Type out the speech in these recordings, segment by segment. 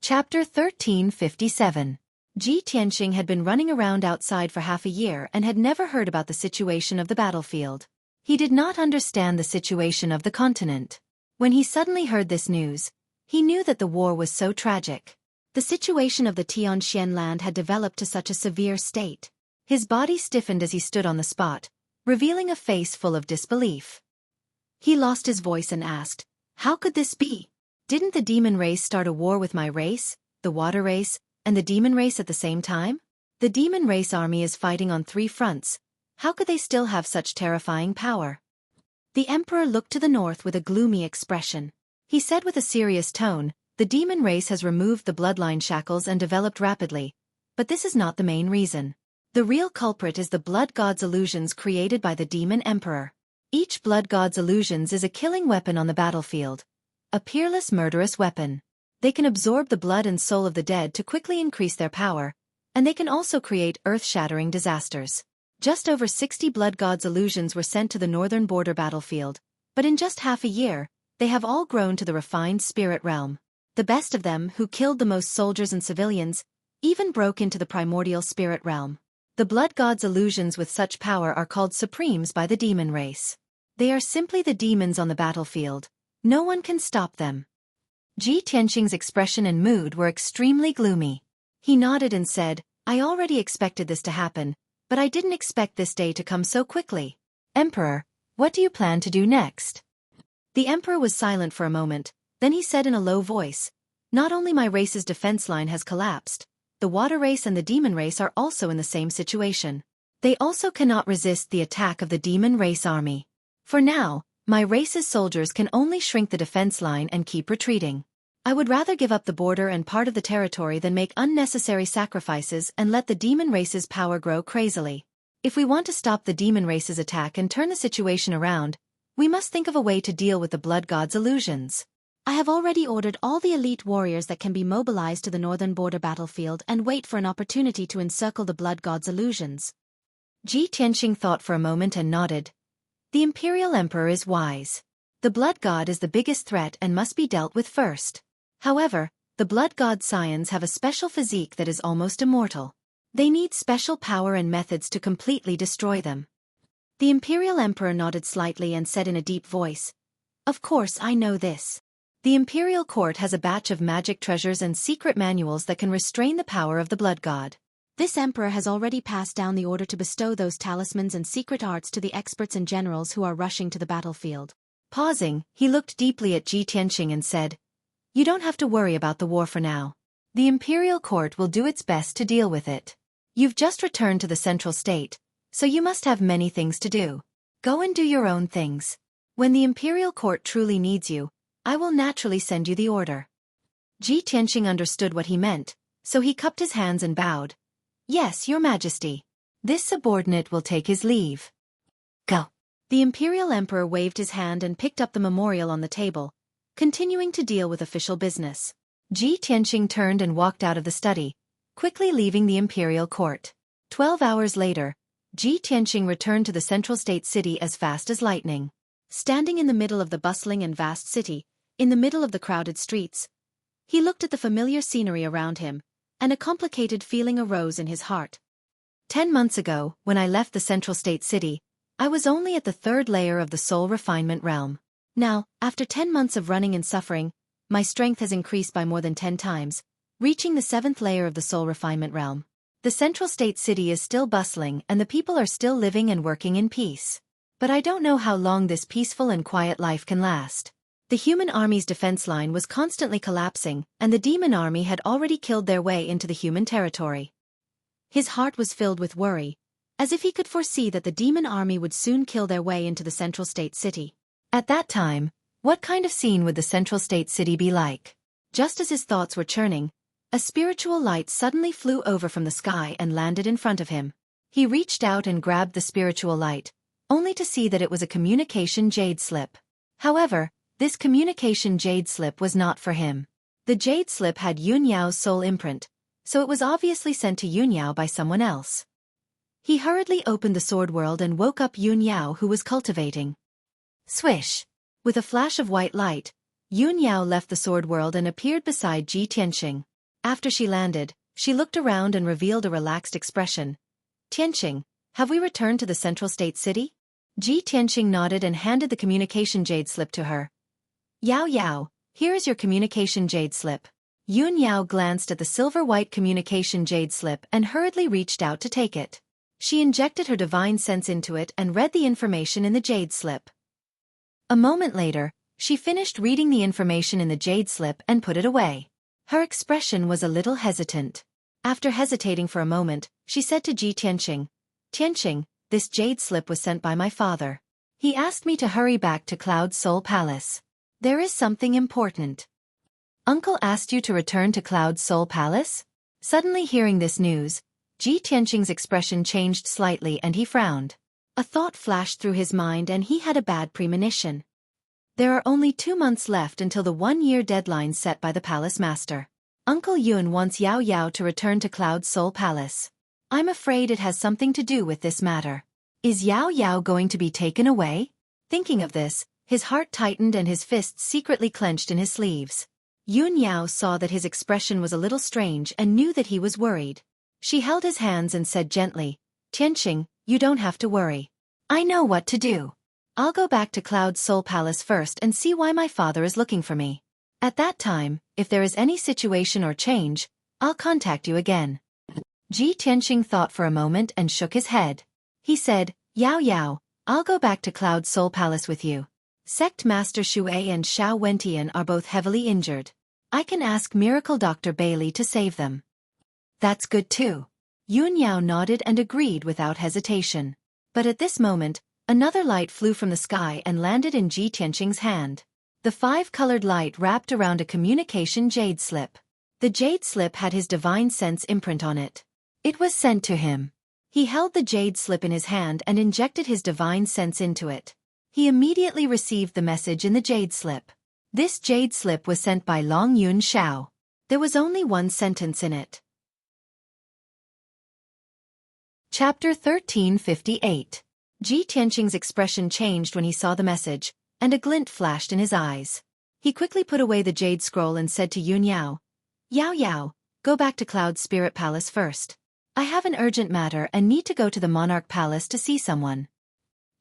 Chapter 1357. Ji Tianxing had been running around outside for half a year and had never heard about the situation of the battlefield. He did not understand the situation of the continent. When he suddenly heard this news, he knew that the war was so tragic. The situation of the Tianxian land had developed to such a severe state. His body stiffened as he stood on the spot, revealing a face full of disbelief. He lost his voice and asked, "How could this be? Didn't the demon race start a war with my race, the water race, and the demon race at the same time? The demon race army is fighting on 3 fronts. How could they still have such terrifying power?" The emperor looked to the north with a gloomy expression. He said with a serious tone, "The demon race has removed the bloodline shackles and developed rapidly, but this is not the main reason. The real culprit is the blood god's illusions created by the demon emperor. Each blood god's illusions is a killing weapon on the battlefield. A peerless murderous weapon. They can absorb the blood and soul of the dead to quickly increase their power, and they can also create earth-shattering disasters. Just over 60 blood gods' illusions were sent to the northern border battlefield, but in just half a year, they have all grown to the refined spirit realm. The best of them, who killed the most soldiers and civilians, even broke into the primordial spirit realm. The blood gods' illusions with such power are called supremes by the demon race. They are simply the demons on the battlefield. No one can stop them." Ji Tianxing's expression and mood were extremely gloomy. He nodded and said, "I already expected this to happen, but I didn't expect this day to come so quickly. Emperor, what do you plan to do next?" The emperor was silent for a moment, then he said in a low voice, "Not only my race's defense line has collapsed, the water race and the demon race are also in the same situation. They also cannot resist the attack of the demon race army. For now, my race's soldiers can only shrink the defense line and keep retreating. I would rather give up the border and part of the territory than make unnecessary sacrifices and let the demon race's power grow crazily. If we want to stop the demon race's attack and turn the situation around, we must think of a way to deal with the blood god's illusions. I have already ordered all the elite warriors that can be mobilized to the northern border battlefield and wait for an opportunity to encircle the blood god's illusions." Ji Tianxing thought for a moment and nodded. The imperial emperor is wise. The blood god is the biggest threat and must be dealt with first. However, the blood god scions have a special physique that is almost immortal. They need special power and methods to completely destroy them. The imperial emperor nodded slightly and said in a deep voice, "Of course I know this. The imperial court has a batch of magic treasures and secret manuals that can restrain the power of the blood god. This emperor has already passed down the order to bestow those talismans and secret arts to the experts and generals who are rushing to the battlefield." Pausing, he looked deeply at Ji Tianxing and said, "You don't have to worry about the war for now. The imperial court will do its best to deal with it. You've just returned to the central state, so you must have many things to do. Go and do your own things. When the imperial court truly needs you, I will naturally send you the order." Ji Tianxing understood what he meant, so he cupped his hands and bowed. "Yes, your majesty. This subordinate will take his leave. Go." The imperial emperor waved his hand and picked up the memorial on the table, continuing to deal with official business. Ji Tianxing turned and walked out of the study, quickly leaving the imperial court. 12 hours later, Ji Tianxing returned to the central state city as fast as lightning. Standing in the middle of the bustling and vast city, in the middle of the crowded streets, he looked at the familiar scenery around him, and a complicated feeling arose in his heart. 10 months ago, when I left the central state city, I was only at the 3rd layer of the soul refinement realm. Now, after 10 months of running and suffering, my strength has increased by more than 10 times, reaching the 7th layer of the soul refinement realm. The central state city is still bustling and the people are still living and working in peace. But I don't know how long this peaceful and quiet life can last. The human army's defense line was constantly collapsing, and the demon army had already killed their way into the human territory. His heart was filled with worry, as if he could foresee that the demon army would soon kill their way into the central state city. At that time, what kind of scene would the central state city be like? Just as his thoughts were churning, a spiritual light suddenly flew over from the sky and landed in front of him. He reached out and grabbed the spiritual light, only to see that it was a communication jade slip. However, this communication jade slip was not for him. The jade slip had Yun Yao's soul imprint, so it was obviously sent to Yun Yao by someone else. He hurriedly opened the sword world and woke up Yun Yao, who was cultivating. Swish! With a flash of white light, Yun Yao left the sword world and appeared beside Ji Tianxing. After she landed, she looked around and revealed a relaxed expression. Tianqing, have we returned to the central state city? Tianqing nodded and handed the communication jade slip to her. Yao Yao, here is your communication jade slip. Yun Yao glanced at the silver-white communication jade slip and hurriedly reached out to take it. She injected her divine sense into it and read the information in the jade slip. A moment later, she finished reading the information in the jade slip and put it away. Her expression was a little hesitant. After hesitating for a moment, she said to Tianqing, Tianqing, this jade slip was sent by my father. He asked me to hurry back to Cloud Soul Palace. There is something important. Uncle asked you to return to Cloud Soul Palace? Suddenly hearing this news, Tianqing's expression changed slightly and he frowned. A thought flashed through his mind and he had a bad premonition. There are only 2 months left until the 1-year deadline set by the palace master. Uncle Yun wants Yao Yao to return to Cloud Soul Palace. I'm afraid it has something to do with this matter. Is Yao Yao going to be taken away? Thinking of this, his heart tightened and his fists secretly clenched in his sleeves. Yun Yao saw that his expression was a little strange and knew that he was worried. She held his hands and said gently, Tianqing, you don't have to worry. I know what to do. I'll go back to Cloud Soul Palace first and see why my father is looking for me. At that time, if there is any situation or change, I'll contact you again. Tianqing thought for a moment and shook his head. He said, Yao Yao, I'll go back to Cloud Soul Palace with you. Sect Master Xueqi and Xiao Wentian are both heavily injured. I can ask Miracle Dr. Bailey to save them. That's good too. Yun Yao nodded and agreed without hesitation. But at this moment, another light flew from the sky and landed in Tianqing's hand. The 5-colored light wrapped around a communication jade slip. The jade slip had his divine sense imprint on it. It was sent to him. He held the jade slip in his hand and injected his divine sense into it. He immediately received the message in the jade slip. This jade slip was sent by Long Yun Xiao. There was only one sentence in it. Chapter 1358. Tianqing's expression changed when he saw the message, and a glint flashed in his eyes. He quickly put away the jade scroll and said to Yun Yao, Yao Yao, go back to Cloud Spirit Palace first. I have an urgent matter and need to go to the Monarch Palace to see someone.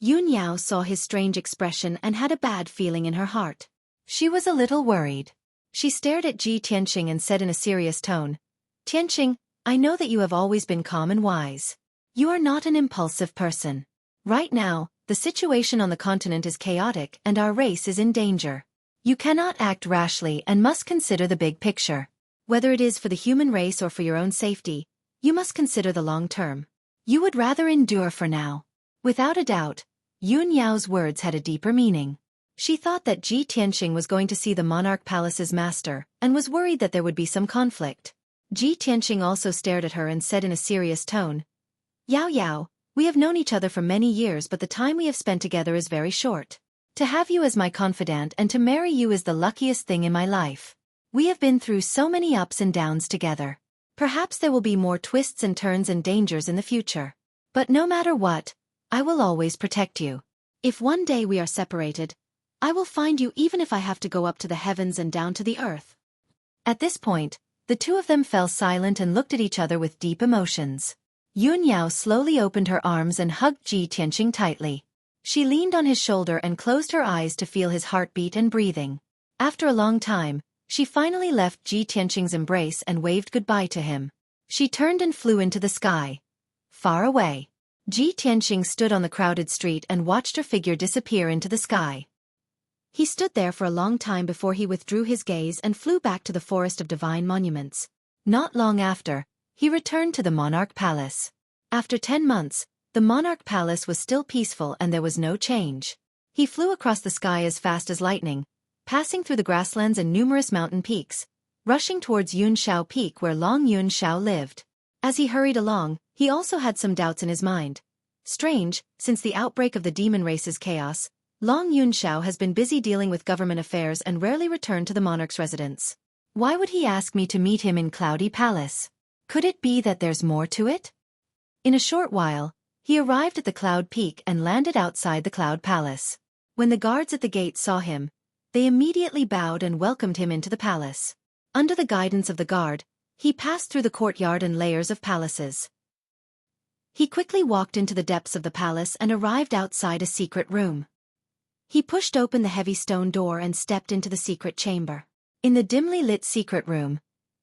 Yun Yao saw his strange expression and had a bad feeling in her heart. She was a little worried. She stared at Tianqing and said in a serious tone, Tianqing, I know that you have always been calm and wise. You are not an impulsive person. Right now, the situation on the continent is chaotic and our race is in danger. You cannot act rashly and must consider the big picture. Whether it is for the human race or for your own safety, you must consider the long term. You would rather endure for now. Without a doubt, Yun Yao's words had a deeper meaning. She thought that Tianqing was going to see the Monarch Palace's master, and was worried that there would be some conflict. Tianqing also stared at her and said in a serious tone, Yao Yao, we have known each other for many years but the time we have spent together is very short. To have you as my confidant and to marry you is the luckiest thing in my life. We have been through so many ups and downs together. Perhaps there will be more twists and turns and dangers in the future. But no matter what, I will always protect you. If one day we are separated, I will find you even if I have to go up to the heavens and down to the earth. At this point, the two of them fell silent and looked at each other with deep emotions. Yun Yao slowly opened her arms and hugged Tianqing tightly. She leaned on his shoulder and closed her eyes to feel his heartbeat and breathing. After a long time, she finally left Tianqing's embrace and waved goodbye to him. She turned and flew into the sky. Far away. Tianqing stood on the crowded street and watched her figure disappear into the sky. He stood there for a long time before he withdrew his gaze and flew back to the Forest of Divine Monuments. Not long after, he returned to the Monarch Palace. After 10 months, the Monarch Palace was still peaceful and there was no change. He flew across the sky as fast as lightning, passing through the grasslands and numerous mountain peaks, rushing towards Yun Xiao Peak where Long Yun Xiao lived. As he hurried along, he also had some doubts in his mind. Strange, since the outbreak of the demon race's chaos, Long Yun Xiao has been busy dealing with government affairs and rarely returned to the monarch's residence. Why would he ask me to meet him in Cloudy Palace? Could it be that there's more to it? In a short while, he arrived at the Cloud Peak and landed outside the Cloud Palace. When the guards at the gate saw him, they immediately bowed and welcomed him into the palace. Under the guidance of the guard, He passed through the courtyard and layers of palaces. He quickly walked into the depths of the palace and arrived outside a secret room. He pushed open the heavy stone door and stepped into the secret chamber. In the dimly lit secret room,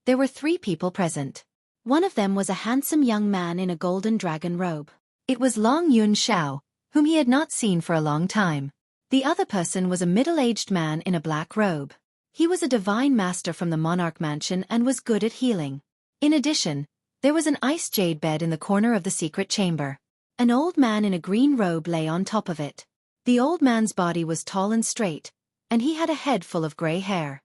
there were 3 people present. One of them was a handsome young man in a golden dragon robe. It was Long Yunxiao, whom he had not seen for a long time. The other person was a middle-aged man in a black robe. He was a divine master from the monarch mansion and was good at healing. In addition, there was an ice jade bed in the corner of the secret chamber. An old man in a green robe lay on top of it. The old man's body was tall and straight, and he had a head full of gray hair.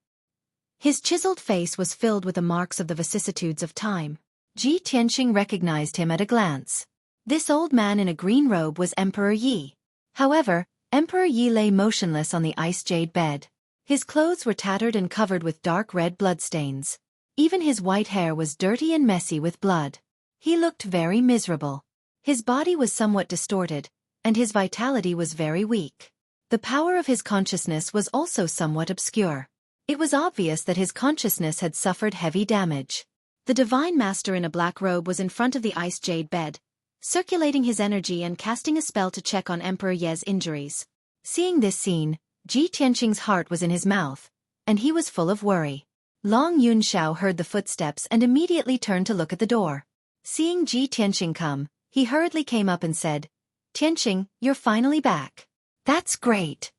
His chiseled face was filled with the marks of the vicissitudes of time. Ji Tianxing recognized him at a glance. This old man in a green robe was Emperor Yi. However, Emperor Yi lay motionless on the ice jade bed. His clothes were tattered and covered with dark red bloodstains. Even his white hair was dirty and messy with blood. He looked very miserable. His body was somewhat distorted, and his vitality was very weak. The power of his consciousness was also somewhat obscure. It was obvious that his consciousness had suffered heavy damage. The divine master in a black robe was in front of the ice jade bed, circulating his energy and casting a spell to check on Emperor Ye's injuries. Seeing this scene, Ji Tianxing's heart was in his mouth, and he was full of worry. Long Yunxiao heard the footsteps and immediately turned to look at the door. Seeing Ji Tianxing come, he hurriedly came up and said, "Tianxing, you're finally back." "That's great."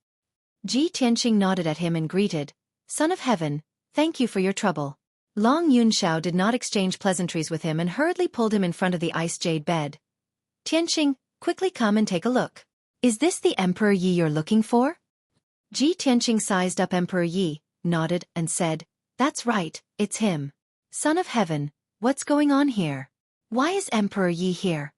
Ji Tianxing nodded at him and greeted, "Son of Heaven, thank you for your trouble." Long Yunxiao did not exchange pleasantries with him and hurriedly pulled him in front of the ice jade bed. "Tianxing, quickly come and take a look. Is this the Emperor Yi you're looking for?" Ji Tianxing sized up Emperor Yi, nodded, and said, "That's right, it's him." "Son of Heaven, what's going on here? Why is Emperor Yi here?"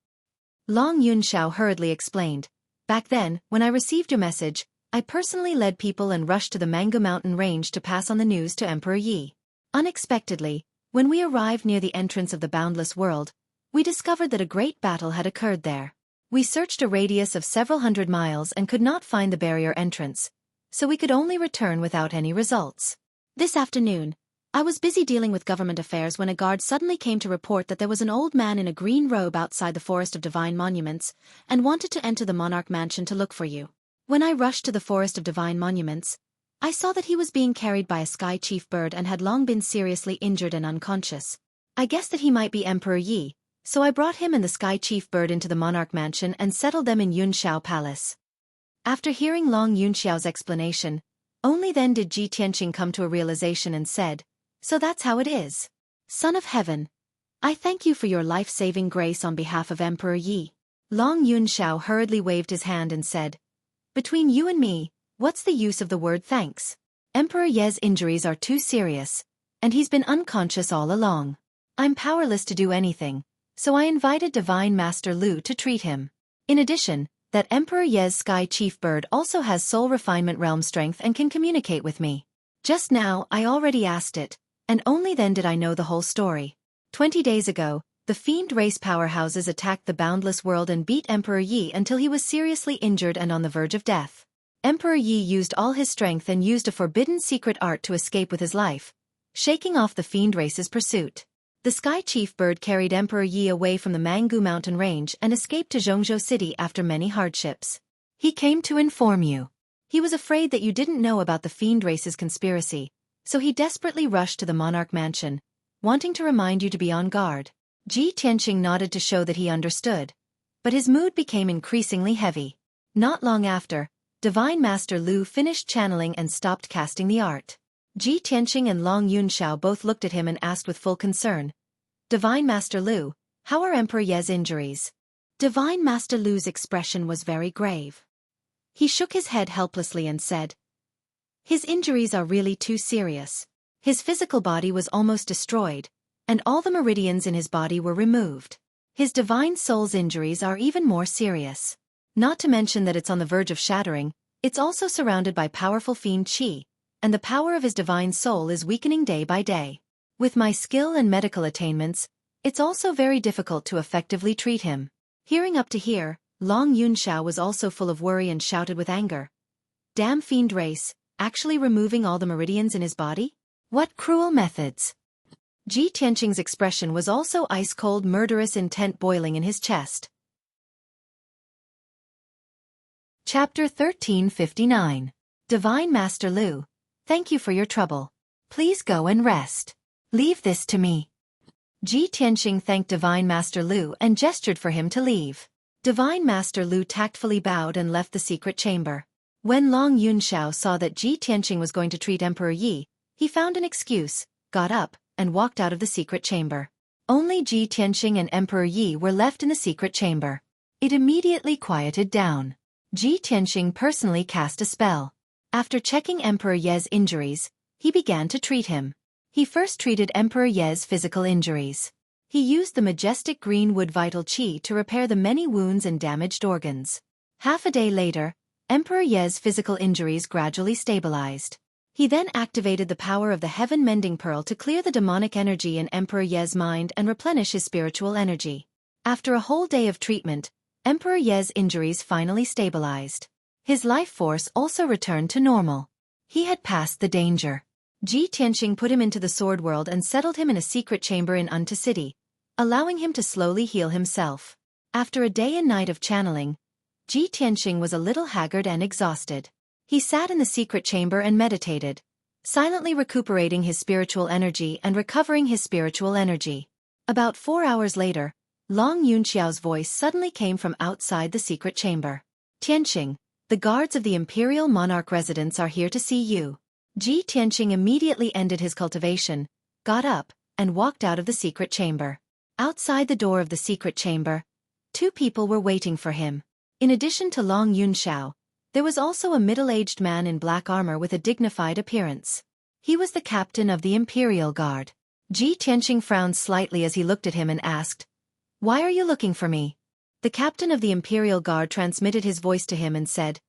Long Yunxiao hurriedly explained, "Back then, when I received your message, I personally led people and rushed to the Mangu Mountain range to pass on the news to Emperor Yi. Unexpectedly, when we arrived near the entrance of the boundless world, we discovered that a great battle had occurred there. We searched a radius of several hundred miles and could not find the barrier entrance, so we could only return without any results. This afternoon, I was busy dealing with government affairs when a guard suddenly came to report that there was an old man in a green robe outside the Forest of Divine Monuments and wanted to enter the monarch mansion to look for you. When I rushed to the Forest of Divine Monuments, I saw that he was being carried by a sky chief bird and had long been seriously injured and unconscious. I guessed that he might be Emperor Yi, so I brought him and the sky chief bird into the monarch mansion and settled them in Yunxiao Palace." After hearing Long Yunxiao's explanation, only then did Ji Tianxing come to a realization and said, "So that's how it is. Son of Heaven, I thank you for your life-saving grace on behalf of Emperor Yi." Long Yunxiao hurriedly waved his hand and said, "Between you and me, what's the use of the word thanks? Emperor Ye's injuries are too serious, and he's been unconscious all along. I'm powerless to do anything, so I invited Divine Master Lu to treat him. In addition, that Emperor Ye's sky chief bird also has soul refinement realm strength and can communicate with me. Just now I already asked it, and only then did I know the whole story. 20 days ago, the fiend race powerhouses attacked the boundless world and beat Emperor Yi until he was seriously injured and on the verge of death. Emperor Yi used all his strength and used a forbidden secret art to escape with his life, shaking off the fiend race's pursuit. The sky chief bird carried Emperor Yi away from the Mangu mountain range and escaped to Zhongzhou city after many hardships. He came to inform you. He was afraid that you didn't know about the fiend race's conspiracy, so he desperately rushed to the monarch mansion, wanting to remind you to be on guard." Ji Tianxing nodded to show that he understood, but his mood became increasingly heavy. Not long after, Divine Master Lu finished channeling and stopped casting the art. Ji Tianxing and Long Yunxiao both looked at him and asked with full concern, "Divine Master Lu, how are Emperor Ye's injuries?" Divine Master Lu's expression was very grave. He shook his head helplessly and said, "His injuries are really too serious. His physical body was almost destroyed, and all the meridians in his body were removed. His divine soul's injuries are even more serious. Not to mention that it's on the verge of shattering, it's also surrounded by powerful fiend qi, and the power of his divine soul is weakening day by day. With my skill and medical attainments, it's also very difficult to effectively treat him." Hearing up to here, Long Yunxiao was also full of worry and shouted with anger, "Damn fiend race, actually removing all the meridians in his body? What cruel methods!" Ji Tianqing's expression was also ice-cold, murderous intent boiling in his chest. Chapter 1359. Divine Master Lu, thank you for your trouble. Please go and rest. Leave this to me. Ji Tianqing thanked Divine Master Lu and gestured for him to leave. Divine Master Lu tactfully bowed and left the secret chamber. When Long Yunxiao saw that Ji Tianqing was going to treat Emperor Yi, he found an excuse, got up, and walked out of the secret chamber. Only Ji Tianqing and Emperor Yi were left in the secret chamber. It immediately quieted down. Ji Tianqing personally cast a spell. After checking Emperor Ye's injuries, he began to treat him. He first treated Emperor Ye's physical injuries. He used the majestic green wood vital qi to repair the many wounds and damaged organs. Half a day later, Emperor Ye's physical injuries gradually stabilized. He then activated the power of the Heaven Mending Pearl to clear the demonic energy in Emperor Ye's mind and replenish his spiritual energy. After a whole day of treatment, Emperor Ye's injuries finally stabilized. His life force also returned to normal. He had passed the danger. Ji Tianqing put him into the sword world and settled him in a secret chamber in Unta City, allowing him to slowly heal himself. After a day and night of channeling, Ji Tianqing was a little haggard and exhausted. He sat in the secret chamber and meditated, silently recuperating his spiritual energy and recovering his spiritual energy. About 4 hours later, Long Yunxiao's voice suddenly came from outside the secret chamber. Tianqing, the guards of the Imperial Monarch residence are here to see you. Ji Tianqing immediately ended his cultivation, got up, and walked out of the secret chamber. Outside the door of the secret chamber, 2 people were waiting for him. In addition to Long Yunxiao, there was also a middle-aged man in black armor with a dignified appearance. He was the captain of the Imperial Guard. Ji Tianqing frowned slightly as he looked at him and asked, "Why are you looking for me?" The captain of the Imperial Guard transmitted his voice to him and said,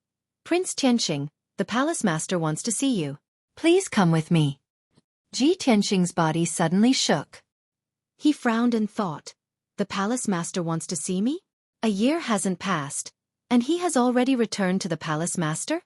"Prince Tianqing, the palace master wants to see you. Please come with me." Ji Tianqing's body suddenly shook. He frowned and thought, "The palace master wants to see me? A year hasn't passed, and he has already returned to the palace master?"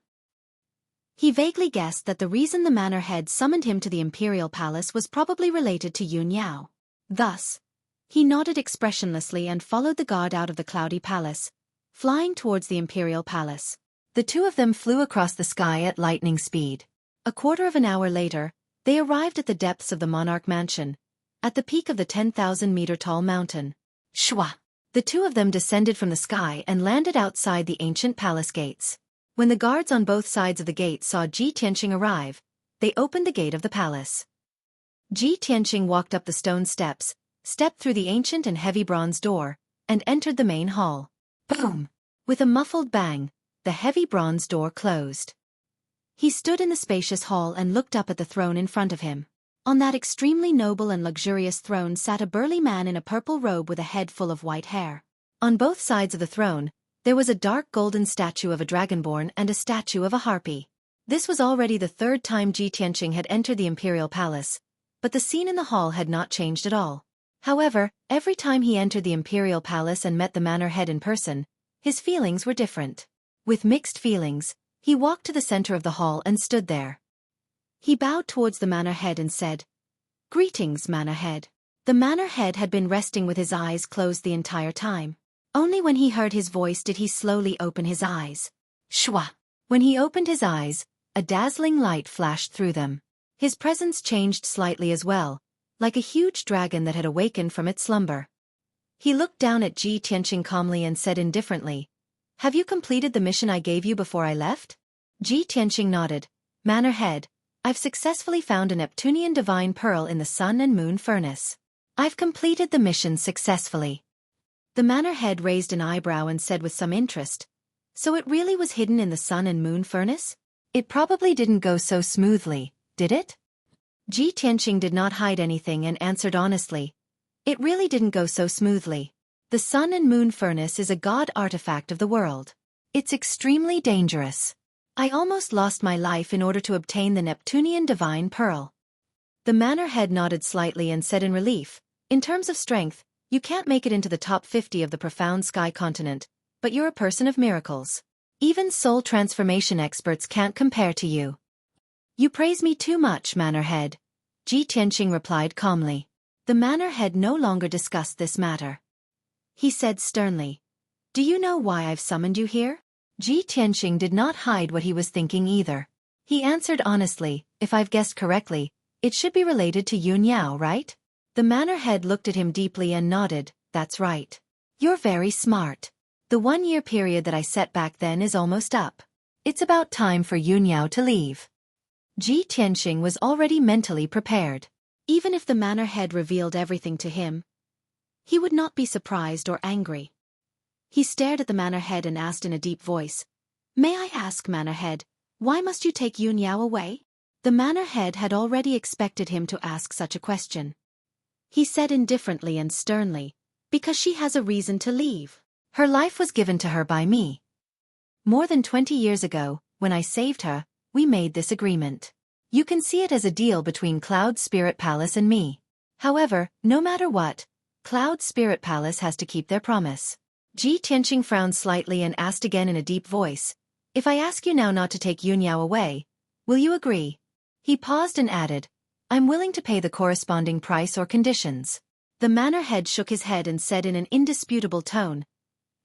He vaguely guessed that the reason the manor head summoned him to the imperial palace was probably related to Yun Yao. Thus, he nodded expressionlessly and followed the guard out of the cloudy palace, flying towards the imperial palace. The 2 of them flew across the sky at lightning speed. A quarter of an hour later, they arrived at the depths of the monarch mansion, at the peak of the 10,000-meter-tall mountain. Shwa! The 2 of them descended from the sky and landed outside the ancient palace gates. When the guards on both sides of the gate saw Ji Tianqing arrive, they opened the gate of the palace. Ji Tianqing walked up the stone steps, stepped through the ancient and heavy bronze door, and entered the main hall. Boom! With a muffled bang, the heavy bronze door closed. He stood in the spacious hall and looked up at the throne in front of him. On that extremely noble and luxurious throne sat a burly man in a purple robe with a head full of white hair. On both sides of the throne, there was a dark golden statue of a dragonborn and a statue of a harpy. This was already the 3rd time Ji Tianqing had entered the imperial palace, but the scene in the hall had not changed at all. However, every time he entered the imperial palace and met the manor head in person, his feelings were different. With mixed feelings, he walked to the center of the hall and stood there. He bowed towards the manor head and said, "Greetings, manor head." The manor head had been resting with his eyes closed the entire time. Only when he heard his voice did he slowly open his eyes. Shwa! When he opened his eyes, a dazzling light flashed through them. His presence changed slightly as well, like a huge dragon that had awakened from its slumber. He looked down at Ji Tianqing calmly and said indifferently, "Have you completed the mission I gave you before I left?" Ji Tianqing nodded. "Manor head, I've successfully found a Neptunian divine pearl in the sun and moon furnace. I've completed the mission successfully." The manor head raised an eyebrow and said with some interest, "So it really was hidden in the sun and moon furnace? It probably didn't go so smoothly, did it?" Ji Tianqing did not hide anything and answered honestly, "It really didn't go so smoothly. The sun and moon furnace is a god artifact of the world. It's extremely dangerous. I almost lost my life in order to obtain the Neptunian divine pearl." The manor head nodded slightly and said in relief, "In terms of strength, you can't make it into the top 50 of the profound sky continent, but you're a person of miracles. Even soul transformation experts can't compare to you." "You praise me too much, manor head," Ji Tianqing replied calmly. The manor head no longer discussed this matter. He said sternly, "Do you know why I've summoned you here?" Ji Tianxing did not hide what he was thinking either. He answered honestly, "If I've guessed correctly, it should be related to Yun Yao, right?" The manor head looked at him deeply and nodded, "That's right. You're very smart. The 1-year period that I set back then is almost up. It's about time for Yun Yao to leave." Ji Tianxing was already mentally prepared. Even if the manor head revealed everything to him, he would not be surprised or angry. He stared at the manor head and asked in a deep voice, "May I ask, manor head, why must you take Yun Yao away?" The manor head had already expected him to ask such a question. He said indifferently and sternly, "Because she has a reason to leave. Her life was given to her by me. More than 20 years ago, when I saved her, we made this agreement. You can see it as a deal between Cloud Spirit Palace and me. However, no matter what, Cloud Spirit Palace has to keep their promise." Ji Tianxing frowned slightly and asked again in a deep voice, "If I ask you now not to take Yun Yao away, will you agree?" He paused and added, "I'm willing to pay the corresponding price or conditions." The manor head shook his head and said in an indisputable tone,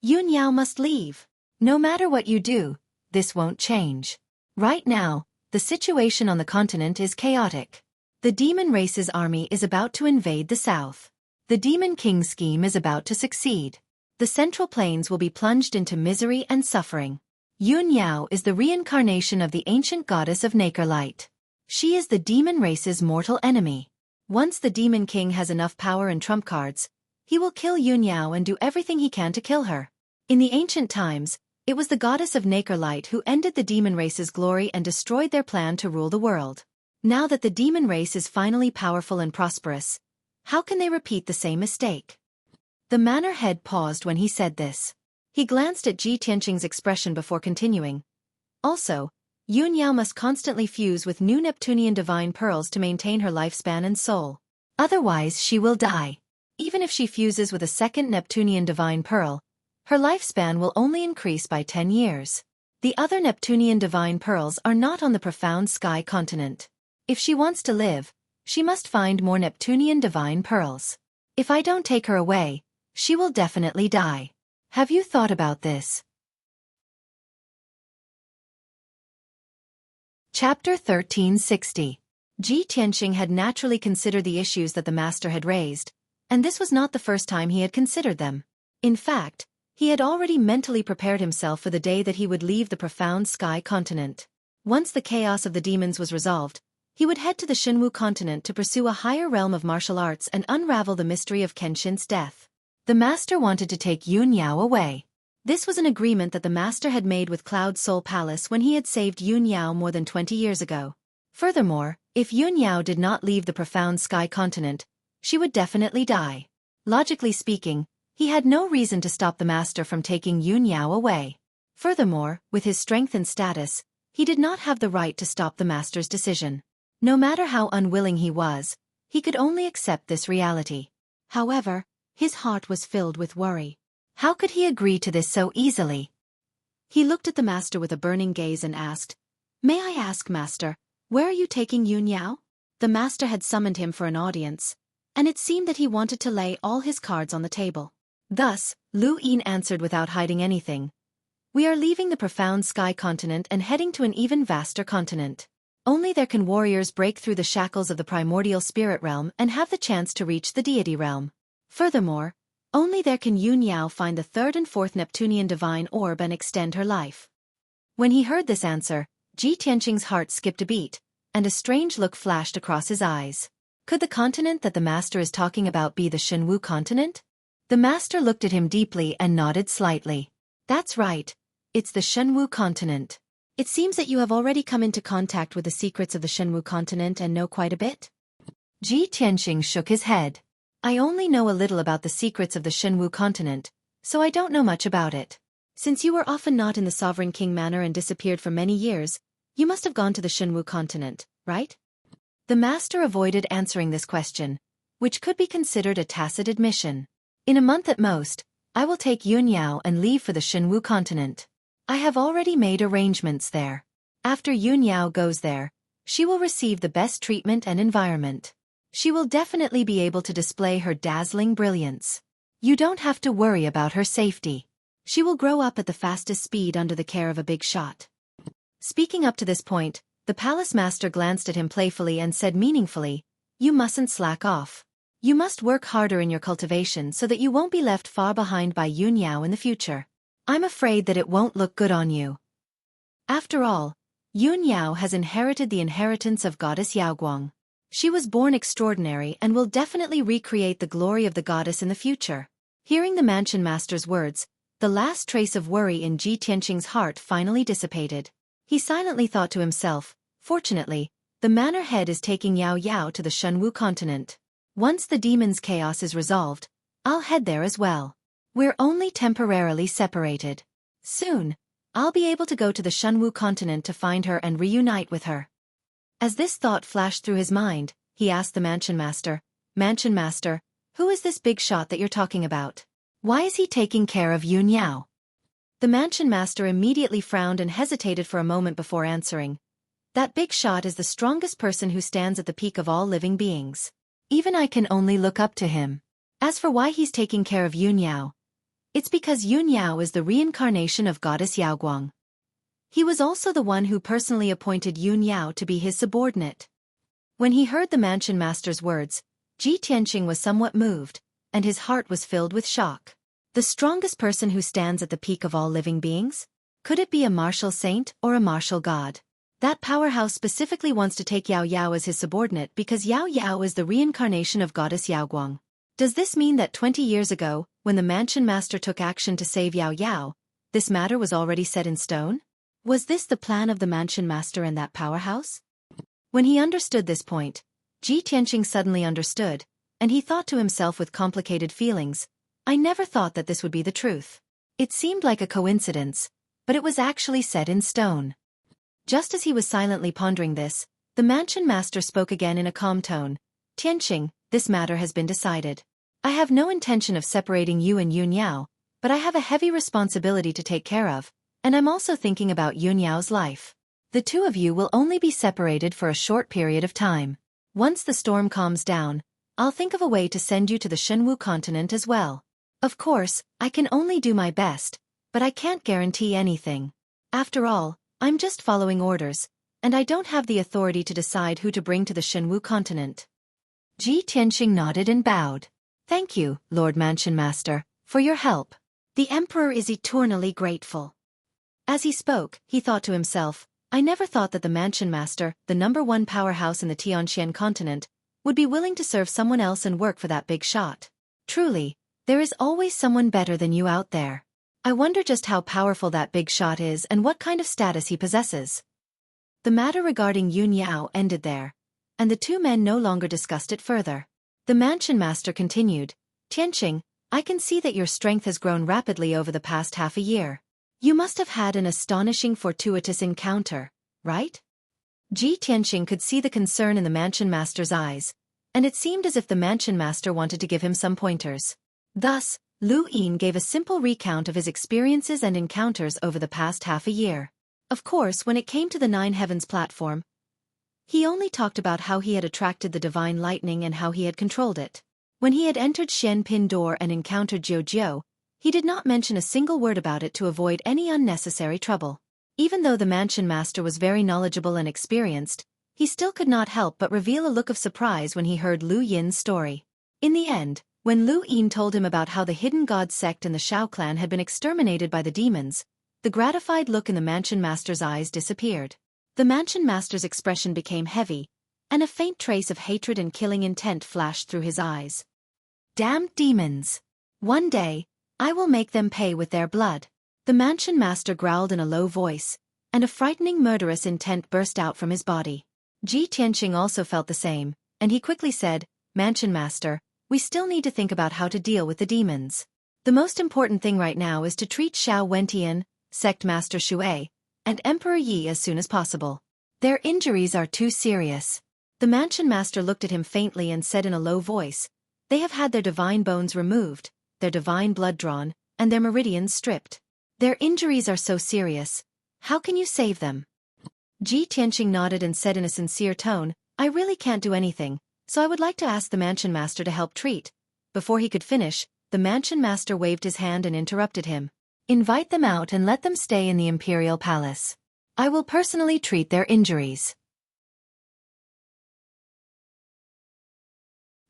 "Yun Yao must leave. No matter what you do, this won't change. Right now, the situation on the continent is chaotic. The demon race's army is about to invade the south. The Demon King's scheme is about to succeed. The Central Plains will be plunged into misery and suffering. Yun Yao is the reincarnation of the ancient goddess of Nacre Light. She is the demon race's mortal enemy. Once the Demon King has enough power and trump cards, he will kill Yun Yao and do everything he can to kill her. In the ancient times, it was the goddess of Nacre Light who ended the demon race's glory and destroyed their plan to rule the world. Now that the demon race is finally powerful and prosperous, how can they repeat the same mistake?" The manor head paused when he said this. He glanced at Ji Tianxing's expression before continuing. "Also, Yun Yao must constantly fuse with new Neptunian divine pearls to maintain her lifespan and soul. Otherwise she will die. Even if she fuses with a second Neptunian divine pearl, her lifespan will only increase by 10 years. The other Neptunian divine pearls are not on the profound sky continent. If she wants to live, she must find more Neptunian divine pearls. If I don't take her away, she will definitely die. Have you thought about this?" Chapter 1360. Ji Tianxing had naturally considered the issues that the master had raised, and this was not the first time he had considered them. In fact, he had already mentally prepared himself for the day that he would leave the profound sky continent. Once the chaos of the demons was resolved, he would head to the Xinwu continent to pursue a higher realm of martial arts and unravel the mystery of Kenshin's death. The master wanted to take Yun Yao away. This was an agreement that the master had made with Cloud Soul Palace when he had saved Yun Yao more than 20 years ago. Furthermore, if Yun Yao did not leave the profound sky continent, she would definitely die. Logically speaking, he had no reason to stop the master from taking Yun Yao away. Furthermore, with his strength and status, he did not have the right to stop the master's decision. No matter how unwilling he was, he could only accept this reality. However, his heart was filled with worry. How could he agree to this so easily? He looked at the master with a burning gaze and asked, "May I ask, master, where are you taking Yun Yao?" The master had summoned him for an audience, and it seemed that he wanted to lay all his cards on the table. Thus, Lu Yin answered without hiding anything. "We are leaving the profound sky continent and heading to an even vaster continent. Only there can warriors break through the shackles of the primordial spirit realm and have the chance to reach the deity realm. Furthermore, only there can Yun Yao find the third and fourth Neptunian divine orb and extend her life." When he heard this answer, Ji Tianxing's heart skipped a beat, and a strange look flashed across his eyes. Could the continent that the master is talking about be the Xinwu continent? The master looked at him deeply and nodded slightly. "That's right. It's the Xinwu continent. It seems that you have already come into contact with the secrets of the Xinwu continent and know quite a bit?" Ji Tianxing shook his head. "I only know a little about the secrets of the Xinwu continent, so I don't know much about it. Since you were often not in the Sovereign King Manor and disappeared for many years, you must have gone to the Xinwu continent, right?" The master avoided answering this question, which could be considered a tacit admission. "In a month at most, I will take Yun Yao and leave for the Xinwu continent. I have already made arrangements there. After Yun Yao goes there, she will receive the best treatment and environment. She will definitely be able to display her dazzling brilliance. You don't have to worry about her safety. She will grow up at the fastest speed under the care of a big shot. Speaking up to this point, the palace master glanced at him playfully and said meaningfully, "You mustn't slack off. You must work harder in your cultivation so that you won't be left far behind by Yun Yao in the future. I'm afraid that it won't look good on you." After all, Yun Yao has inherited the inheritance of goddess Yaoguang. She was born extraordinary and will definitely recreate the glory of the goddess in the future. Hearing the mansion master's words, the last trace of worry in Ji Tianqing's heart finally dissipated. He silently thought to himself, fortunately, the manor head is taking Yao Yao to the Shenwu continent. Once the demon's chaos is resolved, I'll head there as well. We're only temporarily separated. Soon, I'll be able to go to the Shenwu continent to find her and reunite with her. As this thought flashed through his mind, he asked the mansion master, "Mansion master, who is this big shot that you're talking about? Why is he taking care of Yun Yao?" The mansion master immediately frowned and hesitated for a moment before answering. "That big shot is the strongest person who stands at the peak of all living beings. Even I can only look up to him. As for why he's taking care of Yun Yao, it's because Yun Yao is the reincarnation of goddess Yaoguang. He was also the one who personally appointed Yun Yao to be his subordinate." When he heard the mansion master's words, Ji Tianqing was somewhat moved, and his heart was filled with shock. The strongest person who stands at the peak of all living beings? Could it be a martial saint or a martial god? That powerhouse specifically wants to take Yao Yao as his subordinate because Yao Yao is the reincarnation of goddess Yaoguang. Does this mean that 20 years ago, when the mansion master took action to save Yao Yao, this matter was already set in stone? Was this the plan of the mansion master and that powerhouse? When he understood this point, Ji Tianqing suddenly understood, and he thought to himself with complicated feelings, "I never thought that this would be the truth. It seemed like a coincidence, but it was actually set in stone." Just as he was silently pondering this, the mansion master spoke again in a calm tone, "Tianqing, this matter has been decided. I have no intention of separating you and Yun Yao, but I have a heavy responsibility to take care of, and I'm also thinking about Yun Yao's life. The two of you will only be separated for a short period of time. Once the storm calms down, I'll think of a way to send you to the Shenwu continent as well. Of course, I can only do my best, but I can't guarantee anything. After all, I'm just following orders, and I don't have the authority to decide who to bring to the Shenwu continent." Ji Tianqing nodded and bowed. "Thank you, Lord Mansion Master, for your help. The Emperor is eternally grateful." As he spoke, he thought to himself, "I never thought that the Mansion Master, the #1 powerhouse in the Tianxian continent, would be willing to serve someone else and work for that big shot. Truly, there is always someone better than you out there. I wonder just how powerful that big shot is and what kind of status he possesses." The matter regarding Yun Yao ended there, and the two men no longer discussed it further. The mansion master continued, "Tianqing, I can see that your strength has grown rapidly over the past half a year. You must have had an astonishing fortuitous encounter, right?" Ji Tianqing could see the concern in the mansion master's eyes, and it seemed as if the mansion master wanted to give him some pointers. Thus, Lu Yin gave a simple recount of his experiences and encounters over the past half a year. Of course, when it came to the Nine Heavens platform, he only talked about how he had attracted the divine lightning and how he had controlled it. When he had entered Xianpin Door and encountered Jiu, he did not mention a single word about it to avoid any unnecessary trouble. Even though the mansion master was very knowledgeable and experienced, he still could not help but reveal a look of surprise when he heard Lu Yin's story. In the end, when Lu Yin told him about how the hidden god sect in the Shao clan had been exterminated by the demons, the gratified look in the mansion master's eyes disappeared. The mansion master's expression became heavy, and a faint trace of hatred and killing intent flashed through his eyes. "Damned demons! One day, I will make them pay with their blood." The mansion master growled in a low voice, and a frightening murderous intent burst out from his body. Ji Tianqing also felt the same, and he quickly said, "Mansion master, we still need to think about how to deal with the demons. The most important thing right now is to treat Xiao Wentian, Sect Master Xueqi, and Emperor Yi as soon as possible. Their injuries are too serious." The mansion master looked at him faintly and said in a low voice, "They have had their divine bones removed, their divine blood drawn, and their meridians stripped. Their injuries are so serious. How can you save them?" Ji Tianqing nodded and said in a sincere tone, "I really can't do anything, so I would like to ask the mansion master to help treat. Before he could finish, the mansion master waved his hand and interrupted him. Invite them out and let them stay in the imperial palace. I will personally treat their injuries.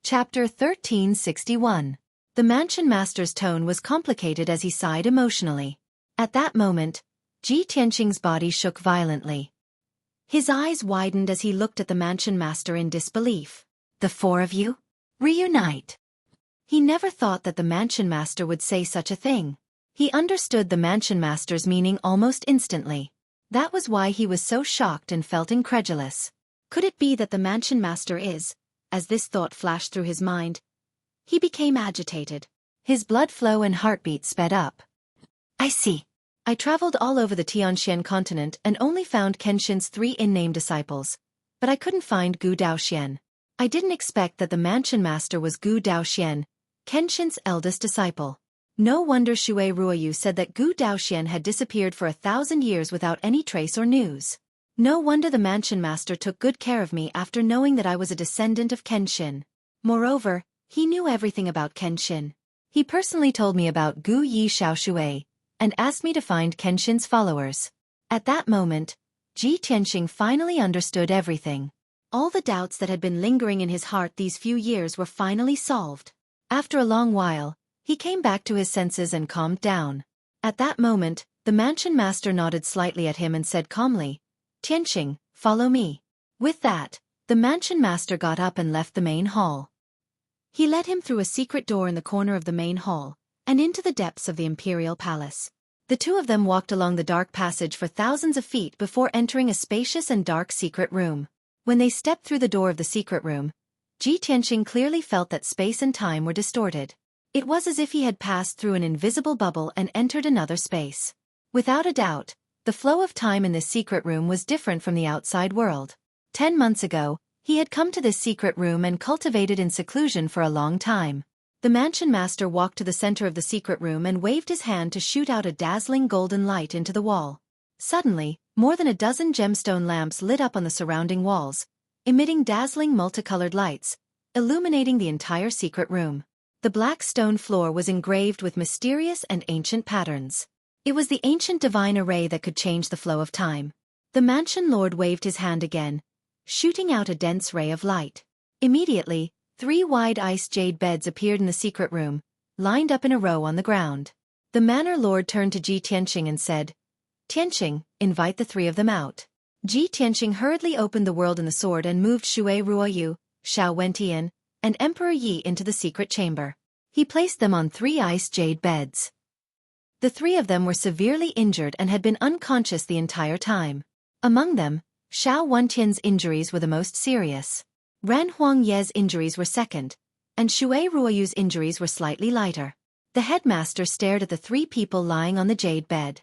Chapter 1361. The mansion master's tone was complicated as he sighed emotionally. At that moment, Ji Tianqing's body shook violently. His eyes widened as he looked at the mansion master in disbelief. The four of you? Reunite. He never thought that the mansion master would say such a thing. He understood the mansion master's meaning almost instantly. That was why he was so shocked and felt incredulous. Could it be that the mansion master is? As this thought flashed through his mind, he became agitated. His blood flow and heartbeat sped up. I see. I traveled all over the Tianxian continent and only found Kenshin's 3 in-name disciples. But I couldn't find Gu Daoxian. I didn't expect that the mansion master was Gu Daoxian, Kenshin's eldest disciple. No wonder Xue Ruoyu said that Gu Daoxian had disappeared for 1,000 years without any trace or news. No wonder the mansion master took good care of me after knowing that I was a descendant of Kenshin. Moreover, he knew everything about Kenshin. He personally told me about Gu Yi Xiaoshui, and asked me to find Kenshin's followers. At that moment, Ji Tianqing finally understood everything. All the doubts that had been lingering in his heart these few years were finally solved. After a long while, he came back to his senses and calmed down. At that moment, the mansion master nodded slightly at him and said calmly, Tianqing, follow me. With that, the mansion master got up and left the main hall. He led him through a secret door in the corner of the main hall, and into the depths of the imperial palace. The two of them walked along the dark passage for thousands of feet before entering a spacious and dark secret room. When they stepped through the door of the secret room, Ji Tianqing clearly felt that space and time were distorted. It was as if he had passed through an invisible bubble and entered another space. Without a doubt, the flow of time in this secret room was different from the outside world. 10 months ago, he had come to this secret room and cultivated in seclusion for a long time. The mansion master walked to the center of the secret room and waved his hand to shoot out a dazzling golden light into the wall. Suddenly, more than a dozen gemstone lamps lit up on the surrounding walls, emitting dazzling multicolored lights, illuminating the entire secret room. The black stone floor was engraved with mysterious and ancient patterns. It was the ancient divine array that could change the flow of time. The mansion lord waved his hand again, shooting out a dense ray of light. Immediately, 3 wide ice jade beds appeared in the secret room, lined up in a row on the ground. The manor lord turned to Ji Tianqing and said, Tianqing, invite the 3 of them out. Ji Tianqing hurriedly opened the world in the sword and moved Xue Ruoyu, Xiao Wentian, and Emperor Yi into the secret chamber. He placed them on 3 ice jade beds. The 3 of them were severely injured and had been unconscious the entire time. Among them, Xiao Wentian's injuries were the most serious. Ran Huangye's injuries were second, and Xue Ruoyu's injuries were slightly lighter. The headmaster stared at the 3 people lying on the jade bed.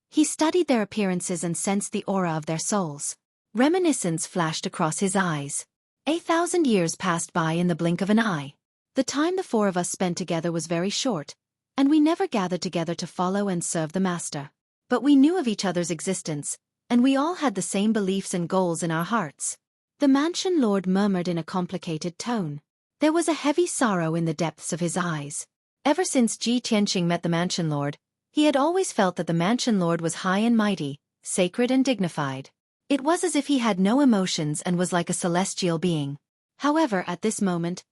He studied their appearances and sensed the aura of their souls. Reminiscence flashed across his eyes. 1,000 years passed by in the blink of an eye. The time the 4 of us spent together was very short, and we never gathered together to follow and serve the master. But we knew of each other's existence, and we all had the same beliefs and goals in our hearts. The mansion lord murmured in a complicated tone. There was a heavy sorrow in the depths of his eyes. Ever since Ji Tianqing met the mansion lord, he had always felt that the mansion lord was high and mighty, sacred and dignified. It was as if he had no emotions and was like a celestial being. However, at this moment,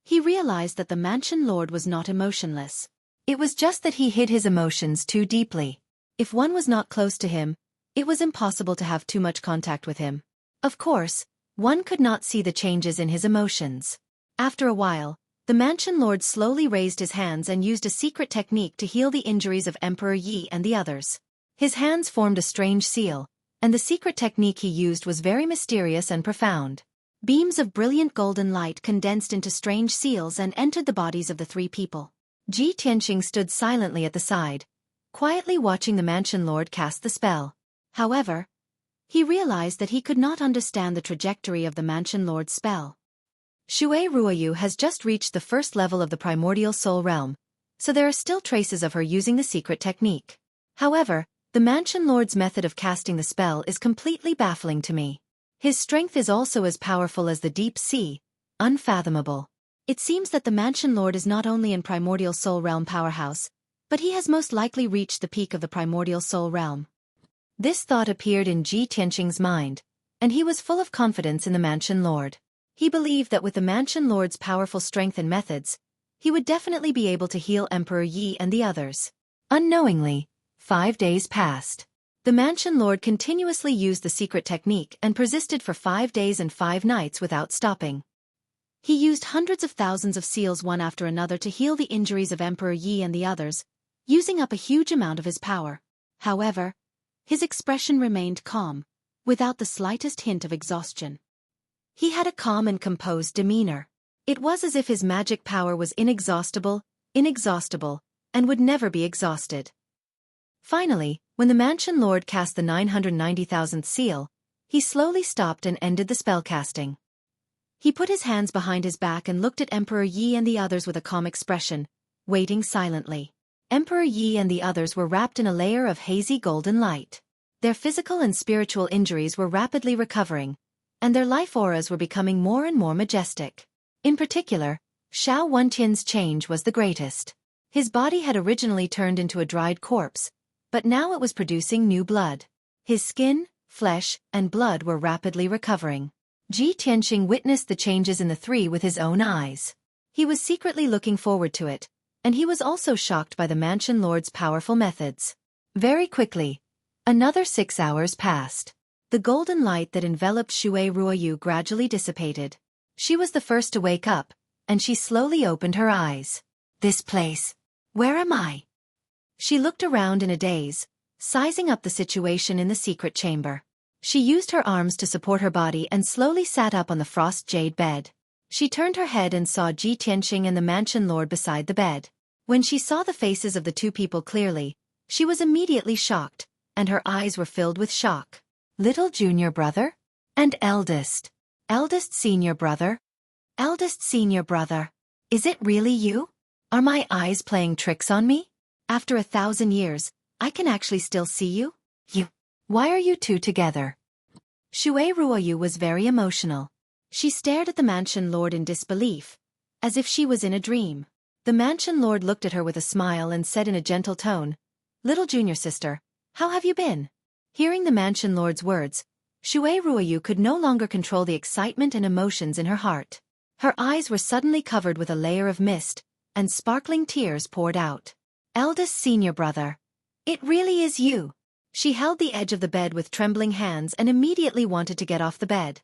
he realized that the mansion lord was not emotionless. It was just that he hid his emotions too deeply. If one was not close to him, it was impossible to have too much contact with him. Of course, one could not see the changes in his emotions. After a while, the mansion lord slowly raised his hands and used a secret technique to heal the injuries of Emperor Yi and the others. His hands formed a strange seal, and the secret technique he used was very mysterious and profound. Beams of brilliant golden light condensed into strange seals and entered the bodies of the 3 people. Ji Tianqing stood silently at the side, quietly watching the mansion lord cast the spell. However, he realized that he could not understand the trajectory of the mansion lord's spell. Xue Ruoyu has just reached the first level of the primordial soul realm, so there are still traces of her using the secret technique. However, the mansion lord's method of casting the spell is completely baffling to me. His strength is also as powerful as the deep sea, unfathomable. It seems that the Mansion Lord is not only in Primordial Soul Realm powerhouse, but he has most likely reached the peak of the Primordial Soul Realm. This thought appeared in Ji Tianqing's mind, and he was full of confidence in the Mansion Lord. He believed that with the Mansion Lord's powerful strength and methods, he would definitely be able to heal Emperor Yi and the others. Unknowingly, 5 days passed. The Mansion Lord continuously used the secret technique and persisted for 5 days and 5 nights without stopping. He used hundreds of thousands of seals one after another to heal the injuries of Emperor Yi and the others, using up a huge amount of his power. However, his expression remained calm, without the slightest hint of exhaustion. He had a calm and composed demeanor. It was as if his magic power was inexhaustible, and would never be exhausted. Finally, when the Mansion Lord cast the 990,000th seal, he slowly stopped and ended the spellcasting. He put his hands behind his back and looked at Emperor Yi and the others with a calm expression, waiting silently. Emperor Yi and the others were wrapped in a layer of hazy golden light. Their physical and spiritual injuries were rapidly recovering, and their life auras were becoming more and more majestic. In particular, Xiao Wenqian's change was the greatest. His body had originally turned into a dried corpse, but now it was producing new blood. His skin, flesh, and blood were rapidly recovering. Ji Tianqing witnessed the changes in the three with his own eyes. He was secretly looking forward to it, and he was also shocked by the Mansion Lord's powerful methods. Very quickly, another 6 hours passed. The golden light that enveloped Xue Ruoyu gradually dissipated. She was the first to wake up, and she slowly opened her eyes. This place. Where am I? She looked around in a daze, sizing up the situation in the secret chamber. She used her arms to support her body and slowly sat up on the frost jade bed. She turned her head and saw Ji Tianqing and the Mansion Lord beside the bed. When she saw the faces of the two people clearly, she was immediately shocked, and her eyes were filled with shock. Little junior brother? And eldest. Eldest senior brother? Eldest senior brother. Is it really you? Are my eyes playing tricks on me? After 1,000 years, I can actually still see you? You. Why are you two together? Xue Ruoyu was very emotional. She stared at the Mansion Lord in disbelief, as if she was in a dream. The Mansion Lord looked at her with a smile and said in a gentle tone, "Little junior sister, how have you been?" Hearing the Mansion Lord's words, Xue Ruoyu could no longer control the excitement and emotions in her heart. Her eyes were suddenly covered with a layer of mist, and sparkling tears poured out. Eldest senior brother. It really is you. She held the edge of the bed with trembling hands and immediately wanted to get off the bed.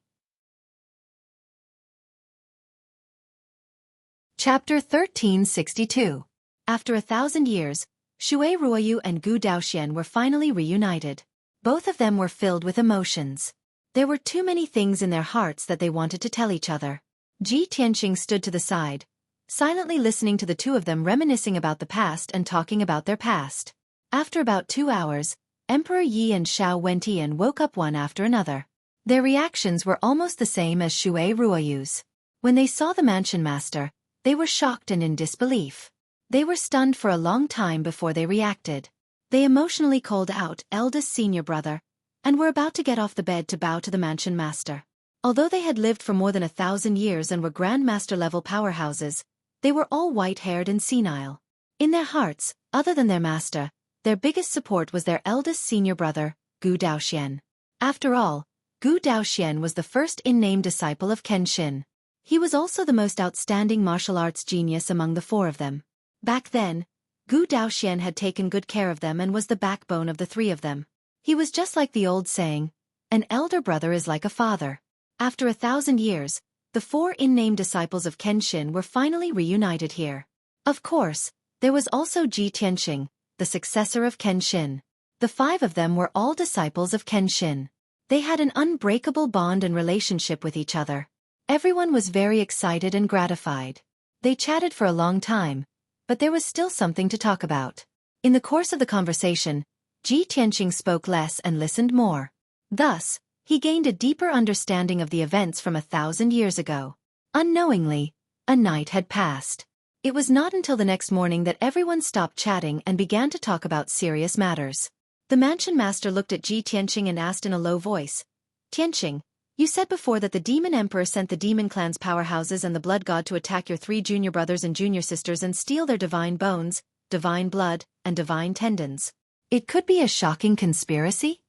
Chapter 1362. After 1,000 years, Xue Ruoyu and Gu Daoxian were finally reunited. Both of them were filled with emotions. There were too many things in their hearts that they wanted to tell each other. Ji Tianqing stood to the side, silently listening to the two of them reminiscing about the past and talking about their past. After about 2 hours, Emperor Yi and Xiao Wenqian woke up one after another. Their reactions were almost the same as Xue Ruoyu's. When they saw the Mansion Master, they were shocked and in disbelief. They were stunned for a long time before they reacted. They emotionally called out, "Eldest senior brother," and were about to get off the bed to bow to the Mansion Master. Although they had lived for more than 1,000 years and were Grandmaster-level powerhouses, they were all white-haired and senile. In their hearts, other than their master, their biggest support was their eldest senior brother, Gu Daoxian. After all, Gu Daoxian was the first in-name disciple of Kenshin. He was also the most outstanding martial arts genius among the four of them. Back then, Gu Daoxian had taken good care of them and was the backbone of the three of them. He was just like the old saying, "An elder brother is like a father." After 1,000 years, the four in-name disciples of Kenshin were finally reunited here. Of course, there was also Ji Tianqing, the successor of Kenshin. The 5 of them were all disciples of Kenshin. They had an unbreakable bond and relationship with each other. Everyone was very excited and gratified. They chatted for a long time, but there was still something to talk about. In the course of the conversation, Ji Tianqing spoke less and listened more. Thus, he gained a deeper understanding of the events from 1,000 years ago. Unknowingly, a night had passed. It was not until the next morning that everyone stopped chatting and began to talk about serious matters. The Mansion Master looked at Ji Tianqing and asked in a low voice, "Tianqing, You said before that the Demon Emperor sent the Demon Clan's powerhouses and the Blood God to attack your 3 junior brothers and junior sisters and steal their divine bones, divine blood, and divine tendons. It could be a shocking conspiracy?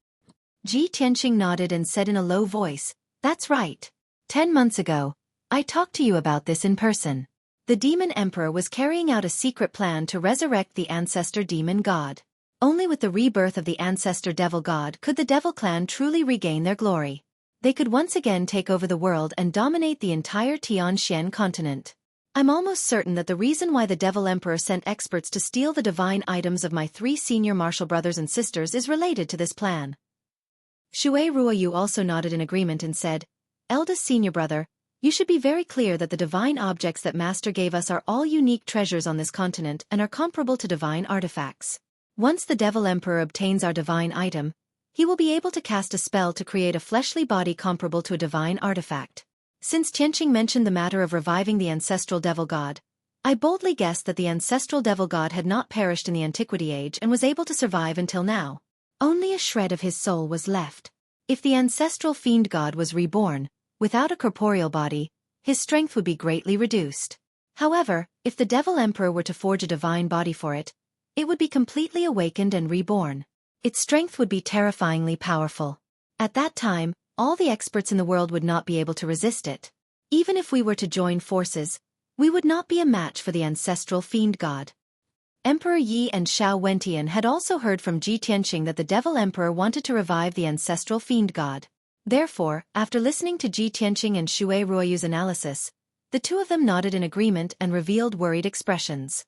Ji Tianqing nodded and said in a low voice, "That's right. 10 months ago, I talked to you about this in person. The Demon Emperor was carrying out a secret plan to resurrect the ancestor demon god. Only with the rebirth of the ancestor devil god could the Devil Clan truly regain their glory. They could once again take over the world and dominate the entire Tianxian continent. I'm almost certain that the reason why the Devil Emperor sent experts to steal the divine items of my 3 senior martial brothers and sisters is related to this plan." Xue Ruoyu also nodded in agreement and said, "Eldest senior brother, you should be very clear that the divine objects that Master gave us are all unique treasures on this continent and are comparable to divine artifacts. Once the Devil Emperor obtains our divine item, he will be able to cast a spell to create a fleshly body comparable to a divine artifact. Since Tianqing mentioned the matter of reviving the ancestral devil god, I boldly guessed that the ancestral devil god had not perished in the Antiquity Age and was able to survive until now. Only a shred of his soul was left. If the ancestral fiend god was reborn, without a corporeal body, his strength would be greatly reduced. However, if the Devil Emperor were to forge a divine body for it, it would be completely awakened and reborn. Its strength would be terrifyingly powerful. At that time, all the experts in the world would not be able to resist it. Even if we were to join forces, we would not be a match for the ancestral fiend god." Emperor Yi and Xiao Wentian had also heard from Ji Tianqing that the Devil Emperor wanted to revive the ancestral fiend god. Therefore, after listening to Ji Tianqing and Xue Ruoyu's analysis, the two of them nodded in agreement and revealed worried expressions.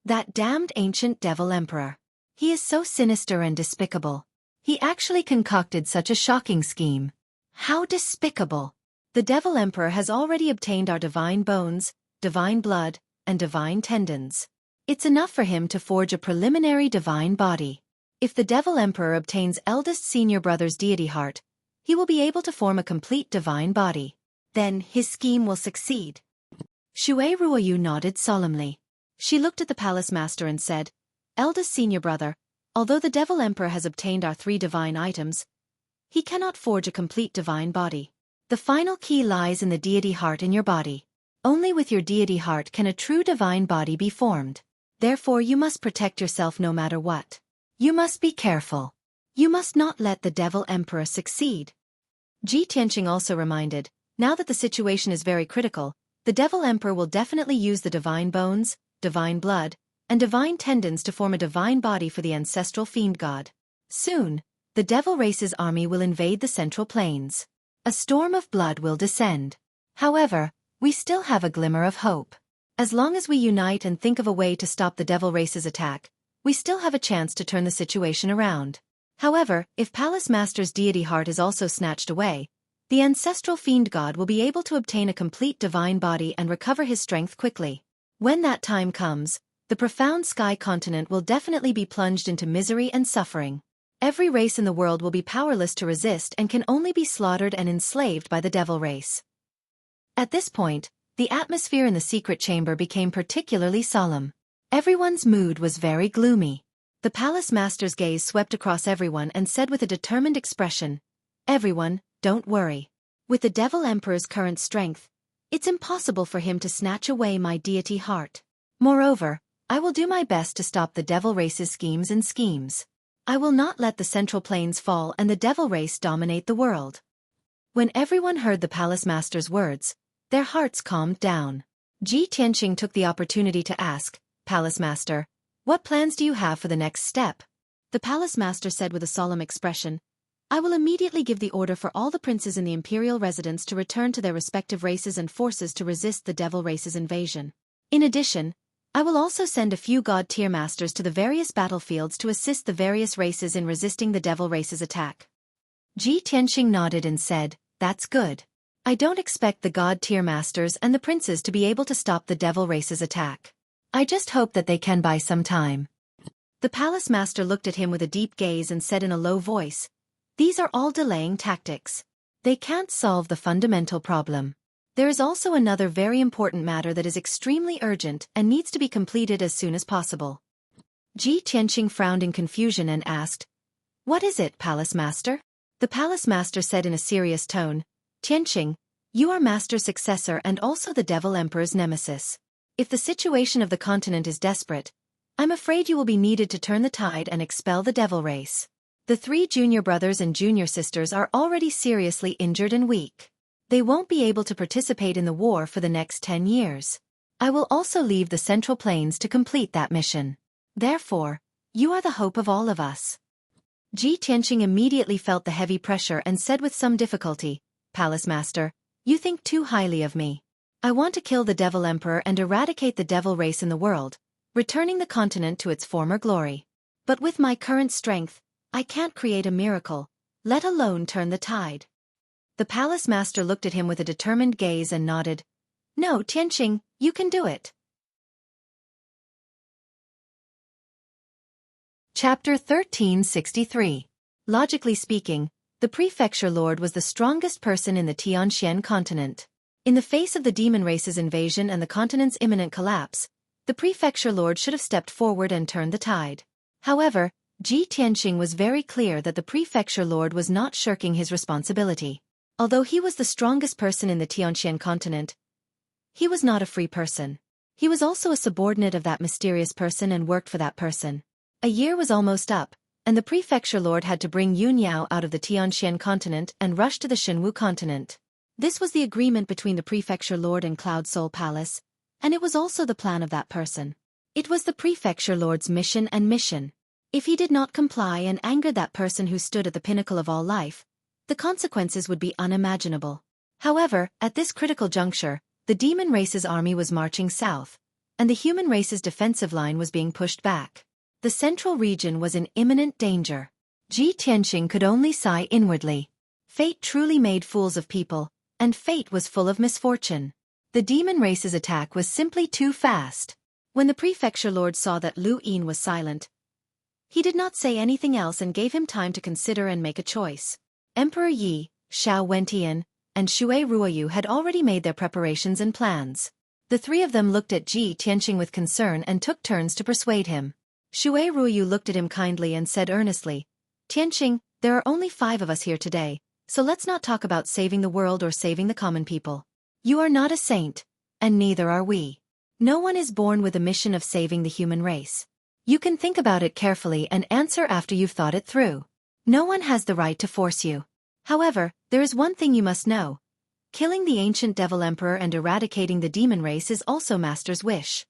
"That damned ancient Devil Emperor. He is so sinister and despicable. He actually concocted such a shocking scheme. How despicable! The Devil Emperor has already obtained our divine bones, divine blood, and divine tendons. It's enough for him to forge a preliminary divine body. If the Devil Emperor obtains eldest senior brother's deity heart, he will be able to form a complete divine body. Then his scheme will succeed." Xue Ruoyu nodded solemnly. She looked at the palace master and said, "Eldest senior brother, although the Devil Emperor has obtained our 3 divine items, he cannot forge a complete divine body. The final key lies in the deity heart in your body. Only with your deity heart can a true divine body be formed. Therefore you must protect yourself no matter what. You must be careful. You must not let the Devil Emperor succeed." Ji Tianqing also reminded, now that the situation is very critical, the Devil Emperor will definitely use the divine bones, divine blood, and divine tendons to form a divine body for the ancestral fiend god. Soon, the Devil Race's army will invade the Central Plains. A storm of blood will descend. However, we still have a glimmer of hope. As long as we unite and think of a way to stop the Devil Race's attack, we still have a chance to turn the situation around. However, if Palace Master's deity heart is also snatched away, the ancestral fiend god will be able to obtain a complete divine body and recover his strength quickly. When that time comes, the profound sky continent will definitely be plunged into misery and suffering. Every race in the world will be powerless to resist and can only be slaughtered and enslaved by the Devil Race. At this point, the atmosphere in the secret chamber became particularly solemn. Everyone's mood was very gloomy. The palace master's gaze swept across everyone and said with a determined expression, "Everyone, don't worry. With the Devil Emperor's current strength, it's impossible for him to snatch away my deity heart. Moreover, I will do my best to stop the Devil Race's schemes. I will not let the Central Plains fall and the Devil Race dominate the world." When everyone heard the palace master's words, their hearts calmed down. Ji Tianqing took the opportunity to ask, "Palace Master, what plans do you have for the next step?" The palace master said with a solemn expression, "I will immediately give the order for all the princes in the imperial residence to return to their respective races and forces to resist the Devil Race's invasion. In addition, I will also send a few god-tier masters to the various battlefields to assist the various races in resisting the Devil Race's attack." Ji Tianqing nodded and said, "That's good. I don't expect the god-tier masters and the princes to be able to stop the Devil Race's attack. I just hope that they can buy some time." The palace master looked at him with a deep gaze and said in a low voice, "These are all delaying tactics. They can't solve the fundamental problem. There is also another very important matter that is extremely urgent and needs to be completed as soon as possible." Ji Tianqing frowned in confusion and asked, "What is it, Palace Master?" The Palace Master said in a serious tone, Tianqing, you are Master's successor and also the Devil Emperor's nemesis. If the situation of the continent is desperate, I'm afraid you will be needed to turn the tide and expel the devil race. The 3 junior brothers and junior sisters are already seriously injured and weak. They won't be able to participate in the war for the next 10 years. I will also leave the Central Plains to complete that mission. Therefore, you are the hope of all of us. Ji Tianqing immediately felt the heavy pressure and said with some difficulty, Palace Master, you think too highly of me. I want to kill the Devil Emperor and eradicate the devil race in the world, returning the continent to its former glory. But with my current strength, I can't create a miracle, let alone turn the tide. The Palace Master looked at him with a determined gaze and nodded. No, Tianqing, you can do it. Chapter 1363. Logically speaking, the Prefecture Lord was the strongest person in the Tianxian continent. In the face of the demon race's invasion and the continent's imminent collapse, the Prefecture Lord should have stepped forward and turned the tide. However, Ji Tianqing was very clear that the Prefecture Lord was not shirking his responsibility. Although he was the strongest person in the Tianxian continent, he was not a free person. He was also a subordinate of that mysterious person and worked for that person. A year was almost up, and the Prefecture Lord had to bring Yun Yao out of the Tianxian continent and rush to the Shenwu continent. This was the agreement between the Prefecture Lord and Cloud Soul Palace, and it was also the plan of that person. It was the Prefecture Lord's mission and mission. If he did not comply and angered that person who stood at the pinnacle of all life, the consequences would be unimaginable. However, at this critical juncture, the demon race's army was marching south, and the human race's defensive line was being pushed back. The central region was in imminent danger. Ji Tianqing could only sigh inwardly. Fate truly made fools of people, and fate was full of misfortune. The demon race's attack was simply too fast. When the Prefecture Lord saw that Lu Yin was silent, he did not say anything else and gave him time to consider and make a choice. Emperor Yi, Xiao Wentian, and Xue Ruoyu had already made their preparations and plans. The 3 of them looked at Ji Tianqing with concern and took turns to persuade him. Xue Ruoyu looked at him kindly and said earnestly, Tianqing, there are only 5 of us here today, so let's not talk about saving the world or saving the common people. You are not a saint, and neither are we. No one is born with a mission of saving the human race. You can think about it carefully and answer after you've thought it through. No one has the right to force you. However, there is one thing you must know. Killing the ancient Devil Emperor and eradicating the demon race is also Master's wish.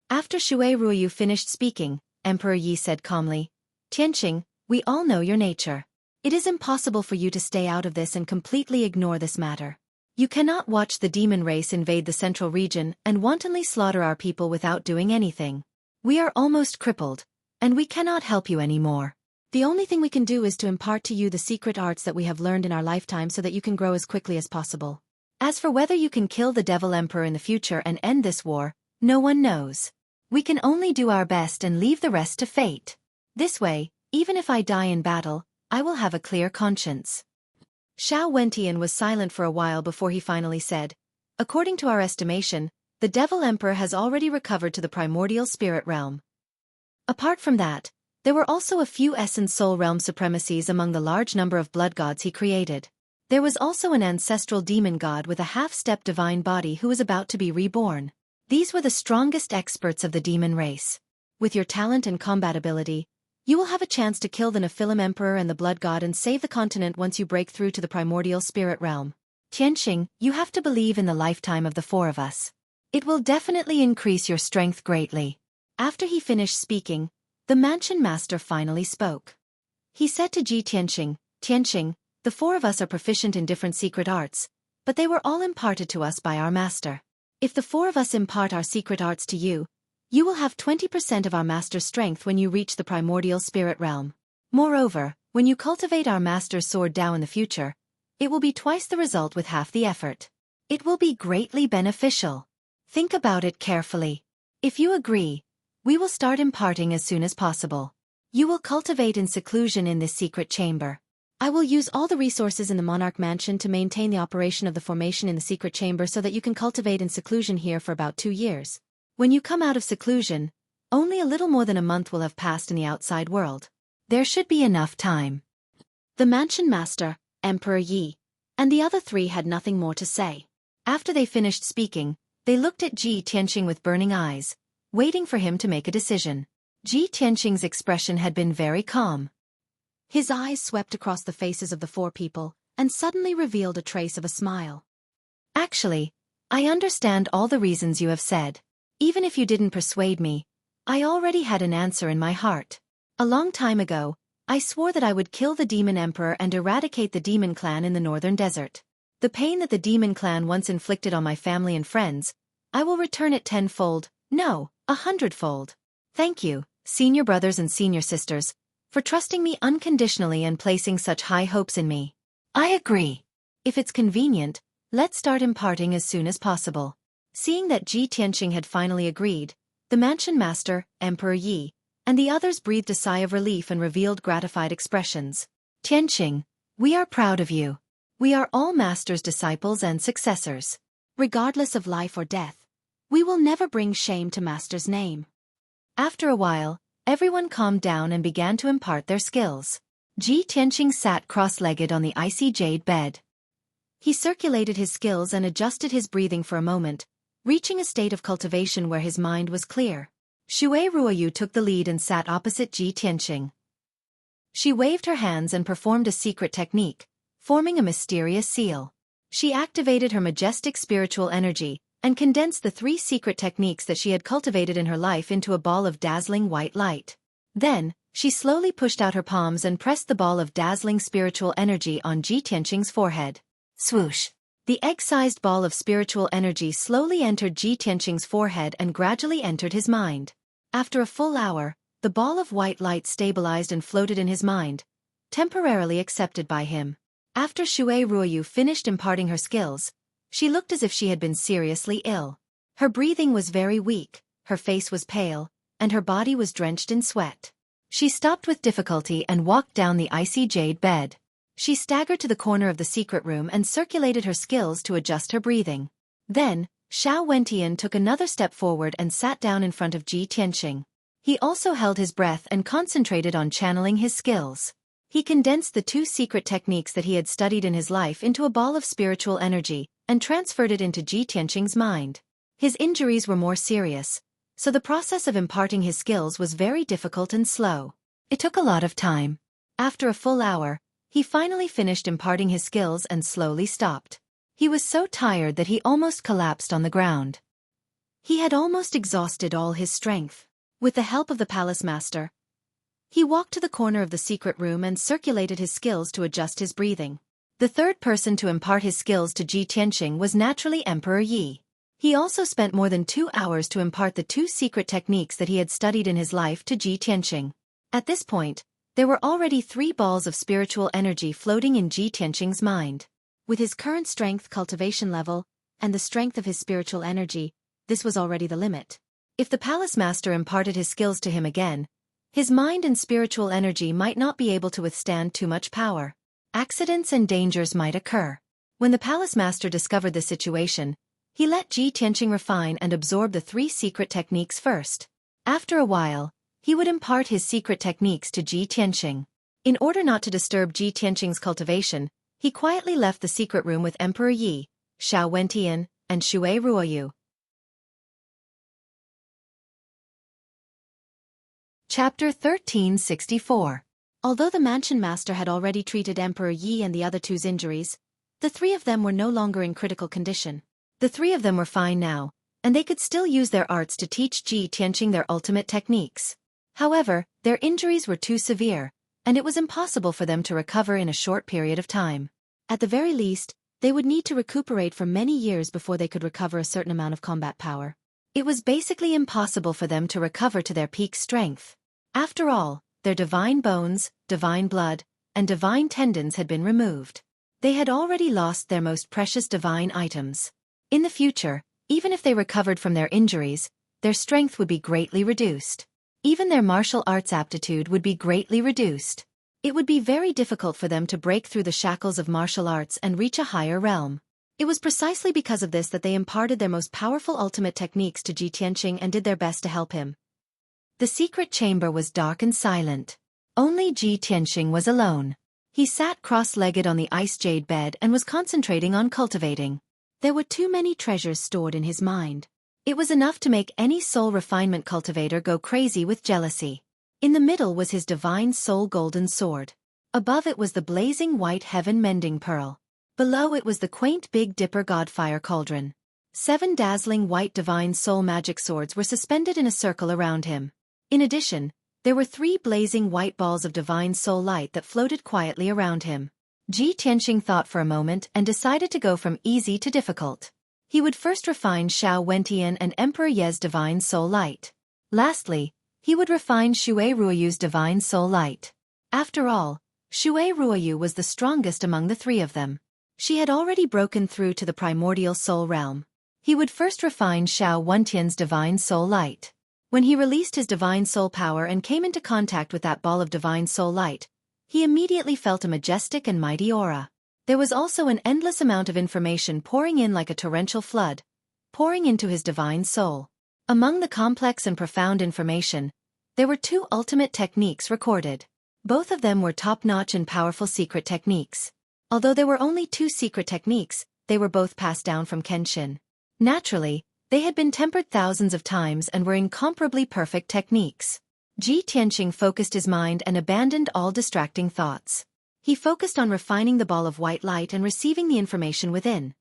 After Xue Ruoyu finished speaking, Emperor Yi said calmly, Tianqing, we all know your nature. It is impossible for you to stay out of this and completely ignore this matter. You cannot watch the demon race invade the central region and wantonly slaughter our people without doing anything. We are almost crippled, and we cannot help you anymore. The only thing we can do is to impart to you the secret arts that we have learned in our lifetime so that you can grow as quickly as possible. As for whether you can kill the Devil Emperor in the future and end this war, no one knows. We can only do our best and leave the rest to fate. This way, even if I die in battle, I will have a clear conscience. Xiao Wentian was silent for a while before he finally said, according to our estimation, the Devil Emperor has already recovered to the primordial spirit realm. Apart from that, there were also a few essence soul realm supremacies among the large number of blood gods he created. There was also an ancestral demon god with a half-step divine body who was about to be reborn. These were the strongest experts of the demon race. With your talent and combat ability, you will have a chance to kill the Nephilim Emperor and the Blood God and save the continent once you break through to the primordial spirit realm. Tianqing, you have to believe in the lifetime of the 4 of us. It will definitely increase your strength greatly. After he finished speaking, the Mansion Master finally spoke. He said to Ji Tianqing, Tianqing, the 4 of us are proficient in different secret arts, but they were all imparted to us by our master. If the 4 of us impart our secret arts to you, you will have 20% of our master's strength when you reach the primordial spirit realm. Moreover, when you cultivate our master's sword Dao in the future, it will be twice the result with half the effort. It will be greatly beneficial. Think about it carefully. If you agree, we will start imparting as soon as possible. You will cultivate in seclusion in this secret chamber. I will use all the resources in the Monarch Mansion to maintain the operation of the formation in the secret chamber so that you can cultivate in seclusion here for about 2 years. When you come out of seclusion, only a little more than a month will have passed in the outside world. There should be enough time. The Mansion Master, Emperor Yi, and the other three had nothing more to say. After they finished speaking, they looked at Ji Tianqing with burning eyes, waiting for him to make a decision. Ji Tianqing's expression had been very calm. His eyes swept across the faces of the four people, and suddenly revealed a trace of a smile. Actually, I understand all the reasons you have said. Even if you didn't persuade me, I already had an answer in my heart. A long time ago, I swore that I would kill the Demon Emperor and eradicate the Demon Clan in the Northern Desert. The pain that the Demon Clan once inflicted on my family and friends, I will return it tenfold, no, 100-fold. Thank you, senior brothers and senior sisters, for trusting me unconditionally and placing such high hopes in me. I agree. If it's convenient, let's start imparting as soon as possible. Seeing that Ji Tianqing had finally agreed, the mansion master, Emperor Yi, and the others breathed a sigh of relief and revealed gratified expressions. Tianqing, we are proud of you. We are all master's disciples and successors. Regardless of life or death, we will never bring shame to master's name. After a while, everyone calmed down and began to impart their skills. Ji Tianqing sat cross-legged on the icy jade bed. He circulated his skills and adjusted his breathing for a moment, reaching a state of cultivation where his mind was clear. Xueqi took the lead and sat opposite Ji Tianqing. She waved her hands and performed a secret technique, forming a mysterious seal. She activated her majestic spiritual energy and condensed the 3 secret techniques that she had cultivated in her life into a ball of dazzling white light. Then, she slowly pushed out her palms and pressed the ball of dazzling spiritual energy on Ji Tianqing's forehead. Swoosh! The egg-sized ball of spiritual energy slowly entered Ji Tianqing's forehead and gradually entered his mind. After a full hour, the ball of white light stabilized and floated in his mind, temporarily accepted by him. After Xueqi finished imparting her skills, she looked as if she had been seriously ill. Her breathing was very weak, her face was pale, and her body was drenched in sweat. She stopped with difficulty and walked down the icy jade bed. She staggered to the corner of the secret room and circulated her skills to adjust her breathing. Then, Xueqi took another step forward and sat down in front of Ji Tianqing. He also held his breath and concentrated on channeling his skills. He condensed the 2 secret techniques that he had studied in his life into a ball of spiritual energy and transferred it into Ji Tianqing's mind. His injuries were more serious, so the process of imparting his skills was very difficult and slow. It took a lot of time. After a full hour, he finally finished imparting his skills and slowly stopped. He was so tired that he almost collapsed on the ground. He had almost exhausted all his strength. With the help of the palace master, he walked to the corner of the secret room and circulated his skills to adjust his breathing. The third person to impart his skills to Ji Tianqing was naturally Emperor Yi. He also spent more than 2 hours to impart the 2 secret techniques that he had studied in his life to Ji Tianqing. At this point, there were already 3 balls of spiritual energy floating in Ji Tianqing's mind. With his current strength cultivation level, and the strength of his spiritual energy, this was already the limit. If the palace master imparted his skills to him again, his mind and spiritual energy might not be able to withstand too much power. Accidents and dangers might occur. When the palace master discovered the situation, he let Ji Tianqing refine and absorb the 3 secret techniques first. After a while, he would impart his secret techniques to Ji Tianqing. In order not to disturb Ji Tianqing's cultivation, he quietly left the secret room with Emperor Yi, Xueqi, and Xueqi. Chapter 1364. Although the mansion master had already treated Emperor Yi and the other two's injuries, the 3 of them were no longer in critical condition. The 3 of them were fine now, and they could still use their arts to teach Ji Tianqing their ultimate techniques. However, their injuries were too severe, and it was impossible for them to recover in a short period of time. At the very least, they would need to recuperate for many years before they could recover a certain amount of combat power. It was basically impossible for them to recover to their peak strength. After all, their divine bones, divine blood, and divine tendons had been removed. They had already lost their most precious divine items. In the future, even if they recovered from their injuries, their strength would be greatly reduced. Even their martial arts aptitude would be greatly reduced. It would be very difficult for them to break through the shackles of martial arts and reach a higher realm. It was precisely because of this that they imparted their most powerful ultimate techniques to Ji Tianqing and did their best to help him. The secret chamber was dark and silent. Only Ji Tianqing was alone. He sat cross-legged on the ice jade bed and was concentrating on cultivating. There were too many treasures stored in his mind. It was enough to make any soul refinement cultivator go crazy with jealousy. In the middle was his divine soul golden sword. Above it was the blazing white heaven mending pearl. Below it was the quaint Big Dipper godfire cauldron. 7 dazzling white divine soul magic swords were suspended in a circle around him. In addition, there were 3 blazing white balls of divine soul light that floated quietly around him. Ji Tianqing thought for a moment and decided to go from easy to difficult. He would first refine Xiao Wentian and Emperor Ye's divine soul light. Lastly, he would refine Xue Ruoyu's divine soul light. After all, Xue Ruoyu was the strongest among the 3 of them. She had already broken through to the primordial soul realm. He would first refine Xiao Wentian's divine soul light. When he released his divine soul power and came into contact with that ball of divine soul light, he immediately felt a majestic and mighty aura. There was also an endless amount of information pouring in like a torrential flood, pouring into his divine soul. Among the complex and profound information, there were 2 ultimate techniques recorded. Both of them were top-notch and powerful secret techniques. Although there were only 2 secret techniques, they were both passed down from Kenshin. Naturally, they had been tempered thousands of times and were incomparably perfect techniques. Ji Tianqing focused his mind and abandoned all distracting thoughts. He focused on refining the ball of white light and receiving the information within.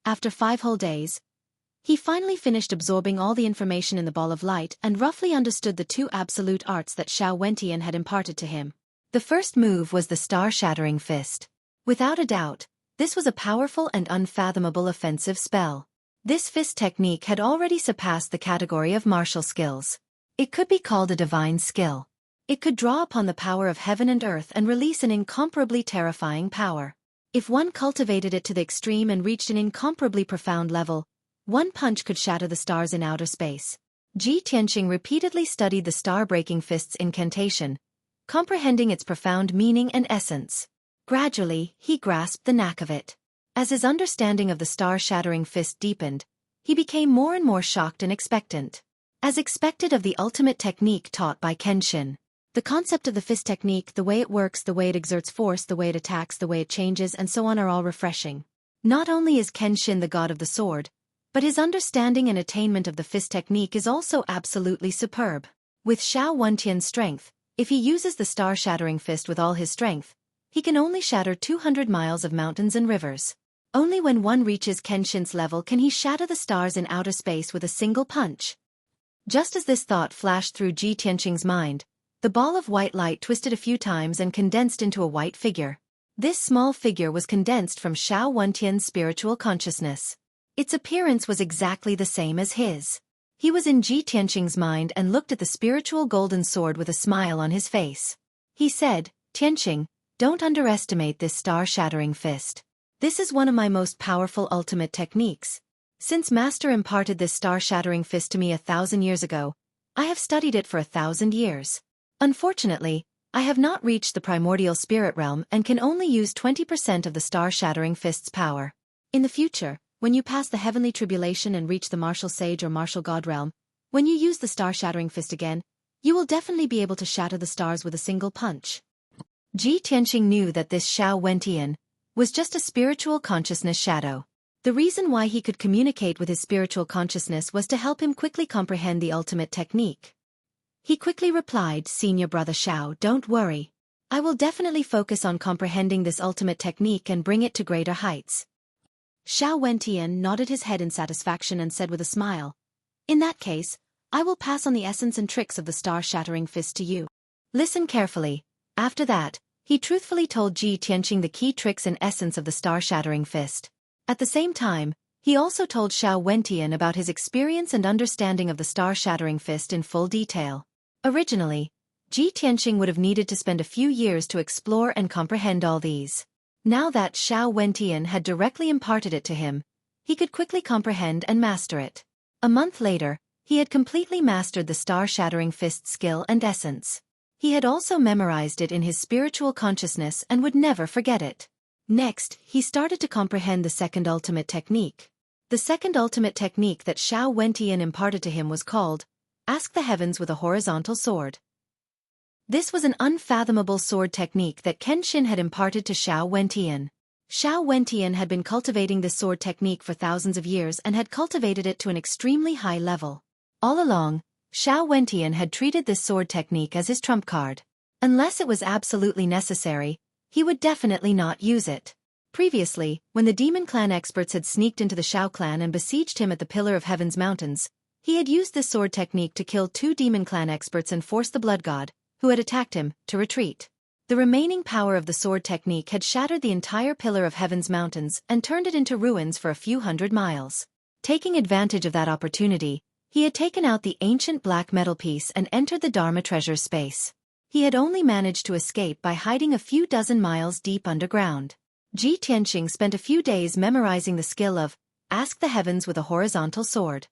After 5 whole days, he finally finished absorbing all the information in the ball of light and roughly understood the 2 absolute arts that Xiao Wentian had imparted to him. The first move was the star-shattering fist. Without a doubt, this was a powerful and unfathomable offensive spell. This fist technique had already surpassed the category of martial skills. It could be called a divine skill. It could draw upon the power of heaven and earth and release an incomparably terrifying power. If one cultivated it to the extreme and reached an incomparably profound level, one punch could shatter the stars in outer space. Ji Tianqing repeatedly studied the star-breaking fist's incantation, comprehending its profound meaning and essence. Gradually, he grasped the knack of it. As his understanding of the star-shattering fist deepened, he became more and more shocked and expectant. As expected of the ultimate technique taught by Kenshin, the concept of the fist technique, the way it works, the way it exerts force, the way it attacks, the way it changes, and so on are all refreshing. Not only is Kenshin the god of the sword, but his understanding and attainment of the fist technique is also absolutely superb. With Xiao Wentian's strength, if he uses the star-shattering fist with all his strength, he can only shatter 200 miles of mountains and rivers. Only when one reaches Kenshin's level can he shatter the stars in outer space with a single punch. Just as this thought flashed through Ji Tianqing's mind, the ball of white light twisted a few times and condensed into a white figure. This small figure was condensed from Xiao Wentian's spiritual consciousness. Its appearance was exactly the same as his. He was in Ji Tianqing's mind and looked at the spiritual golden sword with a smile on his face. He said, "Tianqing, don't underestimate this star-shattering fist. This is one of my most powerful ultimate techniques. Since Master imparted this star-shattering fist to me 1,000 years ago, I have studied it for 1,000 years. Unfortunately, I have not reached the primordial spirit realm and can only use 20% of the star-shattering fist's power. In the future, when you pass the heavenly tribulation and reach the martial sage or martial god realm, when you use the star-shattering fist again, you will definitely be able to shatter the stars with a single punch." Ji Tianqing knew that this Xiao Wentian was just a spiritual consciousness shadow. The reason why he could communicate with his spiritual consciousness was to help him quickly comprehend the ultimate technique. He quickly replied, "Senior brother Xiao, don't worry. I will definitely focus on comprehending this ultimate technique and bring it to greater heights." Xiao Wentian nodded his head in satisfaction and said with a smile, "In that case, I will pass on the essence and tricks of the star-shattering fist to you. Listen carefully." After that, he truthfully told Ji Tianqing the key tricks and essence of the star-shattering fist. At the same time, he also told Xiao Wentian about his experience and understanding of the star-shattering fist in full detail. Originally, Ji Tianqing would have needed to spend a few years to explore and comprehend all these. Now that Xiao Wentian had directly imparted it to him, he could quickly comprehend and master it. A month later, he had completely mastered the star-shattering fist skill and essence. He had also memorized it in his spiritual consciousness and would never forget it. Next, he started to comprehend the second ultimate technique. The second ultimate technique that Xiao Wentian imparted to him was called, "Ask the Heavens with a Horizontal Sword." This was an unfathomable sword technique that Kenshin had imparted to Xueqi. Xueqi had been cultivating this sword technique for thousands of years and had cultivated it to an extremely high level. All along, Xueqi had treated this sword technique as his trump card. Unless it was absolutely necessary, he would definitely not use it. Previously, when the Demon Clan experts had sneaked into the Xiao clan and besieged him at the Pillar of Heaven's mountains, he had used this sword technique to kill 2 Demon Clan experts and force the Blood God, who had attacked him, to retreat. The remaining power of the sword technique had shattered the entire Pillar of Heaven's mountains and turned it into ruins for a few hundred miles. Taking advantage of that opportunity, he had taken out the ancient black metal piece and entered the Dharma treasure space. He had only managed to escape by hiding a few dozen miles deep underground. Ji Tianqing spent a few days memorizing the skill of Ask the Heavens with a horizontal sword.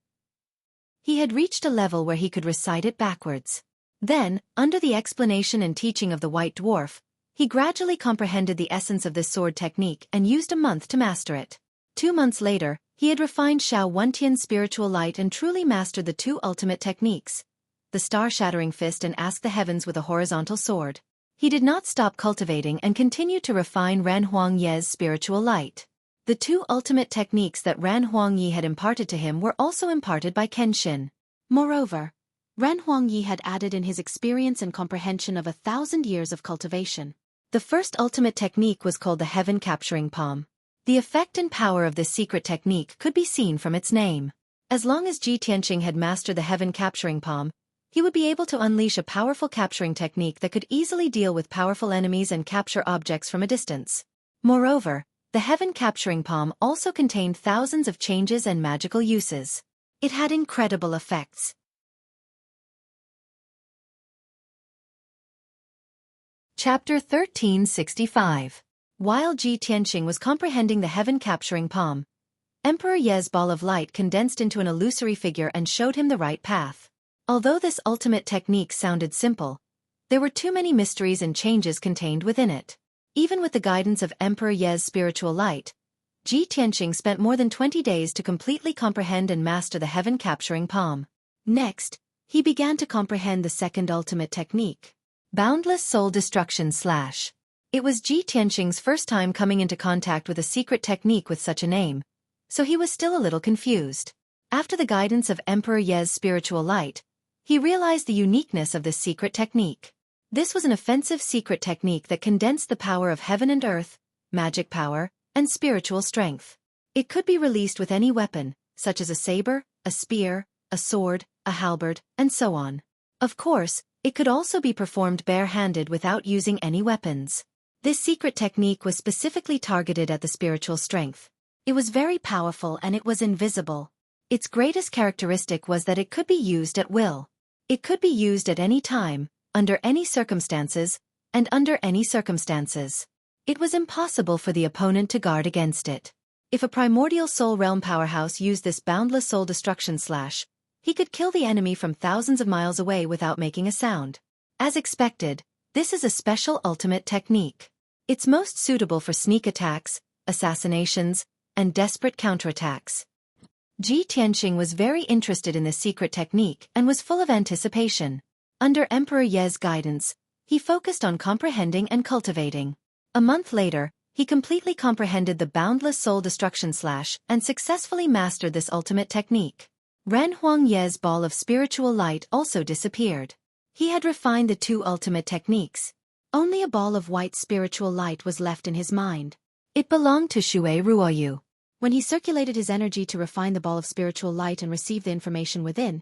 He had reached a level where he could recite it backwards. Then, under the explanation and teaching of the White Dwarf, he gradually comprehended the essence of this sword technique and used a month to master it. 2 months later, he had refined Xueqi's spiritual light and truly mastered the 2 ultimate techniques, the Star-Shattering Fist and Ask the Heavens with a horizontal sword. He did not stop cultivating and continued to refine Ran Huangye's spiritual light. The 2 ultimate techniques that Ran Huangye had imparted to him were also imparted by Kenshin. Moreover, Ran Huangye had added in his experience and comprehension of 1,000 years of cultivation. The first ultimate technique was called the Heaven Capturing Palm. The effect and power of this secret technique could be seen from its name. As long as Ji Tianqing had mastered the Heaven Capturing Palm, he would be able to unleash a powerful capturing technique that could easily deal with powerful enemies and capture objects from a distance. Moreover, the Heaven Capturing Palm also contained thousands of changes and magical uses. It had incredible effects. Chapter 1365. While Ji Tianqing was comprehending the Heaven Capturing Palm, Emperor Ye's ball of light condensed into an illusory figure and showed him the right path. Although this ultimate technique sounded simple, there were too many mysteries and changes contained within it. Even with the guidance of Emperor Ye's spiritual light, Ji Tianqing spent more than 20 days to completely comprehend and master the Heaven Capturing Palm. Next, he began to comprehend the second ultimate technique, Boundless Soul Destruction / It was Ji Tianqing's first time coming into contact with a secret technique with such a name, so he was still a little confused. After the guidance of Emperor Ye's spiritual light, he realized the uniqueness of this secret technique. This was an offensive secret technique that condensed the power of heaven and earth, magic power, and spiritual strength. It could be released with any weapon, such as a saber, a spear, a sword, a halberd, and so on. Of course, it could also be performed bare-handed without using any weapons. This secret technique was specifically targeted at the spiritual strength. It was very powerful and it was invisible. Its greatest characteristic was that it could be used at will. It could be used at any time, under any circumstances, and under any circumstances. It was impossible for the opponent to guard against it. If a primordial soul realm powerhouse used this boundless soul destruction / he could kill the enemy from thousands of miles away without making a sound. As expected, this is a special ultimate technique. It's most suitable for sneak attacks, assassinations, and desperate counterattacks. Ji Tianqing was very interested in this secret technique and was full of anticipation. Under Emperor Ye's guidance, he focused on comprehending and cultivating. A month later, he completely comprehended the boundless soul destruction / and successfully mastered this ultimate technique. Ran Huangye's ball of spiritual light also disappeared. He had refined the 2 ultimate techniques. Only a ball of white spiritual light was left in his mind. It belonged to Xueqi. When he circulated his energy to refine the ball of spiritual light and receive the information within,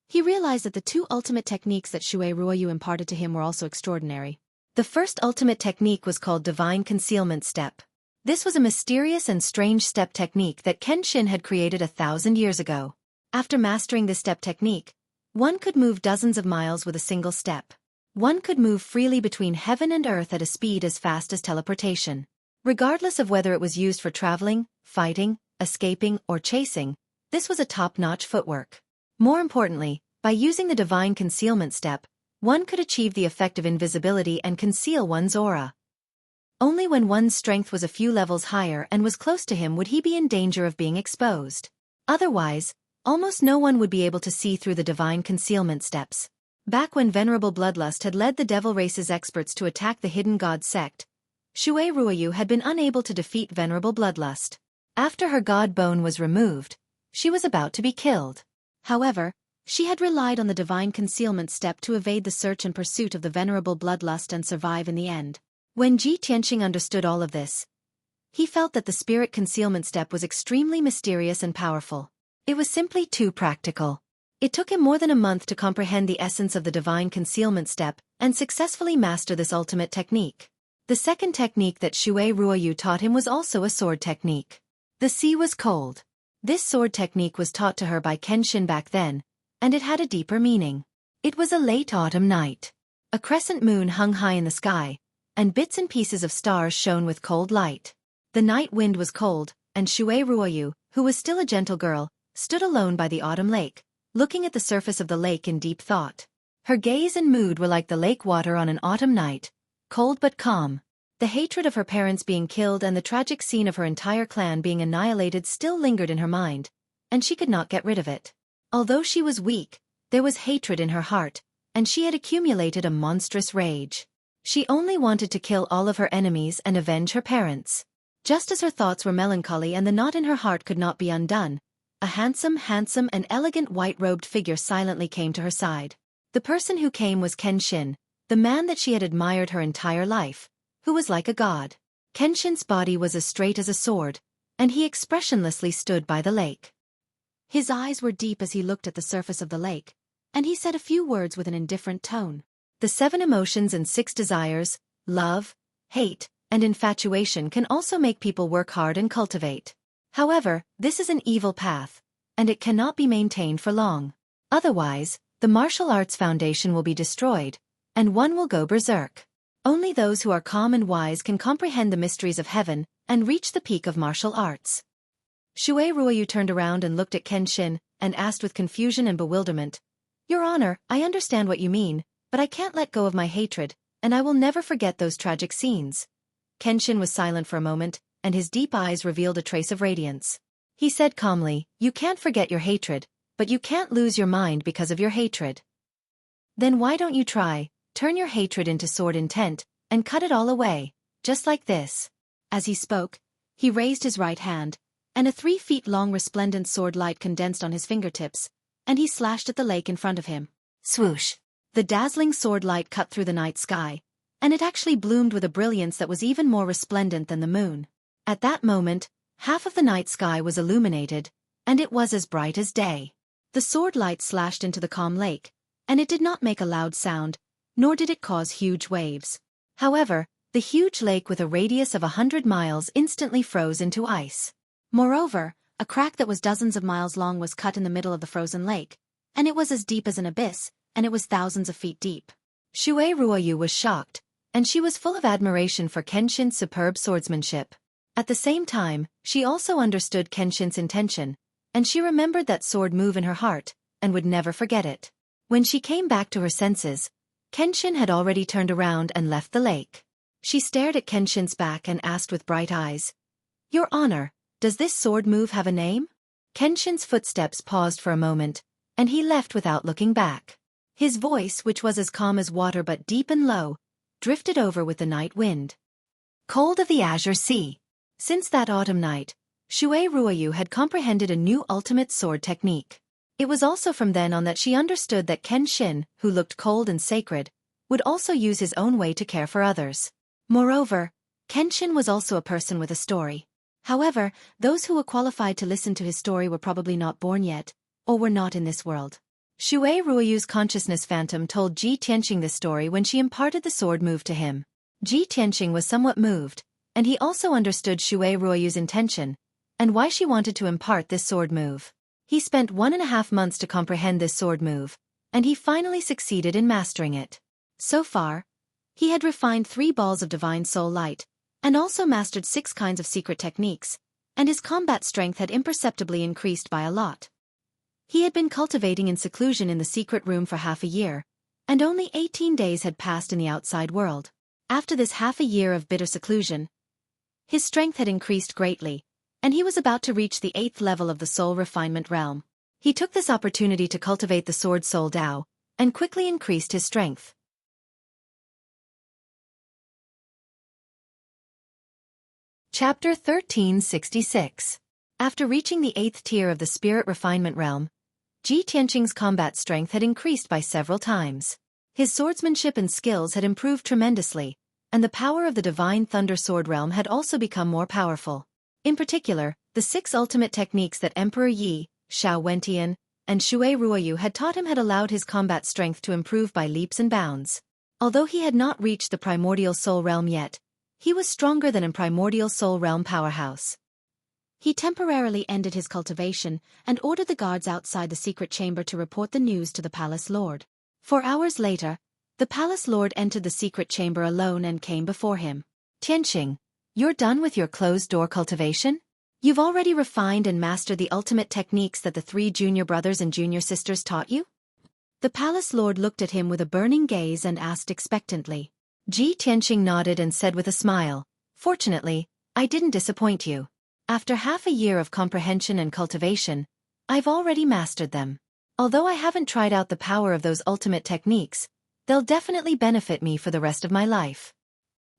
he realized that the 2 ultimate techniques that Xueqi imparted to him were also extraordinary. The first ultimate technique was called Divine Concealment Step. This was a mysterious and strange step technique that Kenshin had created 1,000 years ago. After mastering this step technique, one could move dozens of miles with a single step. One could move freely between heaven and earth at a speed as fast as teleportation. Regardless of whether it was used for traveling, fighting, escaping, or chasing, this was a top-notch footwork. More importantly, by using the Divine Concealment Step, one could achieve the effect of invisibility and conceal one's aura. Only when one's strength was a few levels higher and was close to him would he be in danger of being exposed. Otherwise, almost no one would be able to see through the Divine Concealment Steps. Back when Venerable Bloodlust had led the Devil Race's experts to attack the Hidden God sect, Xueqi had been unable to defeat Venerable Bloodlust. After her god bone was removed, she was about to be killed. However, she had relied on the divine concealment step to evade the search and pursuit of the Venerable Bloodlust and survive in the end. When Ji Tianqing understood all of this, he felt that the spirit concealment step was extremely mysterious and powerful. It was simply too practical. It took him more than a month to comprehend the essence of the divine concealment step and successfully master this ultimate technique. The second technique that Xueqi taught him was also a sword technique. The sea was cold. This sword technique was taught to her by Kenshin back then, and it had a deeper meaning. It was a late autumn night. A crescent moon hung high in the sky, and bits and pieces of stars shone with cold light. The night wind was cold, and Xueqi, who was still a gentle girl, stood alone by the autumn lake, looking at the surface of the lake in deep thought. Her gaze and mood were like the lake water on an autumn night, cold but calm. The hatred of her parents being killed and the tragic scene of her entire clan being annihilated still lingered in her mind, and she could not get rid of it. Although she was weak, there was hatred in her heart, and she had accumulated a monstrous rage. She only wanted to kill all of her enemies and avenge her parents. Just as her thoughts were melancholy and the knot in her heart could not be undone, a handsome and elegant white-robed figure silently came to her side. The person who came was Kenshin, the man that she had admired her entire life, who was like a god. Kenshin's body was as straight as a sword, and he expressionlessly stood by the lake. His eyes were deep as he looked at the surface of the lake, and he said a few words with an indifferent tone. The 7 emotions and 6 desires, love, hate, and infatuation can also make people work hard and cultivate. However, this is an evil path, and it cannot be maintained for long. Otherwise, the martial arts foundation will be destroyed, and one will go berserk. Only those who are calm and wise can comprehend the mysteries of heaven and reach the peak of martial arts. Xueqi turned around and looked at Kenshin and asked with confusion and bewilderment, "Your Honor, I understand what you mean, but I can't let go of my hatred, and I will never forget those tragic scenes." Kenshin was silent for a moment, and his deep eyes revealed a trace of radiance. He said calmly, "You can't forget your hatred, but you can't lose your mind because of your hatred. Then why don't you try? Turn your hatred into sword intent, and cut it all away, just like this." As he spoke, he raised his right hand, and a 3 feet long resplendent sword light condensed on his fingertips, and he slashed at the lake in front of him. Swoosh! The dazzling sword light cut through the night sky, and it actually bloomed with a brilliance that was even more resplendent than the moon. At that moment, half of the night sky was illuminated, and it was as bright as day. The sword light slashed into the calm lake, and it did not make a loud sound, nor did it cause huge waves. However, the huge lake with a radius of 100 miles instantly froze into ice. Moreover, a crack that was dozens of miles long was cut in the middle of the frozen lake, and it was as deep as an abyss, and it was thousands of feet deep. Xueqi was shocked, and she was full of admiration for Kenshin's superb swordsmanship. At the same time, she also understood Kenshin's intention, and she remembered that sword move in her heart, and would never forget it. When she came back to her senses, Kenshin had already turned around and left the lake. She stared at Kenshin's back and asked with bright eyes, "Your Honor, does this sword move have a name?" Kenshin's footsteps paused for a moment, and he left without looking back. His voice, which was as calm as water but deep and low, drifted over with the night wind. Cold of the Azure Sea. Since that autumn night, Xueqi had comprehended a new ultimate sword technique. It was also from then on that she understood that Kenshin, who looked cold and sacred, would also use his own way to care for others. Moreover, Kenshin was also a person with a story. However, those who were qualified to listen to his story were probably not born yet, or were not in this world. Xueqi's consciousness phantom told Ji Tianqing this story when she imparted the sword move to him. Ji Tianqing was somewhat moved, and he also understood Xueqi's intention, and why she wanted to impart this sword move. He spent 1.5 months to comprehend this sword move, and he finally succeeded in mastering it. So far, he had refined 3 balls of divine soul light, and also mastered 6 kinds of secret techniques, and his combat strength had imperceptibly increased by a lot. He had been cultivating in seclusion in the secret room for half a year, and only 18 days had passed in the outside world. After this half a year of bitter seclusion, his strength had increased greatly, and he was about to reach the 8th level of the soul refinement realm. He took this opportunity to cultivate the sword soul Tao, and quickly increased his strength. Chapter 1366. After reaching the 8th tier of the Spirit Refinement Realm, Ji Tianqing's combat strength had increased by several times. His swordsmanship and skills had improved tremendously, and the power of the Divine Thunder Sword Realm had also become more powerful. In particular, the 6 ultimate techniques that Emperor Yi, Xiao Wentian, and Xue Ruoyu had taught him had allowed his combat strength to improve by leaps and bounds. Although he had not reached the Primordial Soul Realm yet, he was stronger than a Primordial Soul Realm powerhouse. He temporarily ended his cultivation and ordered the guards outside the secret chamber to report the news to the Palace Lord. 4 hours later, the Palace Lord entered the secret chamber alone and came before him. Tianqing, you're done with your closed-door cultivation? You've already refined and mastered the ultimate techniques that the 3 junior brothers and junior sisters taught you? The Palace Lord looked at him with a burning gaze and asked expectantly. Ji Tianqing nodded and said with a smile, "Fortunately, I didn't disappoint you. After half a year of comprehension and cultivation, I've already mastered them. Although I haven't tried out the power of those ultimate techniques, they'll definitely benefit me for the rest of my life."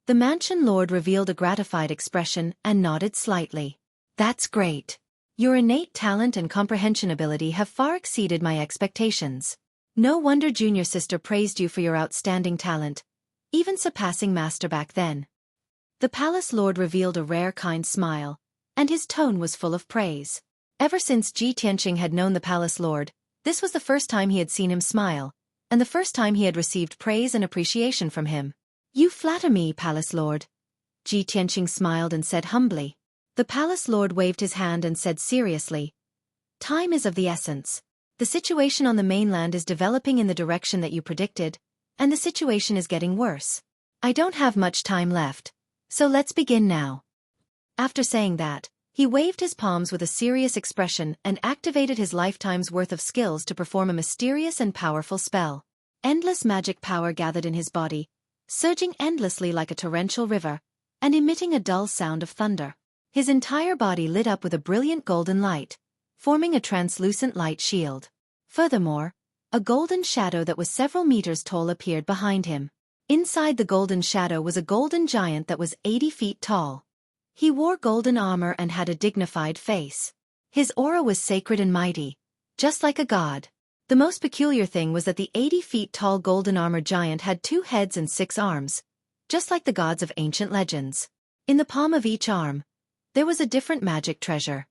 The Mansion Lord revealed a gratified expression and nodded slightly. "That's great. Your innate talent and comprehension ability have far exceeded my expectations. No wonder Junior Sister praised you for your outstanding talent, even surpassing Master back then." The Palace Lord revealed a rare kind smile, and his tone was full of praise. Ever since Ji Tianqing had known the Palace Lord, this was the first time he had seen him smile, and the first time he had received praise and appreciation from him. "You flatter me, Palace Lord." Ji Tianqing smiled and said humbly. The Palace Lord waved his hand and said seriously, "Time is of the essence. The situation on the mainland is developing in the direction that you predicted, and the situation is getting worse. I don't have much time left, so let's begin now." After saying that, he waved his palms with a serious expression and activated his lifetime's worth of skills to perform a mysterious and powerful spell. Endless magic power gathered in his body, surging endlessly like a torrential river, and emitting a dull sound of thunder. His entire body lit up with a brilliant golden light, forming a translucent light shield. Furthermore, a golden shadow that was several meters tall appeared behind him. Inside the golden shadow was a golden giant that was 80 feet tall. He wore golden armor and had a dignified face. His aura was sacred and mighty, just like a god. The most peculiar thing was that the 80 feet tall golden armor giant had 2 heads and 6 arms, just like the gods of ancient legends. In the palm of each arm, there was a different magic treasure.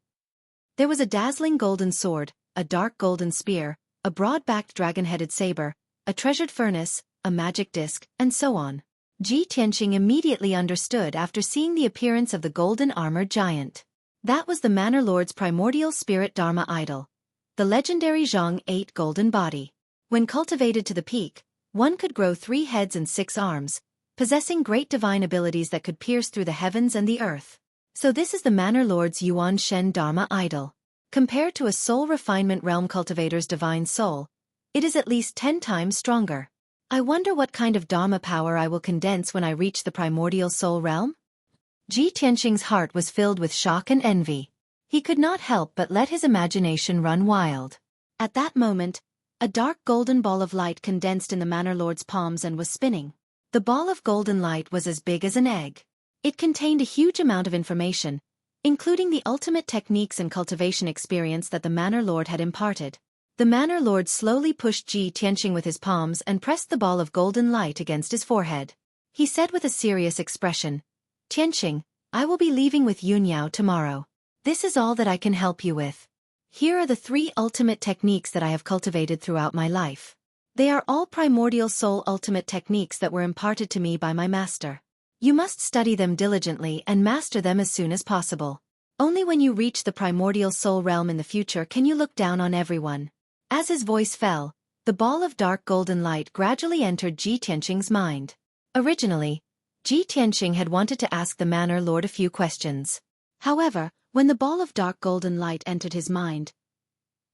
There was a dazzling golden sword, a dark golden spear, a broad-backed dragon-headed saber, a treasured furnace, a magic disc, and so on. Ji Tianqing immediately understood after seeing the appearance of the golden armored giant. That was the Manor Lord's primordial spirit Dharma idol, the legendary Zhang 8 golden body. When cultivated to the peak, one could grow 3 heads and 6 arms, possessing great divine abilities that could pierce through the heavens and the earth. So this is the Manor Lord's Yuan Shen Dharma idol. Compared to a soul refinement realm cultivator's divine soul, it is at least 10 times stronger. I wonder what kind of Dharma power I will condense when I reach the primordial soul realm? Ji Tianqing's heart was filled with shock and envy. He could not help but let his imagination run wild. At that moment, a dark golden ball of light condensed in the Manor Lord's palms and was spinning. The ball of golden light was as big as an egg. It contained a huge amount of information, including the ultimate techniques and cultivation experience that the Manor Lord had imparted. The Manor Lord slowly pushed Ji Tianqing with his palms and pressed the ball of golden light against his forehead. He said with a serious expression, "Tianqing, I will be leaving with Yunyao tomorrow. This is all that I can help you with. Here are the 3 ultimate techniques that I have cultivated throughout my life. They are all primordial soul ultimate techniques that were imparted to me by my master. You must study them diligently and master them as soon as possible. Only when you reach the primordial soul realm in the future can you look down on everyone." As his voice fell, the ball of dark golden light gradually entered Ji Tianqing's mind. Originally, Ji Tianqing had wanted to ask the Manor Lord a few questions. However, when the ball of dark golden light entered his mind,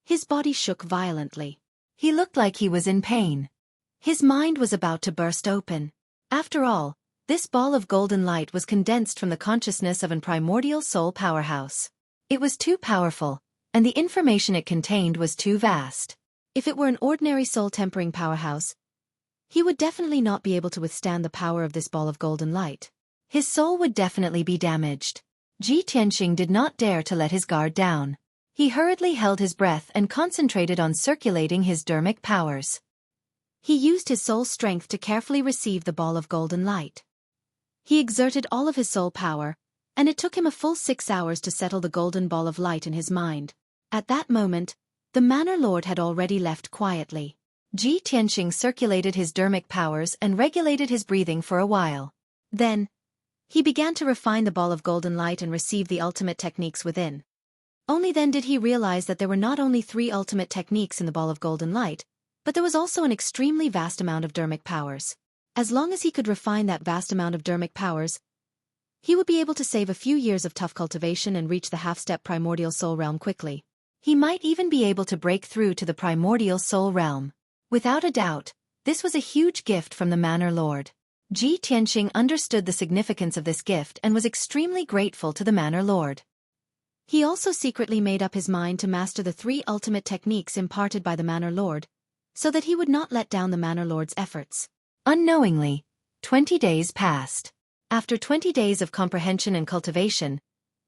his body shook violently. He looked like he was in pain. His mind was about to burst open. After all, this ball of golden light was condensed from the consciousness of an primordial soul powerhouse. It was too powerful, and the information it contained was too vast. If it were an ordinary soul-tempering powerhouse, he would definitely not be able to withstand the power of this ball of golden light. His soul would definitely be damaged. Ji Tianxing did not dare to let his guard down. He hurriedly held his breath and concentrated on circulating his dermic powers. He used his soul strength to carefully receive the ball of golden light. He exerted all of his soul power, and it took him a full 6 hours to settle the golden ball of light in his mind. At that moment, the Manor Lord had already left quietly. Ji Tianxing circulated his dermic powers and regulated his breathing for a while. Then, he began to refine the ball of golden light and receive the ultimate techniques within. Only then did he realize that there were not only 3 ultimate techniques in the ball of golden light, but there was also an extremely vast amount of dermic powers. As long as he could refine that vast amount of dermic powers, he would be able to save a few years of tough cultivation and reach the half-step primordial soul realm quickly. He might even be able to break through to the primordial soul realm. Without a doubt, this was a huge gift from the Manor Lord. Ji Tianxing understood the significance of this gift and was extremely grateful to the Manor Lord. He also secretly made up his mind to master the 3 ultimate techniques imparted by the Manor Lord, so that he would not let down the Manor Lord's efforts. Unknowingly, 20 days passed. After 20 days of comprehension and cultivation,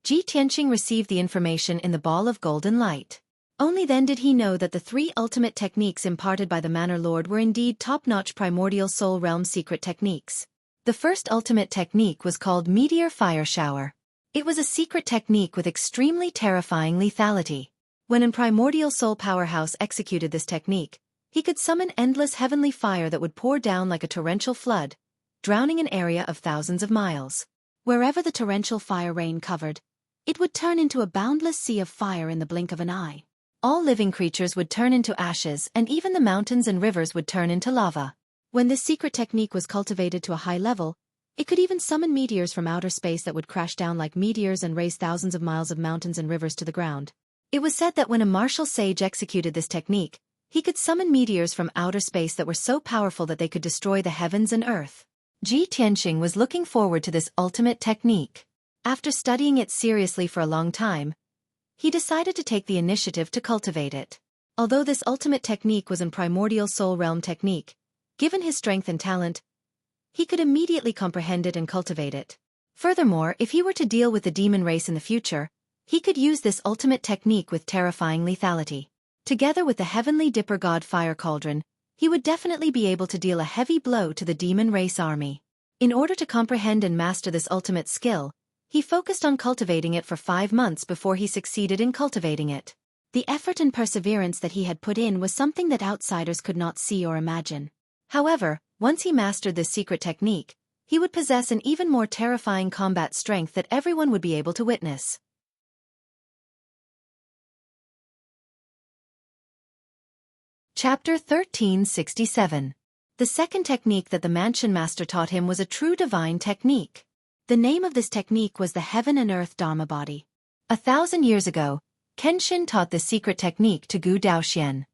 Ji Tianxing received the information in the ball of golden light. Only then did he know that the 3 ultimate techniques imparted by the Manor Lord were indeed top-notch primordial soul realm secret techniques. The first ultimate technique was called Meteor Fire Shower. It was a secret technique with extremely terrifying lethality. When a primordial soul powerhouse executed this technique, he could summon endless heavenly fire that would pour down like a torrential flood, drowning an area of thousands of miles. Wherever the torrential fire rain covered, it would turn into a boundless sea of fire in the blink of an eye. All living creatures would turn into ashes, and even the mountains and rivers would turn into lava. When this secret technique was cultivated to a high level, it could even summon meteors from outer space that would crash down like meteors and raze thousands of miles of mountains and rivers to the ground. It was said that when a martial sage executed this technique, he could summon meteors from outer space that were so powerful that they could destroy the heavens and earth. Ji Tianxing was looking forward to this ultimate technique. After studying it seriously for a long time, he decided to take the initiative to cultivate it. Although this ultimate technique was a primordial soul realm technique, given his strength and talent, he could immediately comprehend it and cultivate it. Furthermore, if he were to deal with the demon race in the future, he could use this ultimate technique with terrifying lethality. Together with the heavenly dipper god fire cauldron, he would definitely be able to deal a heavy blow to the demon race army. In order to comprehend and master this ultimate skill, he focused on cultivating it for 5 months before he succeeded in cultivating it. The effort and perseverance that he had put in was something that outsiders could not see or imagine. However, once he mastered this secret technique, he would possess an even more terrifying combat strength that everyone would be able to witness. Chapter 1367. The second technique that the Mansion Master taught him was a true divine technique. The name of this technique was the Heaven and Earth Dharma Body. 1,000 years ago, Kenshin taught this secret technique to Gu Daoxian.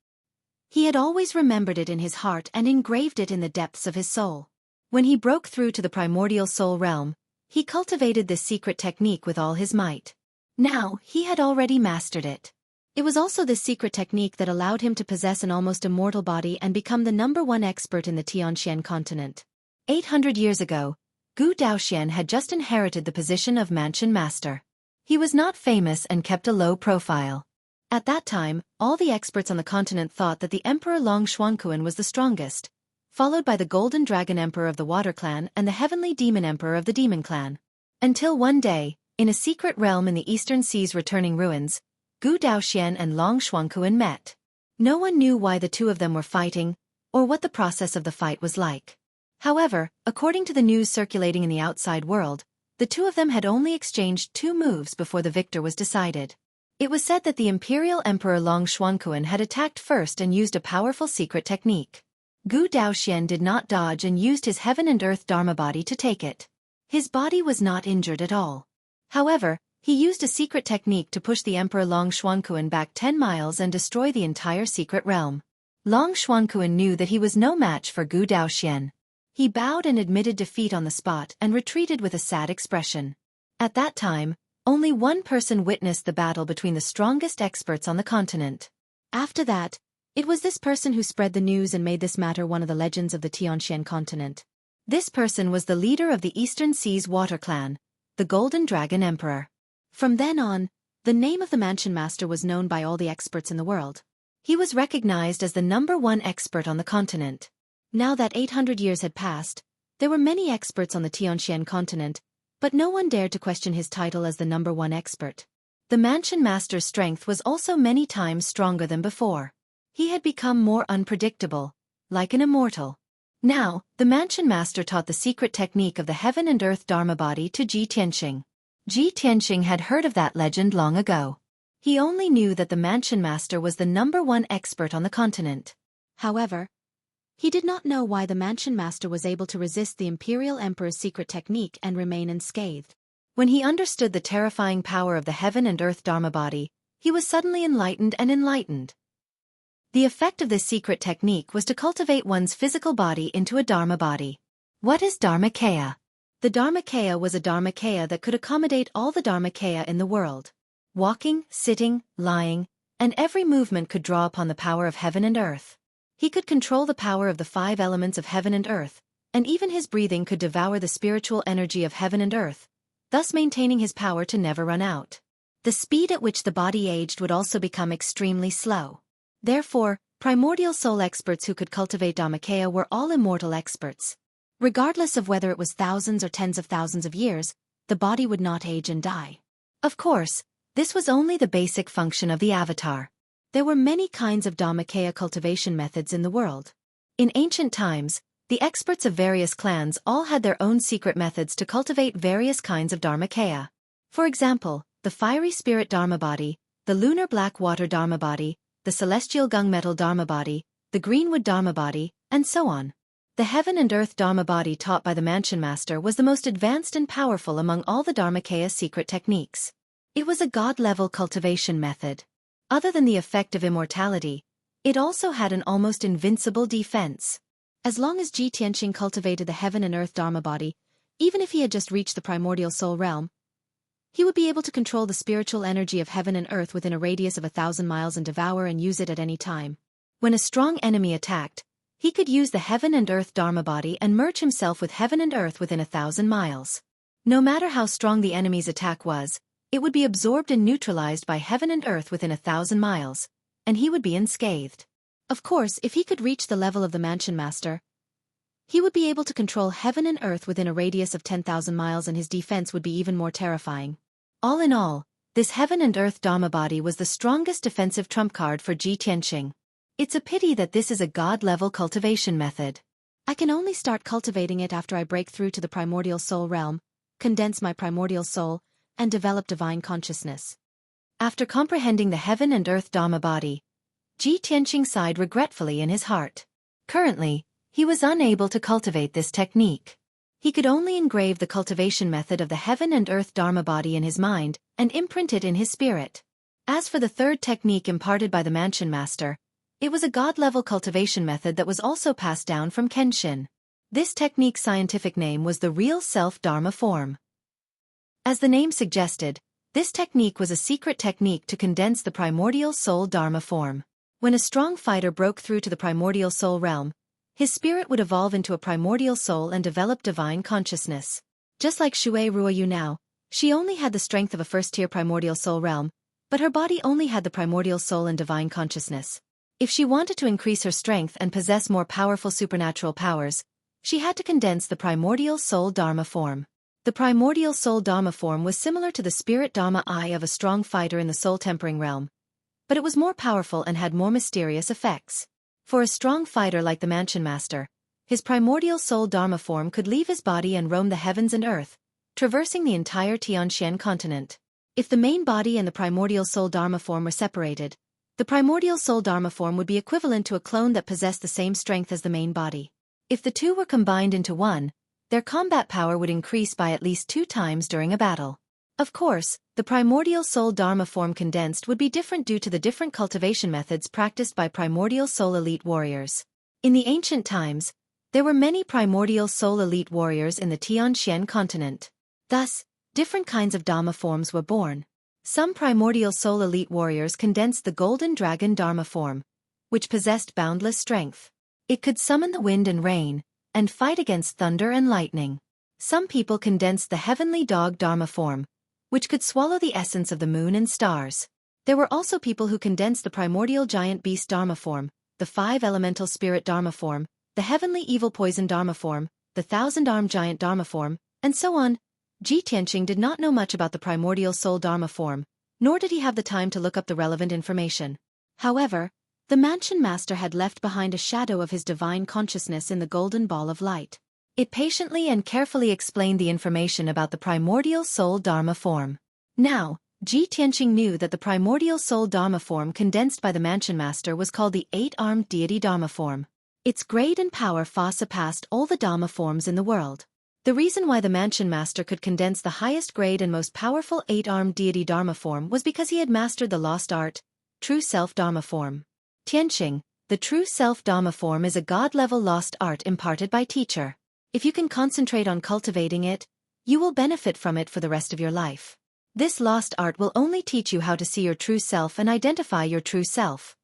He had always remembered it in his heart and engraved it in the depths of his soul. When he broke through to the primordial soul realm, he cultivated this secret technique with all his might. Now, he had already mastered it. It was also this secret technique that allowed him to possess an almost immortal body and become the #1 expert in the Tianxian continent. 800 years ago, Gu Daoxian had just inherited the position of Mansion Master. He was not famous and kept a low profile. At that time, all the experts on the continent thought that the Emperor Long Xuanquan was the strongest, followed by the Golden Dragon Emperor of the Water Clan and the Heavenly Demon Emperor of the Demon Clan. Until one day, in a secret realm in the Eastern Sea's returning ruins, Gu Daoxian and Long Xuanquan met. No one knew why the two of them were fighting, or what the process of the fight was like. However, according to the news circulating in the outside world, the two of them had only exchanged 2 moves before the victor was decided. It was said that the Imperial Emperor Long Xuanquan had attacked first and used a powerful secret technique. Gu Daoxian did not dodge and used his Heaven and Earth Dharma body to take it. His body was not injured at all. However, he used a secret technique to push the Emperor Long Xuanquan back 10 miles and destroy the entire secret realm. Long Xuanquan knew that he was no match for Gu Daoxian. He bowed and admitted defeat on the spot and retreated with a sad expression. At that time, only one person witnessed the battle between the strongest experts on the continent. After that, It was this person who spread the news and made this matter one of the legends of the Tianxian continent. This person was the leader of the Eastern Seas Water Clan, the Golden Dragon Emperor. From then on, the name of the Mansion Master was known by all the experts in the world. He was recognized as the #1 expert on the continent. Now that 800 years had passed, there were many experts on the Tianxian continent, but no one dared to question his title as the #1 expert. The Mansion Master's strength was also many times stronger than before. He had become more unpredictable, like an immortal. Now, the Mansion Master taught the secret technique of the Heaven and Earth Dharma body to Ji Tianxing. Ji Tianxing had heard of that legend long ago. He only knew that the Mansion Master was the #1 expert on the continent. However, he did not know why the Mansion Master was able to resist the Imperial Emperor's secret technique and remain unscathed. When he understood the terrifying power of the Heaven and Earth Dharma body, he was suddenly enlightened. The effect of this secret technique was to cultivate one's physical body into a Dharma body. What is Dharmakaya? The Dharmakaya was a Dharmakaya that could accommodate all the Dharmakaya in the world. Walking, sitting, lying, and every movement could draw upon the power of heaven and earth. He could control the power of the 5 elements of heaven and earth, and even his breathing could devour the spiritual energy of heaven and earth, thus maintaining his power to never run out. The speed at which the body aged would also become extremely slow. Therefore, primordial soul experts who could cultivate Dharmakaya were all immortal experts. Regardless of whether it was thousands or tens of thousands of years, the body would not age and die. Of course, this was only the basic function of the avatar. There were many kinds of Dharmakaya cultivation methods in the world. In ancient times, the experts of various clans all had their own secret methods to cultivate various kinds of Dharmakaya. For example, the fiery spirit Dharma body, the lunar black water Dharma body, the celestial gunmetal Dharma body, the greenwood Dharma body, and so on. The Heaven and Earth Dharma body taught by the Mansion Master was the most advanced and powerful among all the Dharmakaya secret techniques. It was a god-level cultivation method. Other than the effect of immortality, it also had an almost invincible defense. As long as Ji Tianxing cultivated the Heaven and Earth Dharma body, even if he had just reached the primordial soul realm, he would be able to control the spiritual energy of heaven and earth within a radius of 1,000 miles and devour and use it at any time. When a strong enemy attacked, he could use the Heaven and Earth Dharma body and merge himself with heaven and earth within 1,000 miles. No matter how strong the enemy's attack was, it would be absorbed and neutralized by heaven and earth within 1,000 miles, and he would be unscathed. Of course, if he could reach the level of the Mansion Master, he would be able to control heaven and earth within a radius of 10,000 miles, and his defense would be even more terrifying. All in all, this Heaven and Earth Dharma body was the strongest defensive trump card for Ji Tianxing. It's a pity that this is a god-level cultivation method. I can only start cultivating it after I break through to the primordial soul realm, condense my primordial soul, and develop divine consciousness. After comprehending the Heaven and Earth Dharma body, Ji Tianxing sighed regretfully in his heart. Currently, he was unable to cultivate this technique. He could only engrave the cultivation method of the Heaven and Earth Dharma body in his mind and imprint it in his spirit. As for the third technique imparted by the Mansion Master, it was a god-level cultivation method that was also passed down from Kenshin. This technique's scientific name was the Real Self Dharma form. As the name suggested, this technique was a secret technique to condense the primordial soul Dharma form. When a strong fighter broke through to the primordial soul realm, his spirit would evolve into a primordial soul and develop divine consciousness. Just like Xueqi Ruoyu now, she only had the strength of a first-tier primordial soul realm, but her body only had the primordial soul and divine consciousness. If she wanted to increase her strength and possess more powerful supernatural powers, she had to condense the primordial soul Dharma form. The primordial soul Dharma form was similar to the spirit Dharma eye of a strong fighter in the soul-tempering realm, but it was more powerful and had more mysterious effects. For a strong fighter like the Mansion Master, his primordial soul Dharma form could leave his body and roam the heavens and earth, traversing the entire Tianxian continent. If the main body and the primordial soul Dharma form were separated, the primordial soul Dharma form would be equivalent to a clone that possessed the same strength as the main body. If the two were combined into one, their combat power would increase by at least 2 times during a battle. Of course, the primordial soul Dharma form condensed would be different due to the different cultivation methods practiced by primordial soul elite warriors. In the ancient times, there were many primordial soul elite warriors in the Tianxian continent. Thus, different kinds of Dharma forms were born. Some primordial soul elite warriors condensed the golden dragon Dharma form, which possessed boundless strength. It could summon the wind and rain, and fight against thunder and lightning. Some people condensed the heavenly dog Dharma form, which could swallow the essence of the moon and stars. There were also people who condensed the primordial giant beast Dharma form, the 5-elemental spirit Dharma form, the heavenly evil poison Dharma form, the 1,000-armed giant Dharma form, and so on. Ji Tianqing did not know much about the primordial soul Dharma form, nor did he have the time to look up the relevant information. However, the mansion master had left behind a shadow of his divine consciousness in the golden ball of light. It patiently and carefully explained the information about the primordial soul Dharma form. Now, Ji Tianqing knew that the primordial soul Dharma form condensed by the mansion master was called the 8-armed deity Dharma form. Its grade and power far surpassed all the Dharma forms in the world. The reason why the mansion master could condense the highest grade and most powerful 8-armed deity Dharma form was because he had mastered the lost art, true self Dharma form. Tianqing, the true self Dharma form is a god-level lost art imparted by teacher. If you can concentrate on cultivating it, you will benefit from it for the rest of your life. This lost art will only teach you how to see your true self and identify your true self.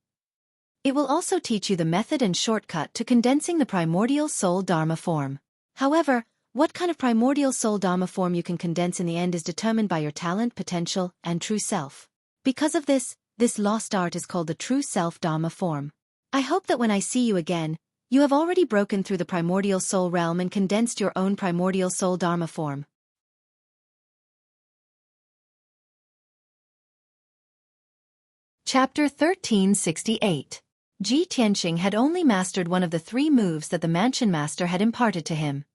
It will also teach you the method and shortcut to condensing the primordial soul Dharma form. However, what kind of primordial soul Dharma form you can condense in the end is determined by your talent, potential, and true self. Because of this, this lost art is called the true self Dharma form. I hope that when I see you again, you have already broken through the primordial soul realm and condensed your own primordial soul Dharma form. Chapter 1368. Ji Tianqing had only mastered one of the 3 moves that the mansion master had imparted to him.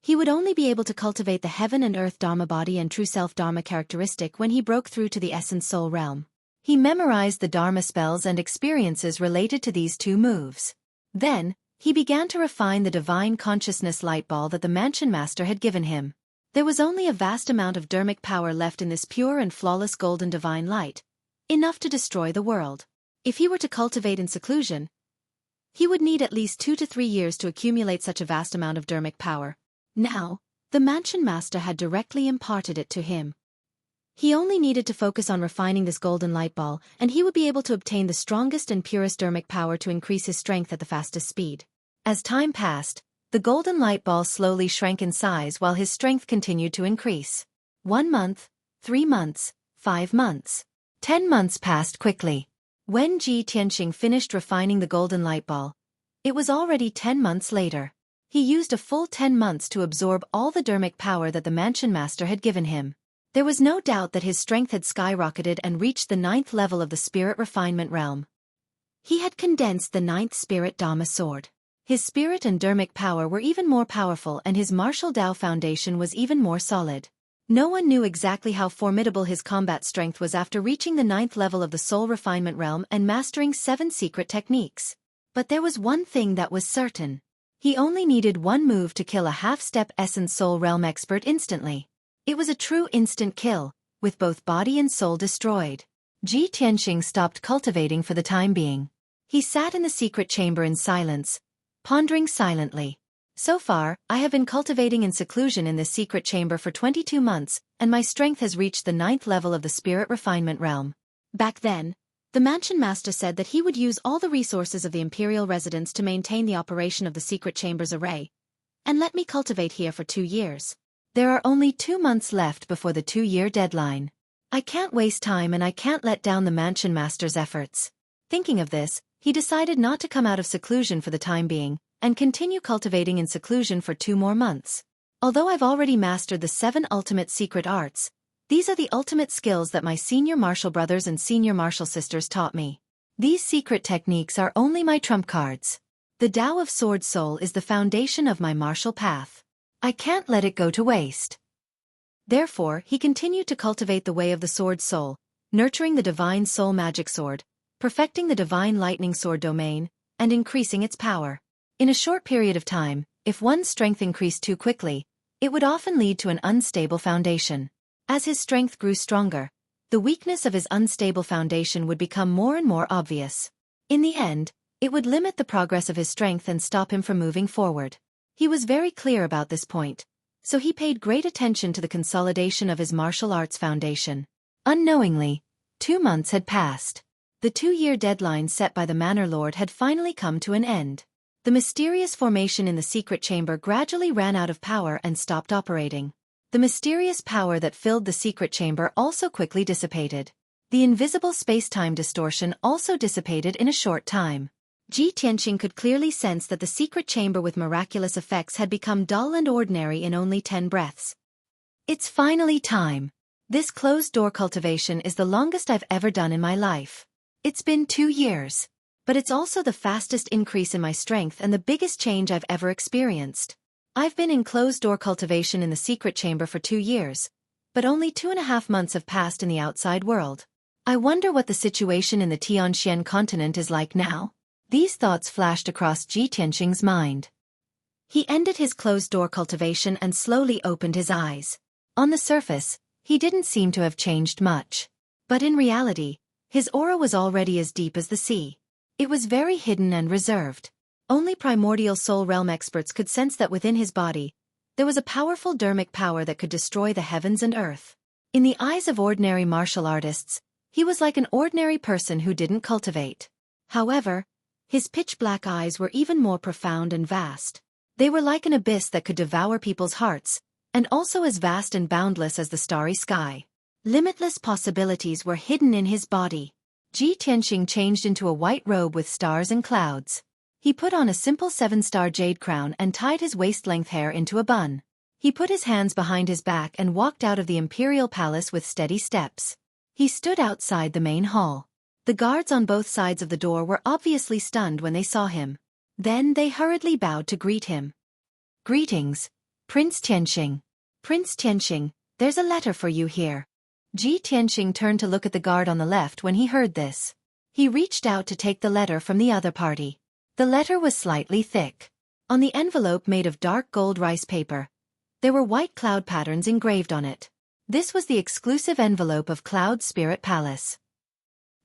He would only be able to cultivate the heaven and earth Dharma body and true self Dharma characteristic when he broke through to the essence soul realm. He memorized the Dharma spells and experiences related to these 2 moves. Then, he began to refine the divine consciousness light ball that the mansion master had given him. There was only a vast amount of dharmic power left in this pure and flawless golden divine light, enough to destroy the world. If he were to cultivate in seclusion, he would need at least 2 to 3 years to accumulate such a vast amount of dharmic power. Now, the mansion master had directly imparted it to him. He only needed to focus on refining this golden light ball, and he would be able to obtain the strongest and purest dharmic power to increase his strength at the fastest speed. As time passed, the golden light ball slowly shrank in size while his strength continued to increase. 1 month, 3 months, 5 months. 10 months passed quickly. When Ji Tianqing finished refining the golden light ball, it was already 10 months later. He used a full 10 months to absorb all the dharmic power that the mansion master had given him. There was no doubt that his strength had skyrocketed and reached the 9th level of the spirit refinement realm. He had condensed the 9th spirit Dharma sword. His spirit and dharmic power were even more powerful and his martial Tao foundation was even more solid. No one knew exactly how formidable his combat strength was after reaching the 9th level of the soul refinement realm and mastering 7 secret techniques. But there was one thing that was certain. He only needed 1 move to kill a half-step essence soul realm expert instantly. It was a true instant kill, with both body and soul destroyed. Ji Tianqing stopped cultivating for the time being. He sat in the secret chamber in silence, pondering silently. So far, I have been cultivating in seclusion in this secret chamber for 22 months, and my strength has reached the 9th level of the spirit refinement realm. Back then, the mansion master said that he would use all the resources of the imperial residence to maintain the operation of the secret chamber's array, and let me cultivate here for 2 years. There are only 2 months left before the 2-year deadline. I can't waste time and I can't let down the mansion master's efforts. Thinking of this, he decided not to come out of seclusion for the time being, and continue cultivating in seclusion for 2 more months. Although I've already mastered the 7 ultimate secret arts, these are the ultimate skills that my senior martial brothers and senior martial sisters taught me. These secret techniques are only my trump cards. The Tao of Sword Soul is the foundation of my martial path. I can't let it go to waste. Therefore, he continued to cultivate the way of the Sword Soul, nurturing the divine soul magic sword, perfecting the divine lightning sword domain, and increasing its power. In a short period of time, if one's strength increased too quickly, it would often lead to an unstable foundation. As his strength grew stronger, the weakness of his unstable foundation would become more and more obvious. In the end, it would limit the progress of his strength and stop him from moving forward. He was very clear about this point, so he paid great attention to the consolidation of his martial arts foundation. Unknowingly, 2 months had passed. The 2-year deadline set by the Manor Lord had finally come to an end. The mysterious formation in the secret chamber gradually ran out of power and stopped operating. The mysterious power that filled the secret chamber also quickly dissipated. The invisible space-time distortion also dissipated in a short time. Ji Tianqing could clearly sense that the secret chamber with miraculous effects had become dull and ordinary in only 10 breaths. It's finally time. This closed-door cultivation is the longest I've ever done in my life. It's been 2 years. But it's also the fastest increase in my strength and the biggest change I've ever experienced. I've been in closed-door cultivation in the secret chamber for 2 years, but only 2.5 months have passed in the outside world. I wonder what the situation in the Tianxian continent is like now. These thoughts flashed across Ji Tianqing's mind. He ended his closed-door cultivation and slowly opened his eyes. On the surface, he didn't seem to have changed much. But in reality, his aura was already as deep as the sea. It was very hidden and reserved. Only primordial soul realm experts could sense that within his body, there was a powerful dermic power that could destroy the heavens and earth. In the eyes of ordinary martial artists, he was like an ordinary person who didn't cultivate. However, his pitch-black eyes were even more profound and vast. They were like an abyss that could devour people's hearts, and also as vast and boundless as the starry sky. Limitless possibilities were hidden in his body. Ji Tianqing changed into a white robe with stars and clouds. He put on a simple 7-star jade crown and tied his waist-length hair into a bun. He put his hands behind his back and walked out of the imperial palace with steady steps. He stood outside the main hall. The guards on both sides of the door were obviously stunned when they saw him. Then they hurriedly bowed to greet him. "Greetings, Prince Tianqing. Prince Tianqing, there's a letter for you here." Ji Tianqing turned to look at the guard on the left when he heard this. He reached out to take the letter from the other party. The letter was slightly thick. On the envelope made of dark gold rice paper, there were white cloud patterns engraved on it. This was the exclusive envelope of Cloud Spirit Palace.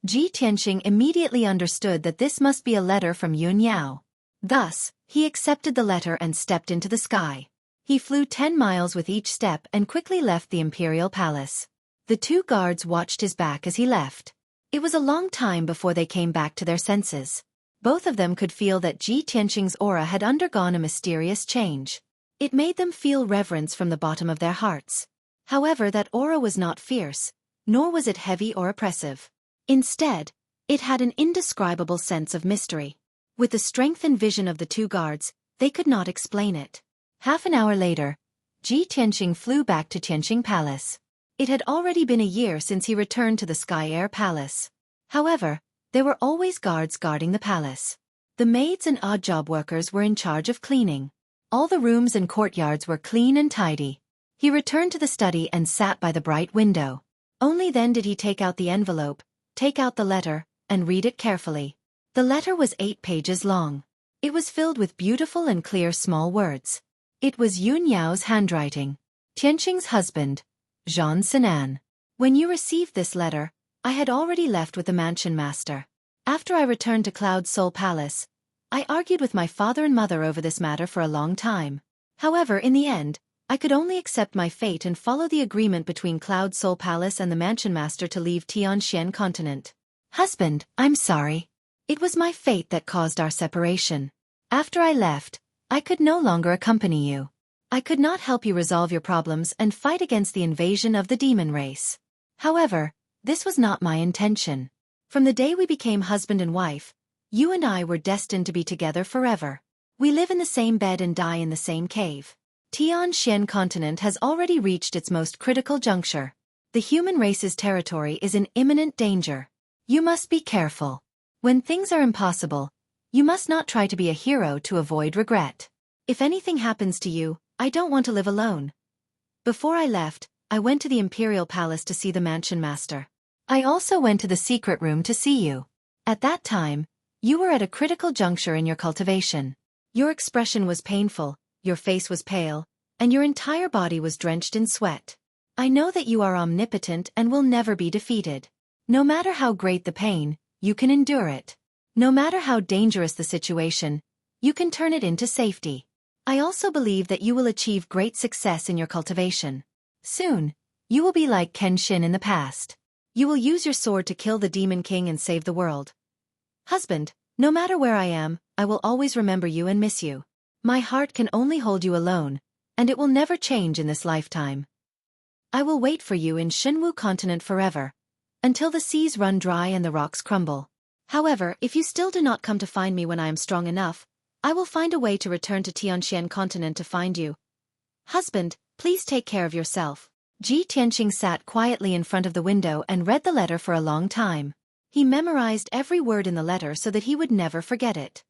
Ji Tianqing immediately understood that this must be a letter from Yun Yao. Thus, he accepted the letter and stepped into the sky. He flew 10 miles with each step and quickly left the imperial palace. The 2 guards watched his back as he left. It was a long time before they came back to their senses. Both of them could feel that Ji Tianqing's aura had undergone a mysterious change. It made them feel reverence from the bottom of their hearts. However, that aura was not fierce, nor was it heavy or oppressive. Instead, it had an indescribable sense of mystery. With the strength and vision of the 2 guards, they could not explain it. Half an hour later, Ji Tianqing flew back to Tianqing Palace. It had already been a year since he returned to the Sky Air Palace. However, there were always guards guarding the palace. The maids and odd job workers were in charge of cleaning. All the rooms and courtyards were clean and tidy. He returned to the study and sat by the bright window. Only then did he take out the envelope, take out the letter, and read it carefully. The letter was 8 pages long. It was filled with beautiful and clear small words. It was Yun Yao's handwriting. Tianqing's husband, Jean Sinan. When you received this letter, I had already left with the mansion master. After I returned to Cloud Soul Palace, I argued with my father and mother over this matter for a long time. However, in the end, I could only accept my fate and follow the agreement between Cloud Soul Palace and the mansion master to leave Tianxian continent. Husband, I'm sorry. It was my fate that caused our separation. After I left, I could no longer accompany you. I could not help you resolve your problems and fight against the invasion of the demon race. However, this was not my intention. From the day we became husband and wife, you and I were destined to be together forever. We live in the same bed and die in the same cave. Tianxian continent has already reached its most critical juncture. The human race's territory is in imminent danger. You must be careful. When things are impossible, you must not try to be a hero to avoid regret. If anything happens to you, I don't want to live alone. Before I left, I went to the imperial palace to see the mansion master. I also went to the secret room to see you. At that time, you were at a critical juncture in your cultivation. Your expression was painful, your face was pale, and your entire body was drenched in sweat. I know that you are omnipotent and will never be defeated. No matter how great the pain, you can endure it. No matter how dangerous the situation, you can turn it into safety. I also believe that you will achieve great success in your cultivation. Soon, you will be like Kenshin in the past. You will use your sword to kill the Demon King and save the world. Husband, no matter where I am, I will always remember you and miss you. My heart can only hold you alone, and it will never change in this lifetime. I will wait for you in Xueqi continent forever, until the seas run dry and the rocks crumble. However, if you still do not come to find me when I am strong enough, I will find a way to return to Tianxian continent to find you. Husband, please take care of yourself. Ji Tianqing sat quietly in front of the window and read the letter for a long time. He memorized every word in the letter so that he would never forget it.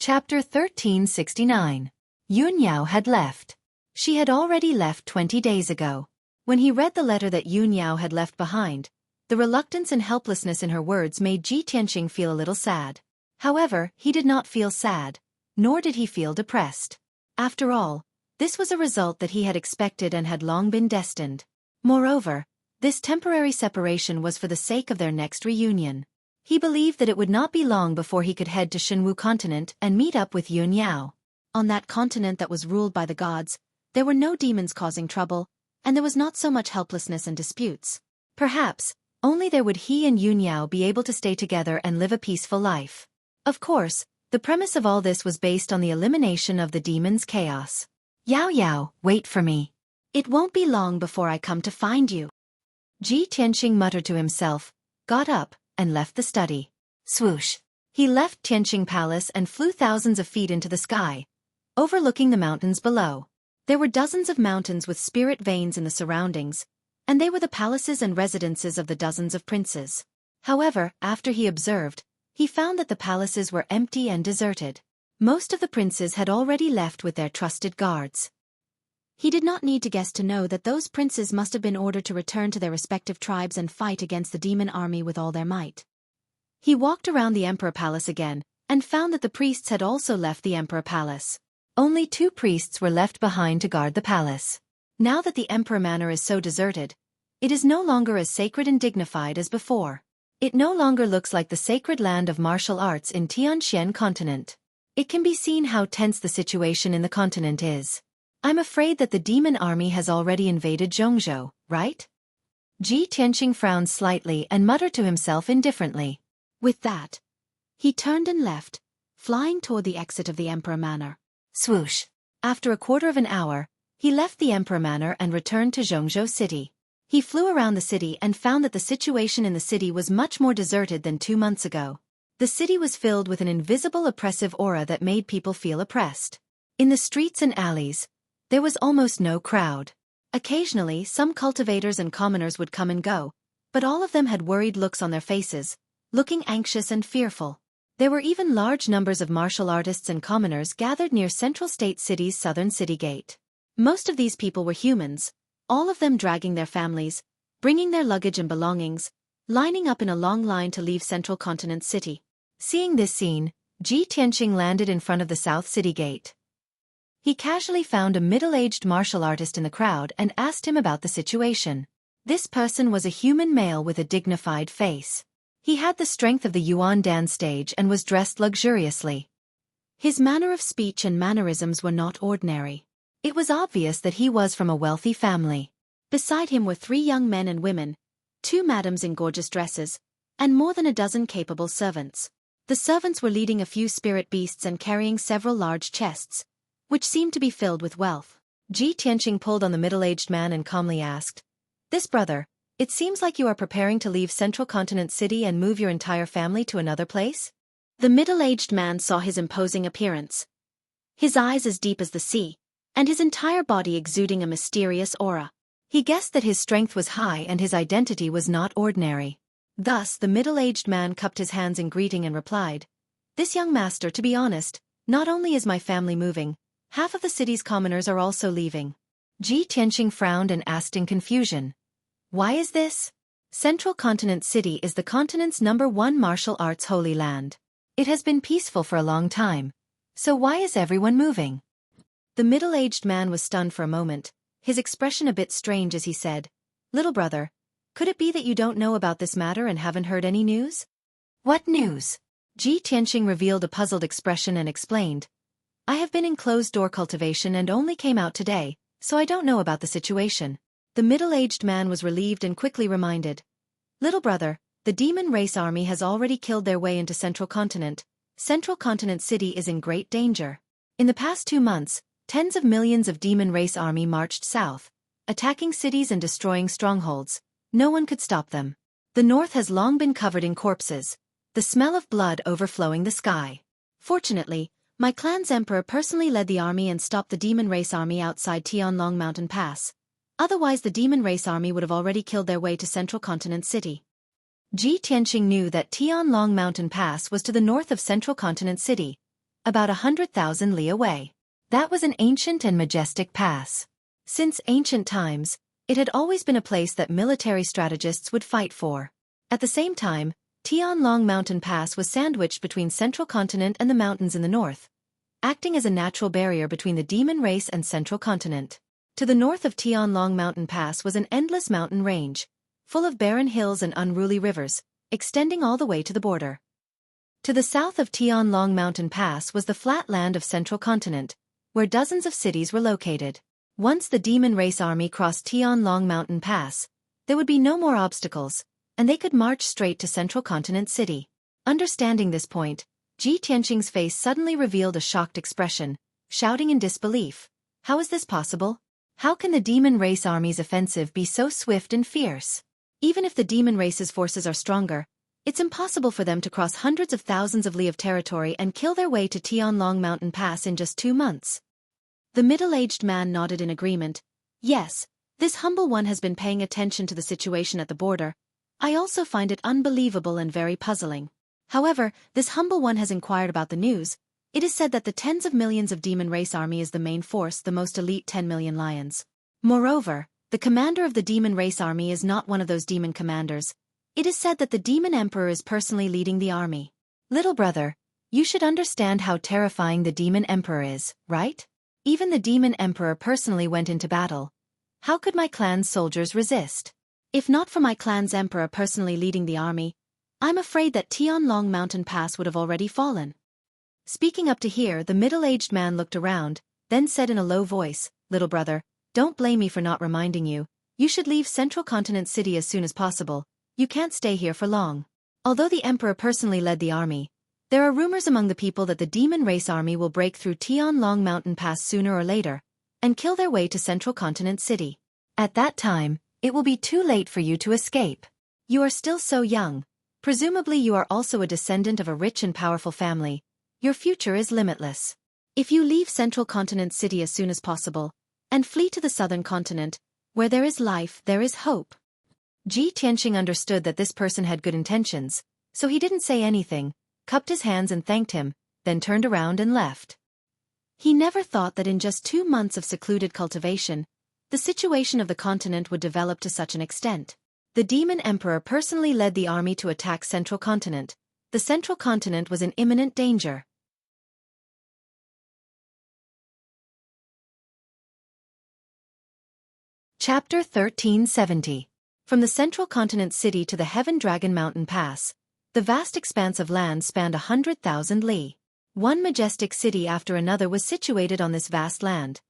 Chapter 1369. Yun Yao had left. She had already left 20 days ago. When he read the letter that Yun Yao had left behind, the reluctance and helplessness in her words made Ji Tianqing feel a little sad. However, he did not feel sad, nor did he feel depressed. After all, this was a result that he had expected and had long been destined. Moreover, this temporary separation was for the sake of their next reunion. He believed that it would not be long before he could head to Xueqi continent and meet up with Yun Yao. On that continent that was ruled by the gods, there were no demons causing trouble, and there was not so much helplessness and disputes. Perhaps, only there would he and Yun Yao be able to stay together and live a peaceful life. Of course, the premise of all this was based on the elimination of the demon's chaos. Yao Yao, wait for me. It won't be long before I come to find you. Ji Tianqing muttered to himself, got up, and left the study. Swoosh. He left Tianqing Palace and flew thousands of feet into the sky, overlooking the mountains below. There were dozens of mountains with spirit veins in the surroundings, and they were the palaces and residences of the dozens of princes. However, after he observed, he found that the palaces were empty and deserted. Most of the princes had already left with their trusted guards. He did not need to guess to know that those princes must have been ordered to return to their respective tribes and fight against the demon army with all their might. He walked around the Emperor Palace again, and found that the priests had also left the Emperor Palace. Only 2 priests were left behind to guard the palace. Now that the Emperor Manor is so deserted, it is no longer as sacred and dignified as before. It no longer looks like the sacred land of martial arts in Tianxian continent. It can be seen how tense the situation in the continent is. I'm afraid that the demon army has already invaded Zhongzhou, right? Ji Tianqing frowned slightly and muttered to himself indifferently. With that, he turned and left, flying toward the exit of the Emperor Manor. Swoosh. After a quarter of an hour, he left the Emperor Manor and returned to Zhongzhou City. He flew around the city and found that the situation in the city was much more deserted than 2 months ago. The city was filled with an invisible oppressive aura that made people feel oppressed. In the streets and alleys, there was almost no crowd. Occasionally, some cultivators and commoners would come and go, but all of them had worried looks on their faces, looking anxious and fearful. There were even large numbers of martial artists and commoners gathered near Central State City's southern city gate. Most of these people were humans, all of them dragging their families, bringing their luggage and belongings, lining up in a long line to leave Central Continent City. Seeing this scene, Ji Tianqing landed in front of the South City Gate. He casually found a middle-aged martial artist in the crowd and asked him about the situation. This person was a human male with a dignified face. He had the strength of the Yuan Dan stage and was dressed luxuriously. His manner of speech and mannerisms were not ordinary. It was obvious that he was from a wealthy family. Beside him were 3 young men and women, 2 madams in gorgeous dresses, and more than a dozen capable servants. The servants were leading a few spirit beasts and carrying several large chests, which seemed to be filled with wealth. Ji Tianqing pulled on the middle-aged man and calmly asked, "This brother, it seems like you are preparing to leave Central Continent City and move your entire family to another place?" The middle-aged man saw his imposing appearance, his eyes as deep as the sea, and his entire body exuding a mysterious aura. He guessed that his strength was high and his identity was not ordinary. Thus, the middle-aged man cupped his hands in greeting and replied, "This young master, to be honest, not only is my family moving, half of the city's commoners are also leaving." Ji Tianqing frowned and asked in confusion, "Why is this?" Central Continent City is the continent's #1 martial arts holy land. It has been peaceful for a long time. So why is everyone moving? The middle-aged man was stunned for a moment, his expression a bit strange as he said, "Little brother, could it be that you don't know about this matter and haven't heard any news?" "What news?" Ji Tianqing revealed a puzzled expression and explained, I have been in closed-door cultivation and only came out today, so I don't know about the situation. The middle-aged man was relieved and quickly reminded. Little brother, the demon race army has already killed their way into Central Continent. Central Continent City is in great danger. In the past 2 months, tens of millions of demon race army marched south, attacking cities and destroying strongholds. No one could stop them. The north has long been covered in corpses, the smell of blood overflowing the sky. Fortunately, my clan's emperor personally led the army and stopped the demon race army outside Tianlong Mountain Pass. Otherwise the demon race army would have already killed their way to Central Continent City. Ji Tianqing knew that Tianlong Mountain Pass was to the north of Central Continent City, about 100,000 li away. That was an ancient and majestic pass. Since ancient times, it had always been a place that military strategists would fight for. At the same time, Tianlong Mountain Pass was sandwiched between Central Continent and the mountains in the north, acting as a natural barrier between the demon race and Central Continent. To the north of Tianlong Mountain Pass was an endless mountain range, full of barren hills and unruly rivers, extending all the way to the border. To the south of Tianlong Mountain Pass was the flat land of Central Continent, where dozens of cities were located. Once the demon race army crossed Tianlong Mountain Pass, there would be no more obstacles, and they could march straight to Central Continent City. Understanding this point, Ji Tianqing's face suddenly revealed a shocked expression, shouting in disbelief. How is this possible? How can the demon race army's offensive be so swift and fierce? Even if the demon race's forces are stronger, it's impossible for them to cross hundreds of thousands of li of territory and kill their way to Tianlong Mountain Pass in just 2 months. The middle-aged man nodded in agreement. Yes, this humble one has been paying attention to the situation at the border. I also find it unbelievable and very puzzling. However, this humble one has inquired about the news. It is said that the tens of millions of demon race army is the main force, the most elite 10 million lions. Moreover, the commander of the demon race army is not one of those demon commanders. It is said that the demon emperor is personally leading the army. Little brother, you should understand how terrifying the demon emperor is, right? Even the demon emperor personally went into battle. How could my clan's soldiers resist? If not for my clan's emperor personally leading the army, I'm afraid that Tianlong Mountain Pass would have already fallen. Speaking up to here, the middle-aged man looked around, then said in a low voice, Little brother, don't blame me for not reminding you. You should leave Central Continent City as soon as possible. You can't stay here for long. Although the emperor personally led the army, there are rumors among the people that the demon race army will break through Tianlong Mountain Pass sooner or later, and kill their way to Central Continent City. At that time, it will be too late for you to escape. You are still so young. Presumably you are also a descendant of a rich and powerful family. Your future is limitless. If you leave Central Continent City as soon as possible, and flee to the southern continent, where there is life, there is hope. Ji Tianqing understood that this person had good intentions, so he didn't say anything, cupped his hands and thanked him, then turned around and left. He never thought that in just 2 months of secluded cultivation, the situation of the continent would develop to such an extent. The demon emperor personally led the army to attack Central Continent. The Central Continent was in imminent danger. Chapter 1370. From the Central Continent City to the Heaven Dragon Mountain Pass, the vast expanse of land spanned 100,000 li. One majestic city after another was situated on this vast land,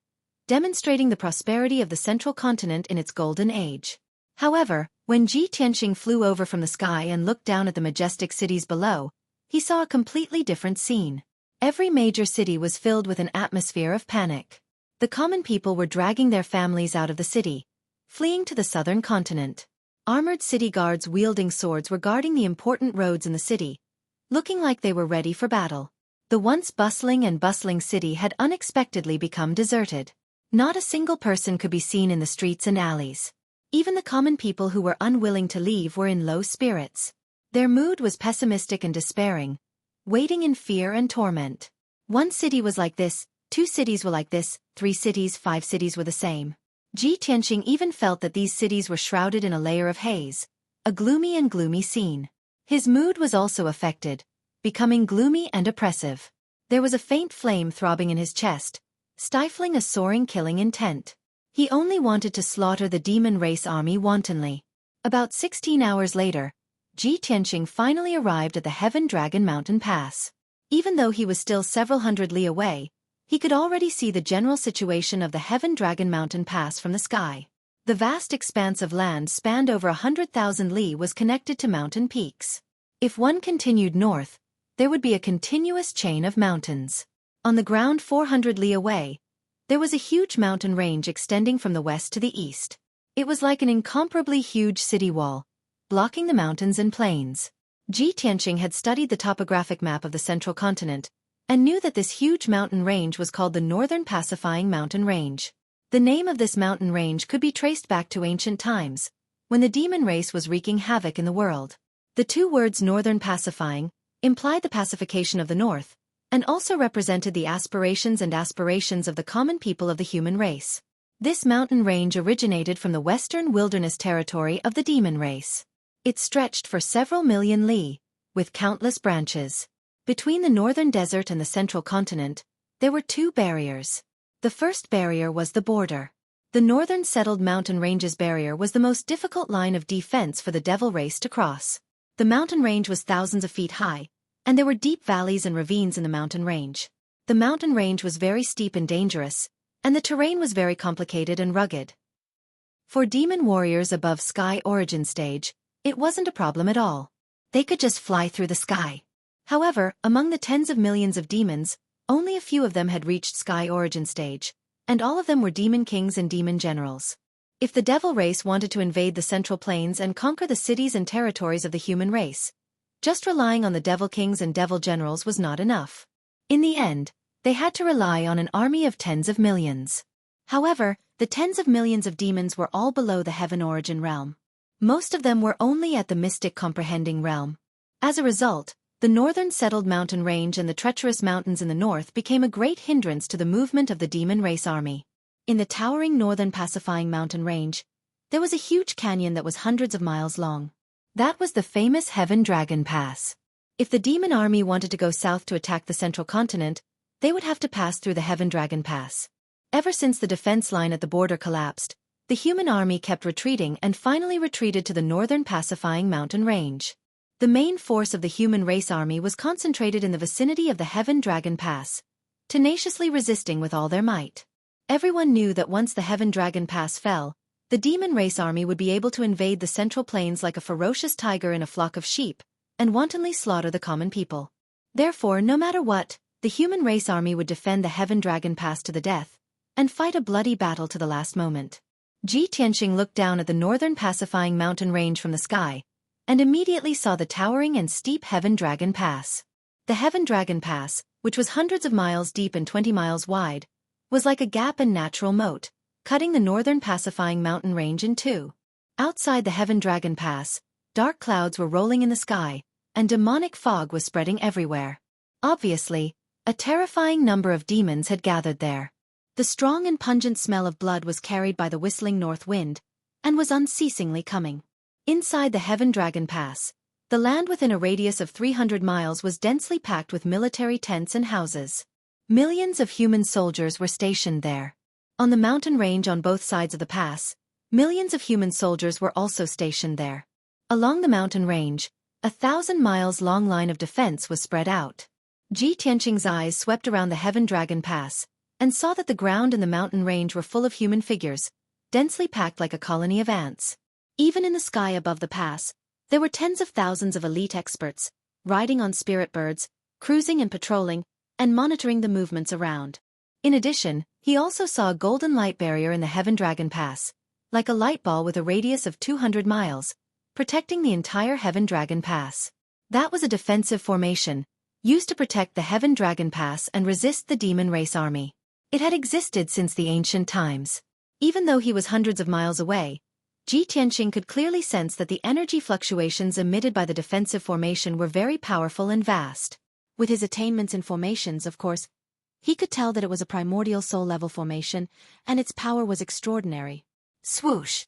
demonstrating the prosperity of the Central Continent in its golden age. However, when Ji Tianqing flew over from the sky and looked down at the majestic cities below, he saw a completely different scene. Every major city was filled with an atmosphere of panic. The common people were dragging their families out of the city, fleeing to the southern continent. Armored city guards wielding swords were guarding the important roads in the city, looking like they were ready for battle. The once bustling city had unexpectedly become deserted. Not a single person could be seen in the streets and alleys. Even the common people who were unwilling to leave were in low spirits. Their mood was pessimistic and despairing, waiting in fear and torment. One city was like this, 2 cities were like this, 3 cities, 5 cities were the same. Ji Tianqing even felt that these cities were shrouded in a layer of haze, a gloomy scene. His mood was also affected, becoming gloomy and oppressive. There was a faint flame throbbing in his chest, stifling a soaring killing intent. He only wanted to slaughter the demon race army wantonly. About 16 hours later, Ji Tianqing finally arrived at the Heaven Dragon Mountain Pass. Even though he was still several hundred li away, He could already see the general situation of the Heaven Dragon Mountain Pass from the sky. The vast expanse of land spanned over 100,000 li was connected to mountain peaks. If one continued north, there would be a continuous chain of mountains. On the ground 400 li away, there was a huge mountain range extending from the west to the east. It was like an incomparably huge city wall, blocking the mountains and plains. Ji Tianqing had studied the topographic map of the central continent, and knew that this huge mountain range was called the Northern Pacifying Mountain Range. The name of this mountain range could be traced back to ancient times, when the demon race was wreaking havoc in the world. The two words Northern Pacifying implied the pacification of the North, and also represented the aspirations of the common people of the human race. This mountain range originated from the western wilderness territory of the demon race. It stretched for several million li, with countless branches. Between the northern desert and the central continent, there were two barriers. The first barrier was the border. The northern settled mountain ranges barrier was the most difficult line of defense for the devil race to cross. The mountain range was thousands of feet high, and there were deep valleys and ravines in the mountain range. The mountain range was very steep and dangerous, and the terrain was very complicated and rugged. For demon warriors above Sky Origin stage, it wasn't a problem at all. They could just fly through the sky. However, among the tens of millions of demons, only a few of them had reached Sky Origin stage, and all of them were demon kings and demon generals. If the devil race wanted to invade the central plains and conquer the cities and territories of the human race, just relying on the devil kings and devil generals was not enough. In the end, they had to rely on an army of tens of millions. However, the tens of millions of demons were all below the Heaven Origin realm. Most of them were only at the mystic comprehending realm. As a result, the northern settled mountain range and the treacherous mountains in the north became a great hindrance to the movement of the demon race army. In the towering northern pacifying mountain range, there was a huge canyon that was hundreds of miles long. That was the famous Heaven Dragon Pass. If the demon army wanted to go south to attack the central continent, they would have to pass through the Heaven Dragon Pass. Ever since the defense line at the border collapsed, the human army kept retreating and finally retreated to the northern pacifying mountain range. The main force of the human race army was concentrated in the vicinity of the Heaven Dragon Pass, tenaciously resisting with all their might. Everyone knew that once the Heaven Dragon Pass fell, the demon race army would be able to invade the central plains like a ferocious tiger in a flock of sheep, and wantonly slaughter the common people. Therefore, no matter what, the human race army would defend the Heaven Dragon Pass to the death, and fight a bloody battle to the last moment. Ji Tianqing looked down at the northern pacifying mountain range from the sky, and immediately saw the towering and steep Heaven Dragon Pass. The Heaven Dragon Pass, which was hundreds of miles deep and 20 miles wide, was like a gap and natural moat, cutting the northern pacifying mountain range in two. Outside the Heaven Dragon Pass, dark clouds were rolling in the sky, and demonic fog was spreading everywhere. Obviously, a terrifying number of demons had gathered there. The strong and pungent smell of blood was carried by the whistling north wind, and was unceasingly coming. Inside the Heaven Dragon Pass, the land within a radius of 300 miles was densely packed with military tents and houses. Millions of human soldiers were stationed there. On the mountain range on both sides of the pass, millions of human soldiers were also stationed there. Along the mountain range, 1,000 miles long line of defense was spread out. Ji Tianqing's eyes swept around the Heaven Dragon Pass, and saw that the ground and the mountain range were full of human figures, densely packed like a colony of ants. Even in the sky above the pass, there were tens of thousands of elite experts, riding on spirit birds, cruising and patrolling, and monitoring the movements around. In addition, he also saw a golden light barrier in the Heaven Dragon Pass, like a light ball with a radius of 200 miles, protecting the entire Heaven Dragon Pass. That was a defensive formation, used to protect the Heaven Dragon Pass and resist the demon race army. It had existed since the ancient times. Even though he was hundreds of miles away, Ji Tianqing could clearly sense that the energy fluctuations emitted by the defensive formation were very powerful and vast. With his attainments in formations, of course, he could tell that it was a primordial soul-level formation, and its power was extraordinary. Swoosh!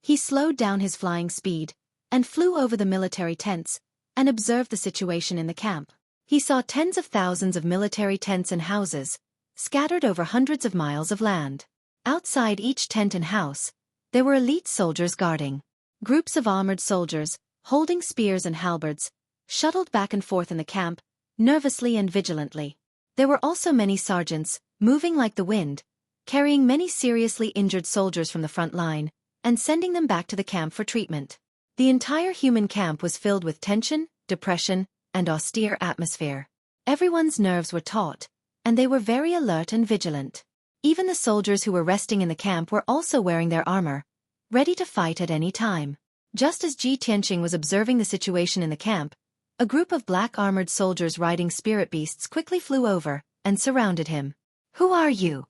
He slowed down his flying speed, and flew over the military tents, and observed the situation in the camp. He saw tens of thousands of military tents and houses, scattered over hundreds of miles of land. Outside each tent and house, there were elite soldiers guarding. Groups of armored soldiers, holding spears and halberds, shuttled back and forth in the camp, nervously and vigilantly. There were also many sergeants, moving like the wind, carrying many seriously injured soldiers from the front line, and sending them back to the camp for treatment. The entire human camp was filled with tension, depression, and austere atmosphere. Everyone's nerves were taut, and they were very alert and vigilant. Even the soldiers who were resting in the camp were also wearing their armor, ready to fight at any time. Just as Ji Tianqing was observing the situation in the camp, a group of black armored soldiers riding spirit beasts quickly flew over and surrounded him. "Who are you?"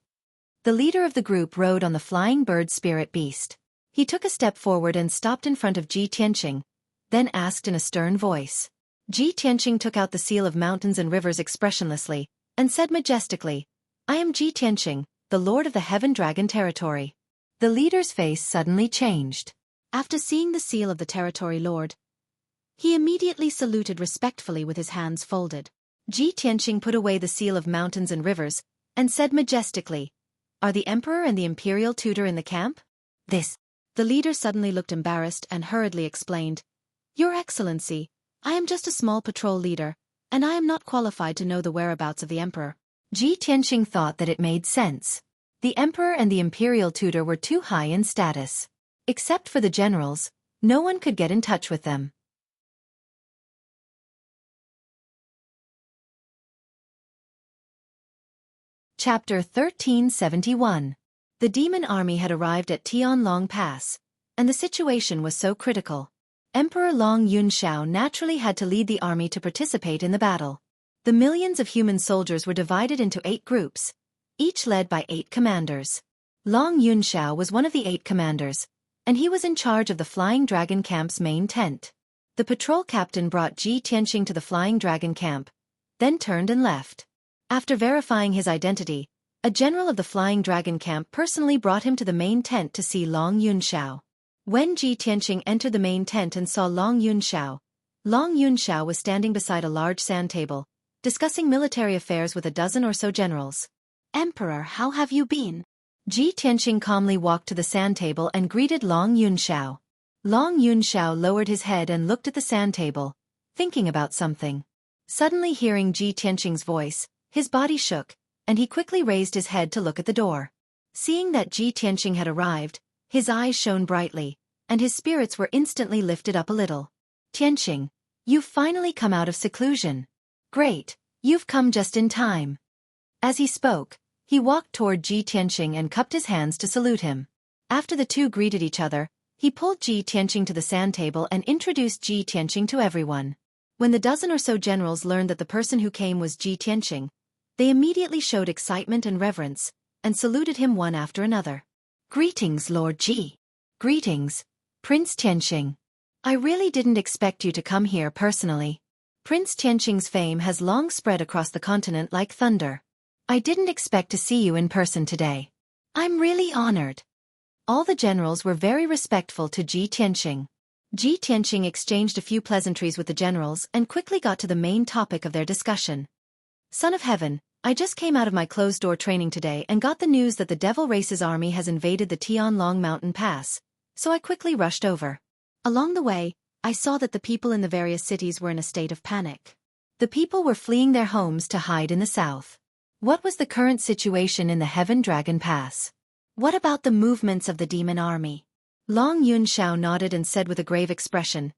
The leader of the group rode on the flying bird spirit beast. He took a step forward and stopped in front of Ji Tianqing, then asked in a stern voice. Ji Tianqing took out the seal of mountains and rivers expressionlessly, and said majestically, "I am Ji Tianqing, the lord of the Heaven Dragon territory." The leader's face suddenly changed. After seeing the seal of the territory lord, he immediately saluted respectfully with his hands folded. Ji Tianqing put away the seal of mountains and rivers, and said majestically, "Are the emperor and the imperial tutor in the camp?" "This." The leader suddenly looked embarrassed and hurriedly explained, "Your Excellency, I am just a small patrol leader, and I am not qualified to know the whereabouts of the emperor." Ji Tianqing thought that it made sense. The emperor and the imperial tutor were too high in status. Except for the generals, no one could get in touch with them. Chapter 1371. The demon army had arrived at Tianlong Pass, and the situation was so critical. Emperor Long Yunshao naturally had to lead the army to participate in the battle. The millions of human soldiers were divided into 8 groups, each led by 8 commanders. Long Yunshao was one of the 8 commanders, and he was in charge of the Flying Dragon Camp's main tent. The patrol captain brought Ji Tianqing to the Flying Dragon Camp, then turned and left. After verifying his identity, a general of the Flying Dragon Camp personally brought him to the main tent to see Long Yunshao. When Ji Tianqing entered the main tent and saw Long Yunshao was standing beside a large sand table, discussing military affairs with a dozen or so generals. "Emperor, how have you been?" Ji Tianqing calmly walked to the sand table and greeted Long Yunshao. Long Yunshao lowered his head and looked at the sand table, thinking about something. Suddenly hearing Ji Tianqing's voice, his body shook, and he quickly raised his head to look at the door. Seeing that Ji Tianqing had arrived, his eyes shone brightly, and his spirits were instantly lifted up a little. "Tianqing, you've finally come out of seclusion. Great, you've come just in time." As he spoke, he walked toward Ji Tianqing and cupped his hands to salute him. After the two greeted each other, he pulled Ji Tianqing to the sand table and introduced Ji Tianqing to everyone. When the dozen or so generals learned that the person who came was Ji Tianqing, they immediately showed excitement and reverence, and saluted him one after another. "Greetings, Lord Ji." "Greetings, Prince Tianqing. I really didn't expect you to come here personally. Prince Tianqing's fame has long spread across the continent like thunder. I didn't expect to see you in person today. I'm really honored." All the generals were very respectful to Ji Tianqing. Ji Tianqing exchanged a few pleasantries with the generals and quickly got to the main topic of their discussion. "Son of Heaven, I just came out of my closed-door training today and got the news that the Devil Race's army has invaded the Tianlong Mountain Pass, so I quickly rushed over. Along the way, I saw that the people in the various cities were in a state of panic. The people were fleeing their homes to hide in the south. What was the current situation in the Heaven Dragon Pass? What about the movements of the demon army?" Long Yunshao nodded and said with a grave expression,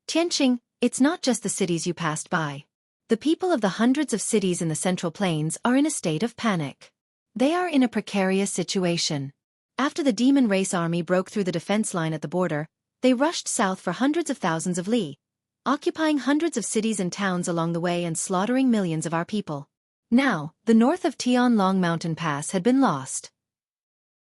"Tianqing, it's not just the cities you passed by. The people of the hundreds of cities in the Central Plains are in a state of panic. They are in a precarious situation. After the demon race army broke through the defense line at the border, they rushed south for hundreds of thousands of li, occupying hundreds of cities and towns along the way and slaughtering millions of our people. Now, the north of Tianlong Mountain Pass had been lost.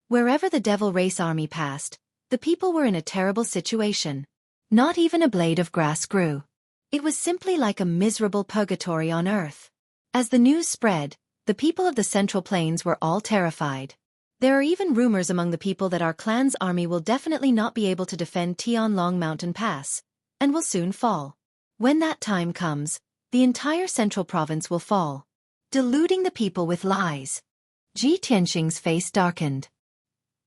Wherever the Devil Race army passed, the people were in a terrible situation. Not even a blade of grass grew. It was simply like a miserable purgatory on earth. As the news spread, the people of the Central Plains were all terrified. There are even rumors among the people that our clan's army will definitely not be able to defend Tianlong Mountain Pass, and will soon fall. When that time comes, the entire central province will fall, deluding the people with lies." Ji Tianqing's face darkened.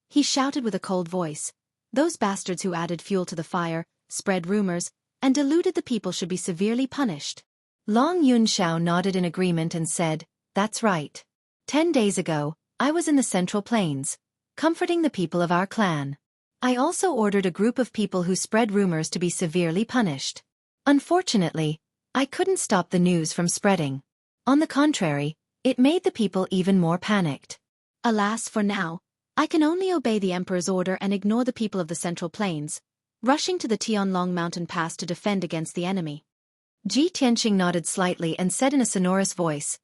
He shouted with a cold voice, "Those bastards who added fuel to the fire, spread rumors, and deluded the people should be severely punished." Long Yunshao nodded in agreement and said, that's right. 10 days ago, I was in the Central Plains, comforting the people of our clan. I also ordered a group of people who spread rumors to be severely punished. Unfortunately, I couldn't stop the news from spreading. On the contrary, it made the people even more panicked. Alas, for now, I can only obey the Emperor's order and ignore the people of the Central Plains, rushing to the Tianlong mountain pass to defend against the enemy. Ji Tianqing nodded slightly and said in a sonorous voice,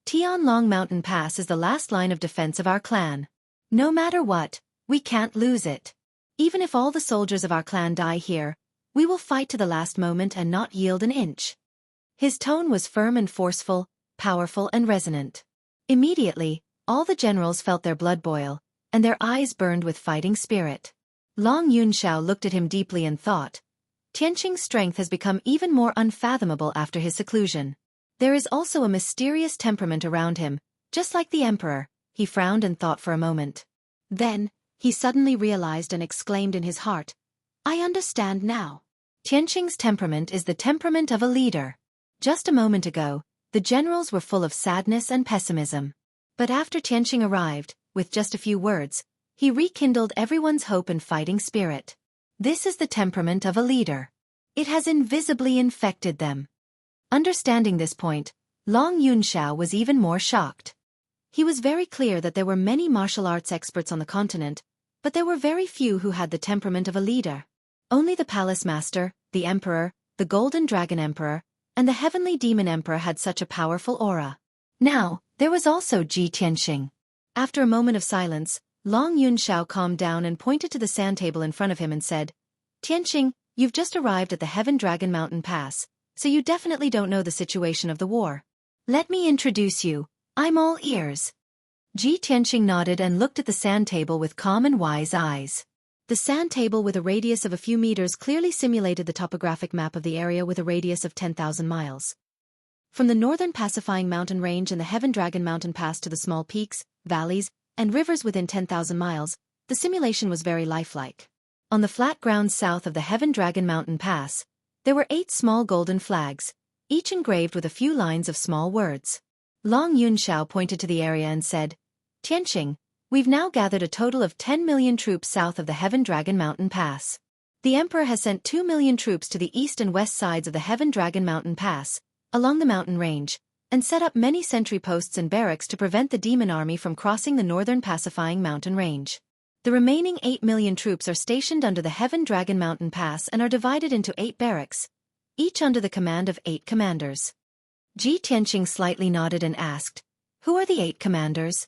Tianlong mountain pass is the last line of defense of our clan. No matter what, we can't lose it. Even if all the soldiers of our clan die here, we will fight to the last moment and not yield an inch. His tone was firm and forceful, powerful and resonant. Immediately, all the generals felt their blood boil, and their eyes burned with fighting spirit. Long Yunxiao looked at him deeply and thought, Tianqing's strength has become even more unfathomable after his seclusion. There is also a mysterious temperament around him, just like the Emperor. He frowned and thought for a moment. Then, he suddenly realized and exclaimed in his heart, I understand now. Tianqing's temperament is the temperament of a leader. Just a moment ago, the generals were full of sadness and pessimism. But after Tianqing arrived, with just a few words, he rekindled everyone's hope and fighting spirit. This is the temperament of a leader. It has invisibly infected them. Understanding this point, Long Yunxiao was even more shocked. He was very clear that there were many martial arts experts on the continent, but there were very few who had the temperament of a leader. Only the Palace Master, the Emperor, the Golden Dragon Emperor, and the Heavenly Demon Emperor had such a powerful aura. Now, there was also Ji Tianqing. After a moment of silence, Long Yunxiao calmed down and pointed to the sand table in front of him and said, Tianqing, you've just arrived at the Heaven Dragon Mountain Pass, so you definitely don't know the situation of the war. Let me introduce you. I'm all ears. Ji Tianqing nodded and looked at the sand table with calm and wise eyes. The sand table with a radius of a few meters clearly simulated the topographic map of the area with a radius of 10,000 miles. From the northern pacifying mountain range and the Heaven Dragon Mountain Pass to the small peaks, valleys, and rivers within 10,000 miles, the simulation was very lifelike. On the flat ground south of the Heaven Dragon Mountain Pass, there were 8 small golden flags, each engraved with a few lines of small words. Long Yunxiao pointed to the area and said, Tianqing, we've now gathered a total of 10 million troops south of the Heaven Dragon Mountain Pass. The Emperor has sent 2 million troops to the east and west sides of the Heaven Dragon Mountain Pass, along the mountain range, and set up many sentry posts and barracks to prevent the demon army from crossing the northern pacifying mountain range. The remaining 8 million troops are stationed under the Heaven Dragon Mountain Pass and are divided into 8 barracks, each under the command of 8 commanders. Ji Tianqing slightly nodded and asked, Who are the 8 commanders?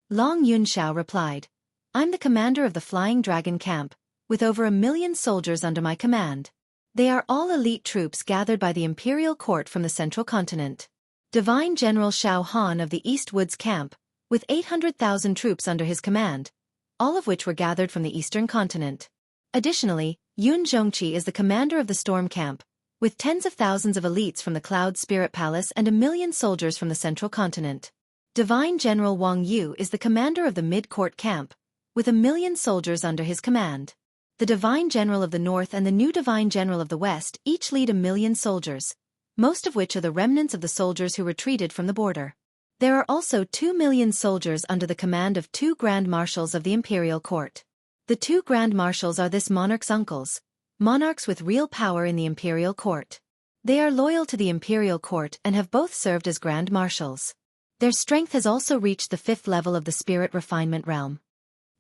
Long Yunxiao replied, I'm the commander of the Flying Dragon Camp, with over 1 million soldiers under my command. They are all elite troops gathered by the imperial court from the central continent. Divine General Shao Han of the East Woods Camp, with 800,000 troops under his command, all of which were gathered from the eastern continent. Additionally, Yun Zhongqi is the commander of the Storm Camp, with tens of thousands of elites from the Cloud Spirit Palace and 1 million soldiers from the central continent. Divine General Wang Yu is the commander of the Mid-Court Camp, with 1 million soldiers under his command. The Divine General of the North and the new Divine General of the West each lead 1 million soldiers, most of which are the remnants of the soldiers who retreated from the border. There are also 2 million soldiers under the command of 2 Grand Marshals of the Imperial Court. The 2 Grand Marshals are this monarch's uncles, monarchs with real power in the Imperial Court. They are loyal to the Imperial Court and have both served as Grand Marshals. Their strength has also reached the 5th level of the Spirit Refinement Realm.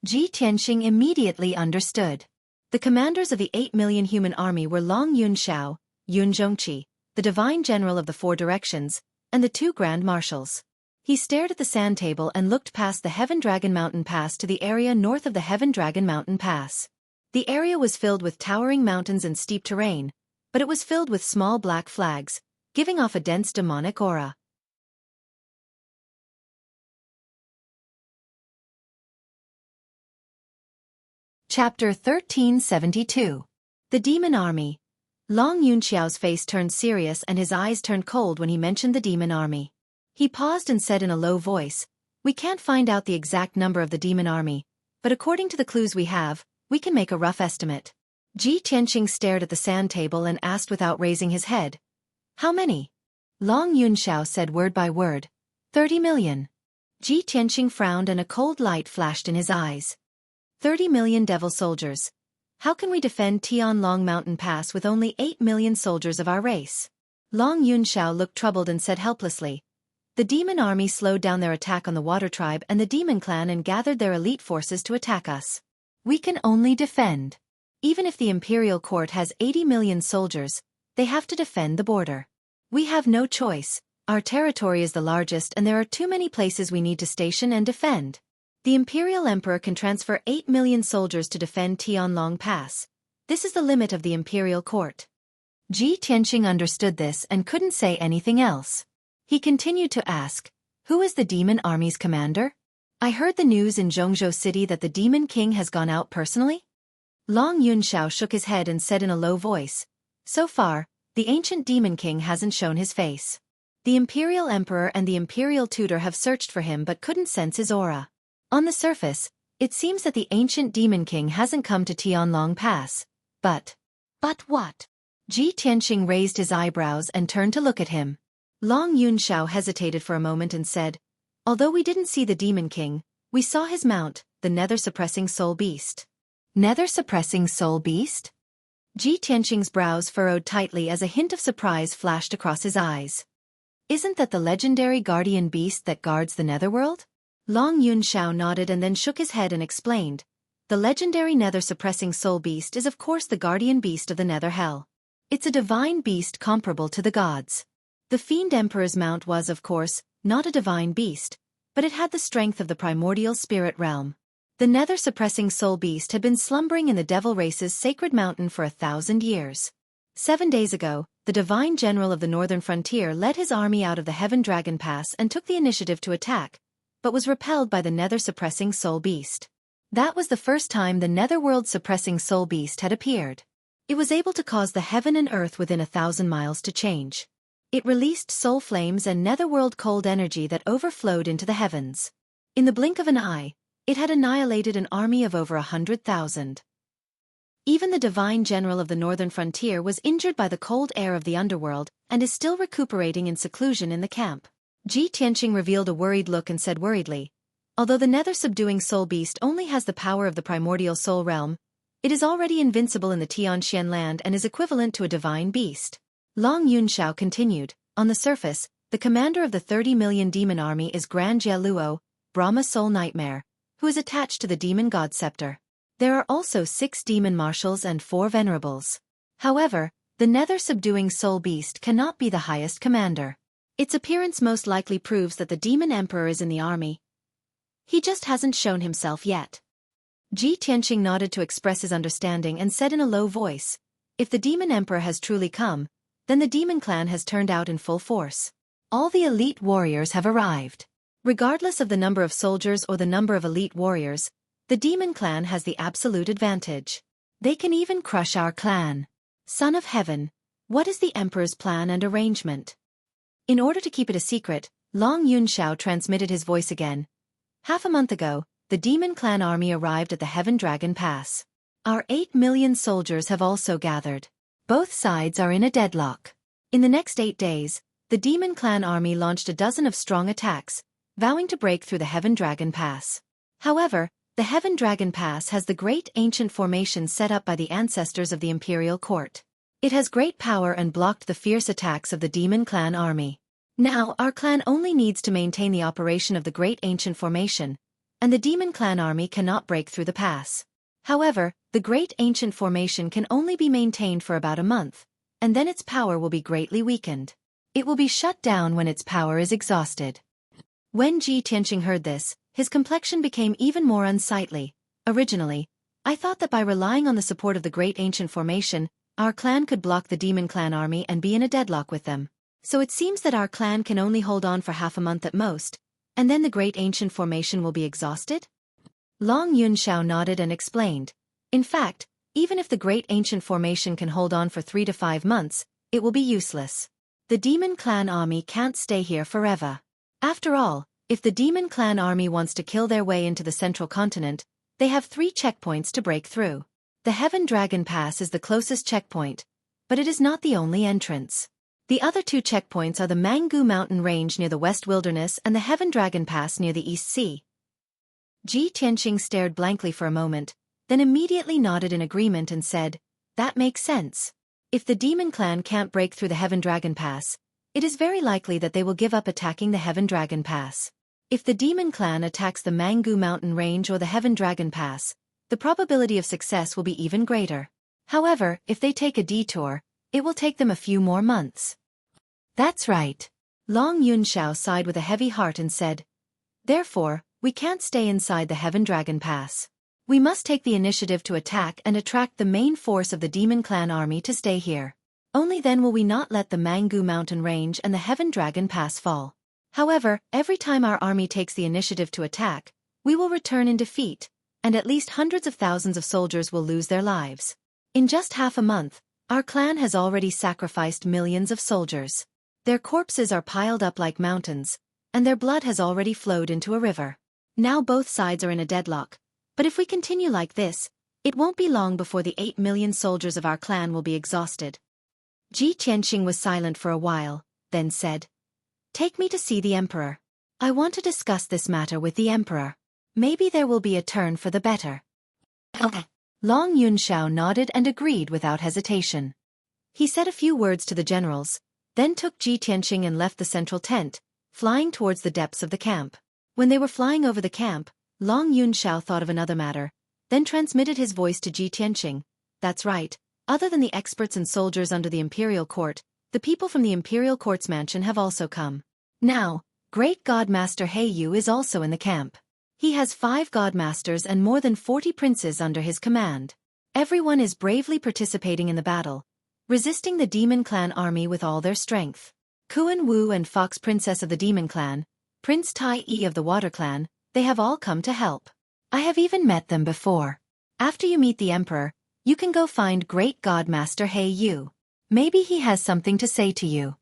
Ji Tianqing immediately understood. The commanders of the 8 million human army were Long Yunxiao, Yun Zhongqi, the Divine General of the 4 Directions, and the 2 Grand Marshals. He stared at the sand table and looked past the Heaven Dragon Mountain Pass to the area north of the Heaven Dragon Mountain Pass. The area was filled with towering mountains and steep terrain, but it was filled with small black flags, giving off a dense demonic aura. Chapter 1372. The Demon Army. Long Yunxiao's face turned serious and his eyes turned cold when he mentioned the Demon Army. He paused and said in a low voice, We can't find out the exact number of the Demon Army, but according to the clues we have, we can make a rough estimate. Ji Tianqing stared at the sand table and asked without raising his head, How many? Long Yunxiao said word by word, 30 million. Ji Tianqing frowned and a cold light flashed in his eyes. 30 million devil soldiers. How can we defend Tianlong Mountain Pass with only 8 million soldiers of our race? Long Yunxiao looked troubled and said helplessly. The demon army slowed down their attack on the water tribe and the demon clan and gathered their elite forces to attack us. We can only defend. Even if the imperial court has 80 million soldiers, they have to defend the border. We have no choice. Our territory is the largest and there are too many places we need to station and defend. The imperial emperor can transfer 8 million soldiers to defend Tianlong Pass. This is the limit of the imperial court. Ji Tianqing understood this and couldn't say anything else. He continued to ask, who is the demon army's commander? I heard the news in Zhongzhou City that the demon king has gone out personally? Long Yunxiao shook his head and said in a low voice, so far, the ancient demon king hasn't shown his face. The imperial emperor and the imperial tutor have searched for him but couldn't sense his aura. On the surface, it seems that the ancient demon king hasn't come to Tianlong Pass. But what? Ji Tianqing raised his eyebrows and turned to look at him. Long Yunxiao hesitated for a moment and said, although we didn't see the demon king, we saw his mount, the nether-suppressing soul beast. Nether-suppressing soul beast? Ji Tianqing's brows furrowed tightly as a hint of surprise flashed across his eyes. Isn't that the legendary guardian beast that guards the netherworld? Long Yunxiao nodded and then shook his head and explained. The legendary nether-suppressing soul beast is of course the guardian beast of the nether hell. It's a divine beast comparable to the gods. The fiend emperor's mount was of course, not a divine beast, but it had the strength of the primordial spirit realm. The nether-suppressing soul beast had been slumbering in the devil race's sacred mountain for 1,000 years. 7 days ago, the divine general of the northern frontier led his army out of the Heaven Dragon Pass and took the initiative to attack, but was repelled by the nether-suppressing soul beast. That was the first time the netherworld-suppressing soul beast had appeared. It was able to cause the heaven and earth within 1,000 miles to change. It released soul flames and netherworld cold energy that overflowed into the heavens. In the blink of an eye, it had annihilated an army of over 100,000. Even the divine general of the northern frontier was injured by the cold air of the underworld and is still recuperating in seclusion in the camp. Ji Tianqing revealed a worried look and said worriedly, although the nether-subduing soul beast only has the power of the primordial soul realm, it is already invincible in the Tianxian land and is equivalent to a divine beast. Long Yunxiao continued, on the surface, the commander of the 30 million demon army is Grand Jie Luo, Brahma Soul Nightmare, who is attached to the demon god scepter. There are also 6 demon marshals and 4 venerables. However, the nether-subduing soul beast cannot be the highest commander. Its appearance most likely proves that the demon emperor is in the army. He just hasn't shown himself yet. Ji Tianqing nodded to express his understanding and said in a low voice, if the demon emperor has truly come, then the demon clan has turned out in full force. All the elite warriors have arrived. Regardless of the number of soldiers or the number of elite warriors, the demon clan has the absolute advantage. They can even crush our clan. Son of Heaven, what is the emperor's plan and arrangement? In order to keep it a secret, Long Yunxiao transmitted his voice again. Half a month ago, the demon clan army arrived at the Heaven Dragon Pass. Our 8 million soldiers have also gathered. Both sides are in a deadlock. In the next 8 days, the demon clan army launched a dozen of strong attacks, vowing to break through the Heaven Dragon Pass. However, the Heaven Dragon Pass has the great ancient formation set up by the ancestors of the imperial court. It has great power and blocked the fierce attacks of the demon clan army. Now our clan only needs to maintain the operation of the great ancient formation, and the demon clan army cannot break through the pass. However, the great ancient formation can only be maintained for about a month, and then its power will be greatly weakened. It will be shut down when its power is exhausted. When Ji Tianqing heard this, his complexion became even more unsightly. Originally, I thought that by relying on the support of the great ancient formation, our clan could block the demon clan army and be in a deadlock with them. So it seems that our clan can only hold on for half a month at most, and then the great ancient formation will be exhausted? Long Yunxiao nodded and explained. In fact, even if the great ancient formation can hold on for 3 to 5 months, it will be useless. The demon clan army can't stay here forever. After all, if the demon clan army wants to kill their way into the central continent, they have 3 checkpoints to break through. The Heaven Dragon Pass is the closest checkpoint, but it is not the only entrance. The other two checkpoints are the Mangu Mountain Range near the West Wilderness and the Heaven Dragon Pass near the East Sea. Ji Tianqing stared blankly for a moment, then immediately nodded in agreement and said, "That makes sense. If the demon clan can't break through the Heaven Dragon Pass, it is very likely that they will give up attacking the Heaven Dragon Pass. If the demon clan attacks the Mangu Mountain Range or the Heaven Dragon Pass, the probability of success will be even greater. However, if they take a detour, it will take them a few more months." "That's right." Long Yunxiao sighed with a heavy heart and said, "Therefore, we can't stay inside the Heaven Dragon Pass. We must take the initiative to attack and attract the main force of the Demon Clan army to stay here. Only then will we not let the Mangu Mountain Range and the Heaven Dragon Pass fall. However, every time our army takes the initiative to attack, we will return in defeat, and at least hundreds of thousands of soldiers will lose their lives. In just half a month, our clan has already sacrificed millions of soldiers. Their corpses are piled up like mountains, and their blood has already flowed into a river. Now both sides are in a deadlock, but if we continue like this, it won't be long before the 8 million soldiers of our clan will be exhausted." Ji Tianqing was silent for a while, then said, "Take me to see the emperor. I want to discuss this matter with the emperor. Maybe there will be a turn for the better." Okay. Long Yunxiao nodded and agreed without hesitation. He said a few words to the generals, then took Ji Tianqing and left the central tent, flying towards the depths of the camp. When they were flying over the camp, Long Yunxiao thought of another matter, then transmitted his voice to Ji Tianqing. "That's right. Other than the experts and soldiers under the imperial court, the people from the imperial court's mansion have also come. Now, Great God Master Heiyu is also in the camp. He has 5 God Masters and more than 40 princes under his command. Everyone is bravely participating in the battle, resisting the Demon Clan army with all their strength. Kuan Wu and Fox Princess of the Demon Clan, Prince Tai Yi of the Water Clan, they have all come to help. I have even met them before. After you meet the Emperor, you can go find Great God Master Heiyu. Maybe he has something to say to you."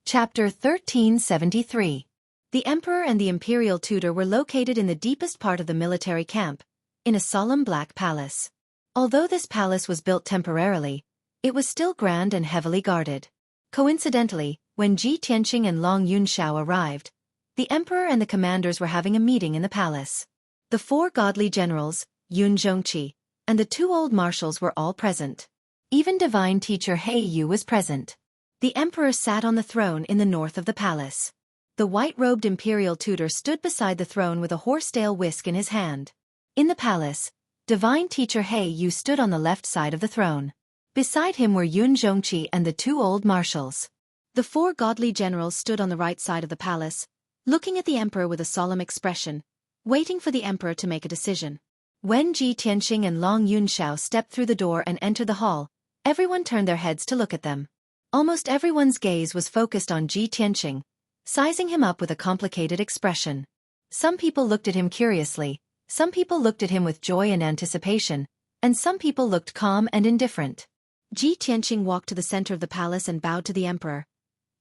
Chapter 1373. The Emperor and the Imperial Tutor were located in the deepest part of the military camp, in a solemn black palace. Although this palace was built temporarily, it was still grand and heavily guarded. Coincidentally, when Ji Tianqing and Long Yunxiao arrived, the Emperor and the commanders were having a meeting in the palace. The 4 godly generals, Xueqi, and the 2 old marshals were all present. Even divine teacher Heiyu was present. The Emperor sat on the throne in the north of the palace. The white-robed imperial tutor stood beside the throne with a horsetail whisk in his hand. In the palace, divine teacher Heiyu stood on the left side of the throne. Beside him were Xueqi and the 2 old marshals. The 4 godly generals stood on the right side of the palace, looking at the Emperor with a solemn expression, waiting for the Emperor to make a decision. When Ji Tianqing and Long Yunxiao stepped through the door and entered the hall, everyone turned their heads to look at them. Almost everyone's gaze was focused on Ji Tianqing, sizing him up with a complicated expression. Some people looked at him curiously, some people looked at him with joy and anticipation, and some people looked calm and indifferent. Ji Tianqing walked to the center of the palace and bowed to the Emperor.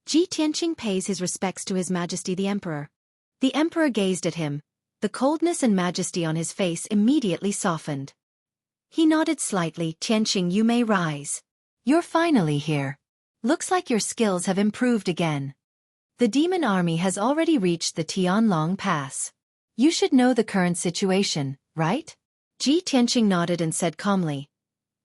Ji Tianqing pays his respects to His Majesty the Emperor. The Emperor gazed at him. The coldness and majesty on his face immediately softened. He nodded slightly. "Tianqing, you may rise. You're finally here. Looks like your skills have improved again. The demon army has already reached the Tianlong Pass. You should know the current situation, right?" Ji Tianqing nodded and said calmly,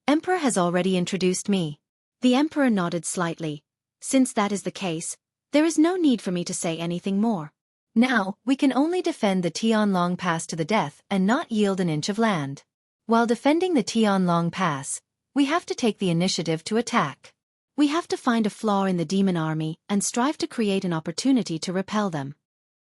"Emperor has already introduced me." The Emperor nodded slightly. "Since that is the case, there is no need for me to say anything more. Now, we can only defend the Tianlong Pass to the death and not yield an inch of land. While defending the Tianlong Pass, we have to take the initiative to attack. We have to find a flaw in the demon army and strive to create an opportunity to repel them."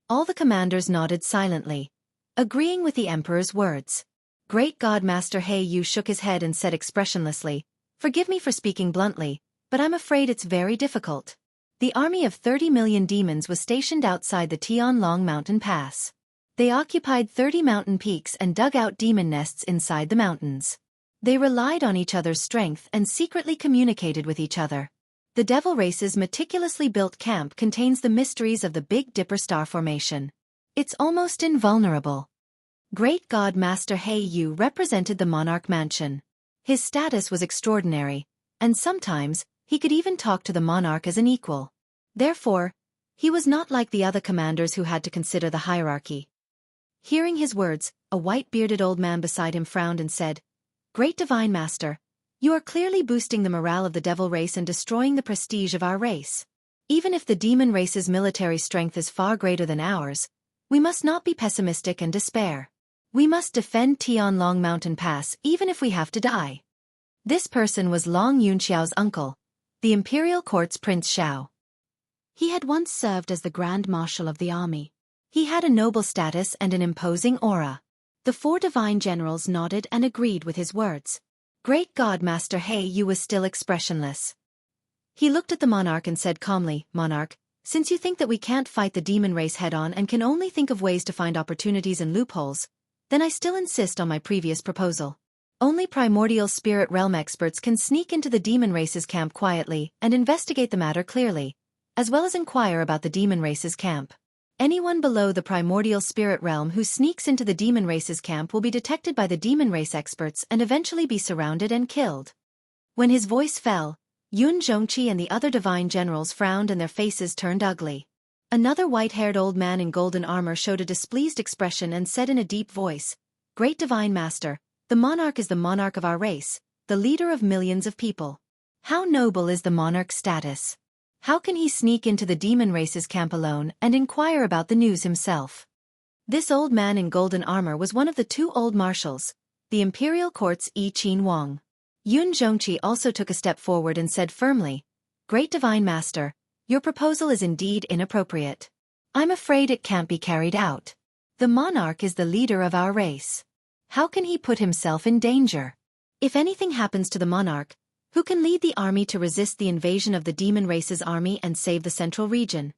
All the commanders nodded silently, agreeing with the Emperor's words. Great God Master Heiyu shook his head and said expressionlessly, "Forgive me for speaking bluntly, but I'm afraid it's very difficult." The army of 30 million demons was stationed outside the Tianlong Mountain Pass. They occupied 30 mountain peaks and dug out demon nests inside the mountains. They relied on each other's strength and secretly communicated with each other. The Devil Race's meticulously built camp contains the mysteries of the Big Dipper star formation. It's almost invulnerable. Great God Master He Yu represented the monarch mansion. His status was extraordinary, and sometimes, he could even talk to the monarch as an equal. Therefore, he was not like the other commanders who had to consider the hierarchy. Hearing his words, a white-bearded old man beside him frowned and said, "Great Divine Master, you are clearly boosting the morale of the devil race and destroying the prestige of our race. Even if the demon race's military strength is far greater than ours, we must not be pessimistic and despair. We must defend Tianlong Mountain Pass even if we have to die." This person was Long Yunxiao's uncle, the imperial court's Prince Xiao. He had once served as the Grand Marshal of the army. He had a noble status and an imposing aura. The four divine generals nodded and agreed with his words. Great God Master He Yu was still expressionless. He looked at the monarch and said calmly, "Monarch, since you think that we can't fight the demon race head-on and can only think of ways to find opportunities and loopholes, then I still insist on my previous proposal. Only primordial spirit realm experts can sneak into the demon race's camp quietly and investigate the matter clearly, as well as inquire about the demon race's camp. Anyone below the primordial spirit realm who sneaks into the demon race's camp will be detected by the demon race experts and eventually be surrounded and killed." When his voice fell, Yun Zhongqi and the other divine generals frowned and their faces turned ugly. Another white-haired old man in golden armor showed a displeased expression and said in a deep voice, "Great Divine Master, the monarch is the monarch of our race, the leader of millions of people. How noble is the monarch's status? How can he sneak into the demon race's camp alone and inquire about the news himself?" This old man in golden armor was one of the two old marshals, the imperial court's Yi Qin Wang. Yun Zhongqi also took a step forward and said firmly, "Great Divine Master, your proposal is indeed inappropriate. I'm afraid it can't be carried out. The monarch is the leader of our race. How can he put himself in danger? If anything happens to the monarch, who can lead the army to resist the invasion of the demon race's army and save the central region?"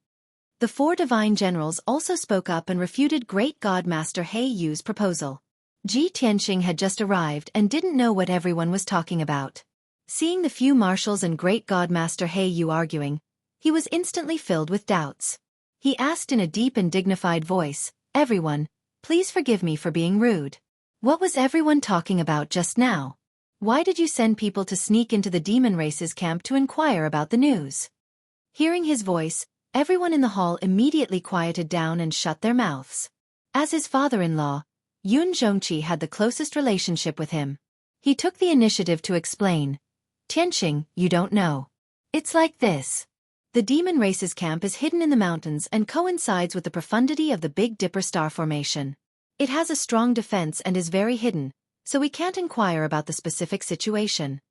The four divine generals also spoke up and refuted Great God Master He Yu's proposal. Ji Tianxing had just arrived and didn't know what everyone was talking about. Seeing the few marshals and Great God Master He Yu arguing, he was instantly filled with doubts. He asked in a deep and dignified voice, "Everyone, please forgive me for being rude. What was everyone talking about just now? Why did you send people to sneak into the demon race's camp to inquire about the news?" Hearing his voice, everyone in the hall immediately quieted down and shut their mouths. As his father-in-law, Yun Zhongqi had the closest relationship with him. He took the initiative to explain, "Tianxing, you don't know. It's like this. The demon race's camp is hidden in the mountains and coincides with the profundity of the Big Dipper star formation. It has a strong defense and is very hidden, so we can't inquire about the specific situation.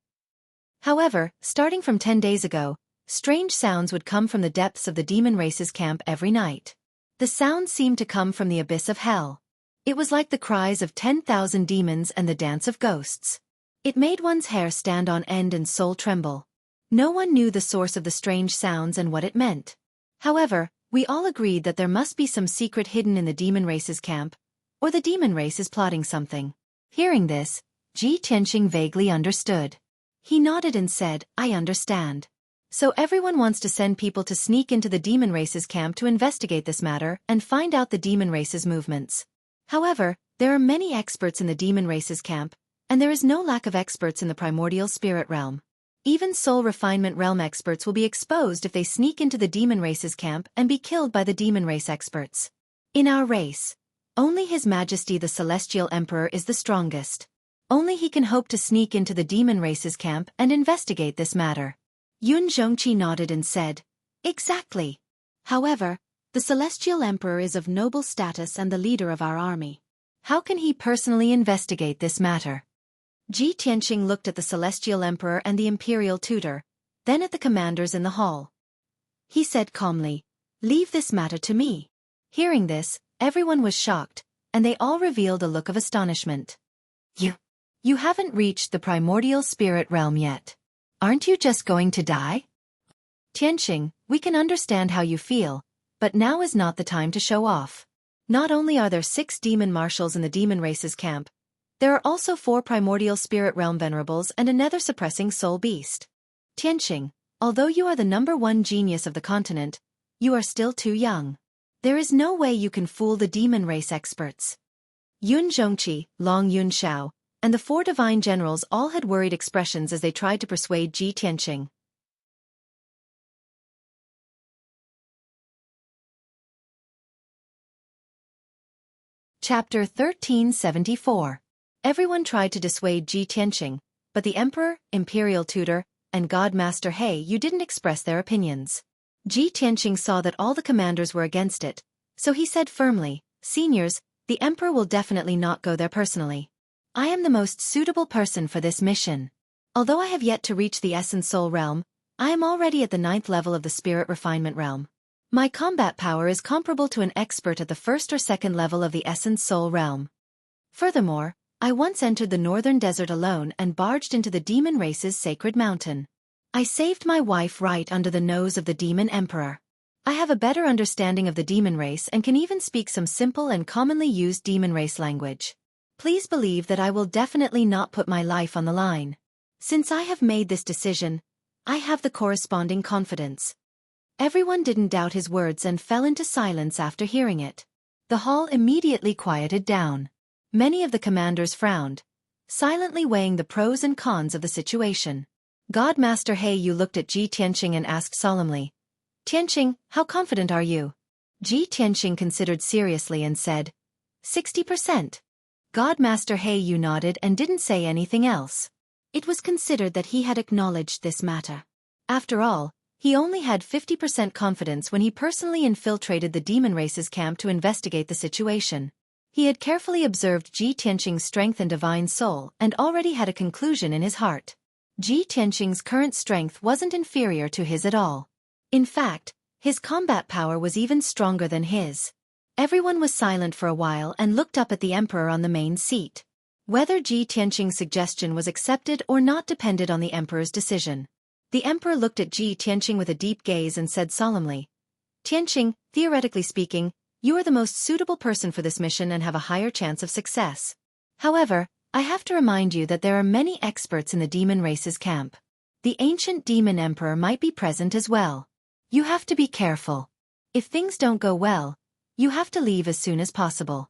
However, starting from 10 days ago, strange sounds would come from the depths of the demon race's camp every night. The sounds seemed to come from the abyss of hell. It was like the cries of 10,000 demons and the dance of ghosts. It made one's hair stand on end and soul tremble. No one knew the source of the strange sounds and what it meant. However, we all agreed that there must be some secret hidden in the demon race's camp, or the demon race is plotting something." Hearing this, Ji Tianxing vaguely understood. He nodded and said, "I understand. So everyone wants to send people to sneak into the demon race's camp to investigate this matter and find out the demon race's movements. However, there are many experts in the demon race's camp, and there is no lack of experts in the primordial spirit realm. Even soul refinement realm experts will be exposed if they sneak into the demon race's camp and be killed by the demon race experts. In our race, only His Majesty the Celestial Emperor is the strongest. Only he can hope to sneak into the demon race's camp and investigate this matter." Yun Zhongqi nodded and said, "Exactly. However, the Celestial Emperor is of noble status and the leader of our army. How can he personally investigate this matter?" Ji Tianxing looked at the Celestial Emperor and the Imperial Tutor, then at the commanders in the hall. He said calmly, "Leave this matter to me." Hearing this, everyone was shocked, and they all revealed a look of astonishment. You haven't reached the primordial spirit realm yet. Aren't you just going to die?" "Tianxing, we can understand how you feel, but now is not the time to show off. Not only are there 6 demon marshals in the demon race's camp, there are also 4 primordial spirit realm venerables and a nether-suppressing soul beast. Tianxing, although you are the #1 genius of the continent, you are still too young. There is no way you can fool the demon race experts." Yun Zhongqi, Long Yun Shao, and the 4 divine generals all had worried expressions as they tried to persuade Ji Tianqing. Chapter 1374. Everyone tried to dissuade Ji Tianqing, but the emperor, imperial tutor, and god master He Yu didn't express their opinions. Ji Tianqing saw that all the commanders were against it, so he said firmly, "Seniors, the emperor will definitely not go there personally. I am the most suitable person for this mission. Although I have yet to reach the Essence Soul realm, I am already at the 9th level of the Spirit Refinement realm. My combat power is comparable to an expert at the 1st or 2nd level of the Essence Soul realm. Furthermore, I once entered the northern desert alone and barged into the demon race's sacred mountain. I saved my wife right under the nose of the demon emperor. I have a better understanding of the demon race and can even speak some simple and commonly used demon race language. Please believe that I will definitely not put my life on the line. Since I have made this decision, I have the corresponding confidence." Everyone didn't doubt his words and fell into silence after hearing it. The hall immediately quieted down. Many of the commanders frowned, silently weighing the pros and cons of the situation. God Master He Yu looked at Ji Tianqing and asked solemnly, "Tianqing, how confident are you?" Ji Tianqing considered seriously and said, 60%. God Master He Yu nodded and didn't say anything else. It was considered that he had acknowledged this matter. After all, he only had 50% confidence when he personally infiltrated the demon race's camp to investigate the situation. He had carefully observed Ji Tianqing's strength and divine soul and already had a conclusion in his heart. Ji Tianqing's current strength wasn't inferior to his at all. In fact, his combat power was even stronger than his. Everyone was silent for a while and looked up at the emperor on the main seat. Whether Ji Tianqing's suggestion was accepted or not depended on the emperor's decision. The emperor looked at Ji Tianqing with a deep gaze and said solemnly, "Tianqing, theoretically speaking, you are the most suitable person for this mission and have a higher chance of success. However, I have to remind you that there are many experts in the demon race's camp. The ancient demon emperor might be present as well. You have to be careful. If things don't go well, you have to leave as soon as possible.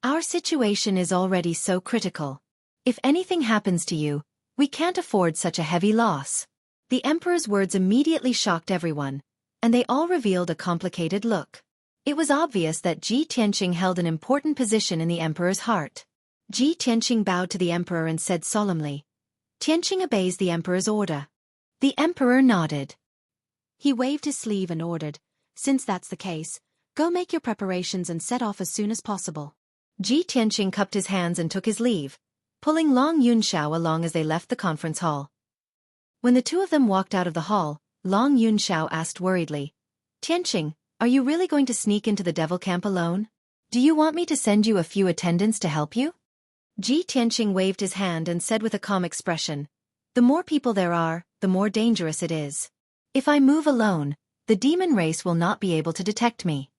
Our situation is already so critical. If anything happens to you, we can't afford such a heavy loss." The emperor's words immediately shocked everyone, and they all revealed a complicated look. It was obvious that Ji Tianqing held an important position in the emperor's heart. Ji Tianqing bowed to the emperor and said solemnly, "Tianqing obeys the emperor's order." The emperor nodded. He waved his sleeve and ordered, "Since that's the case, go make your preparations and set off as soon as possible." Ji Tianqing cupped his hands and took his leave, pulling Long Yun Shao along as they left the conference hall. When the two of them walked out of the hall, Long Yun Shao asked worriedly, "Tianqing, are you really going to sneak into the devil camp alone? Do you want me to send you a few attendants to help you?" Ji Tianqing waved his hand and said with a calm expression, "The more people there are, the more dangerous it is. If I move alone, the demon race will not be able to detect me."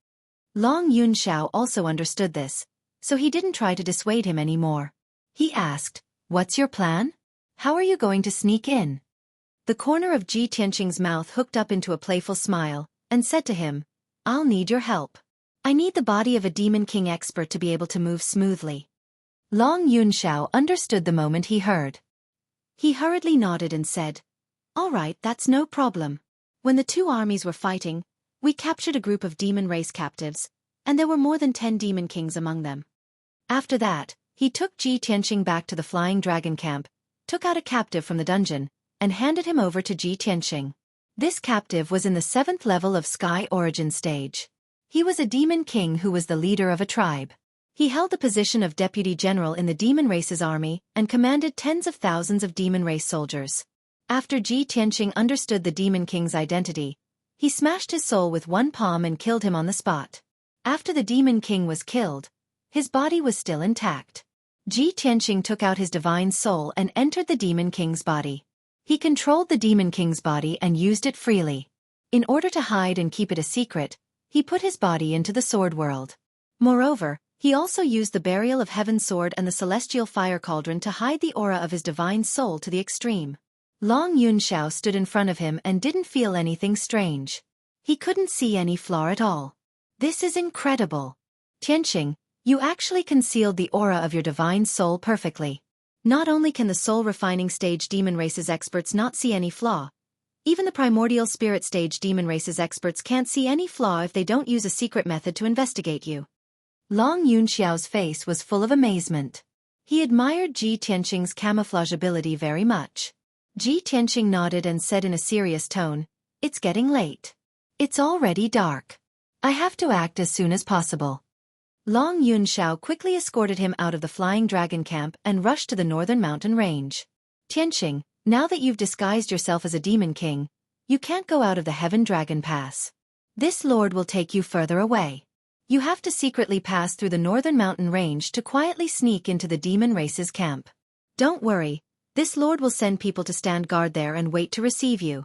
Long Yun Shao also understood this, so he didn't try to dissuade him anymore. He asked, "What's your plan? How are you going to sneak in?" The corner of Ji Tianqing's mouth hooked up into a playful smile, and said to him, "I'll need your help. I need the body of a demon king expert to be able to move smoothly." Long Yun Shao understood the moment he heard. He hurriedly nodded and said, "All right, that's no problem. When the two armies were fighting, we captured a group of demon race captives, and there were more than 10 demon kings among them. After that, he took Ji Tianqing back to the Flying Dragon camp, took out a captive from the dungeon, and handed him over to Ji Tianqing. This captive was in the 7th level of Sky Origin stage. He was a demon king who was the leader of a tribe. He held the position of deputy general in the demon race's army and commanded tens of thousands of demon race soldiers. After Ji Tianqing understood the demon king's identity, he smashed his soul with one palm and killed him on the spot. After the demon king was killed, his body was still intact. Ji Tianqing took out his divine soul and entered the demon king's body. He controlled the demon king's body and used it freely. In order to hide and keep it a secret, he put his body into the sword world. Moreover, he also used the burial of Heaven's sword and the celestial fire cauldron to hide the aura of his divine soul to the extreme. Long Yun Shao stood in front of him and didn't feel anything strange. He couldn't see any flaw at all. "This is incredible. Tianqing, You actually concealed the aura of your divine soul perfectly. Not only can the soul refining stage demon race's experts not see any flaw, even the primordial spirit stage demon race's experts can't see any flaw if they don't use a secret method to investigate you. Long Yunxiao's face was full of amazement. He admired Ji Tianqing's camouflage ability very much. Ji Tianqing nodded and said in a serious tone, "It's getting late. It's already dark. I have to act as soon as possible." Long Yunxiao quickly escorted him out of the Flying Dragon camp and rushed to the northern mountain range. "Tianqing, now that you've disguised yourself as a demon king, you can't go out of the Heaven Dragon Pass. This lord will take you further away. You have to secretly pass through the northern mountain range to quietly sneak into the demon race's camp. Don't worry, this lord will send people to stand guard there and wait to receive you."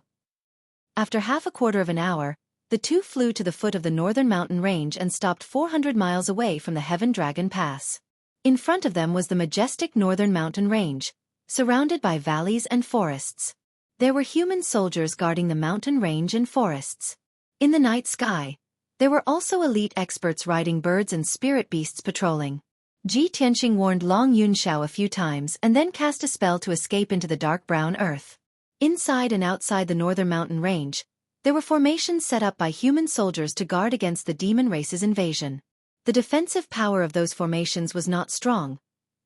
After half a quarter of an hour, the two flew to the foot of the northern mountain range and stopped 400 miles away from the Heaven Dragon Pass. In front of them was the majestic northern mountain range, surrounded by valleys and forests. There were human soldiers guarding the mountain range and forests. In the night sky, there were also elite experts riding birds and spirit beasts patrolling. Ji Tianqing warned Long Yunxiao a few times and then cast a spell to escape into the dark brown earth. Inside and outside the northern mountain range, there were formations set up by human soldiers to guard against the demon race's invasion. The defensive power of those formations was not strong,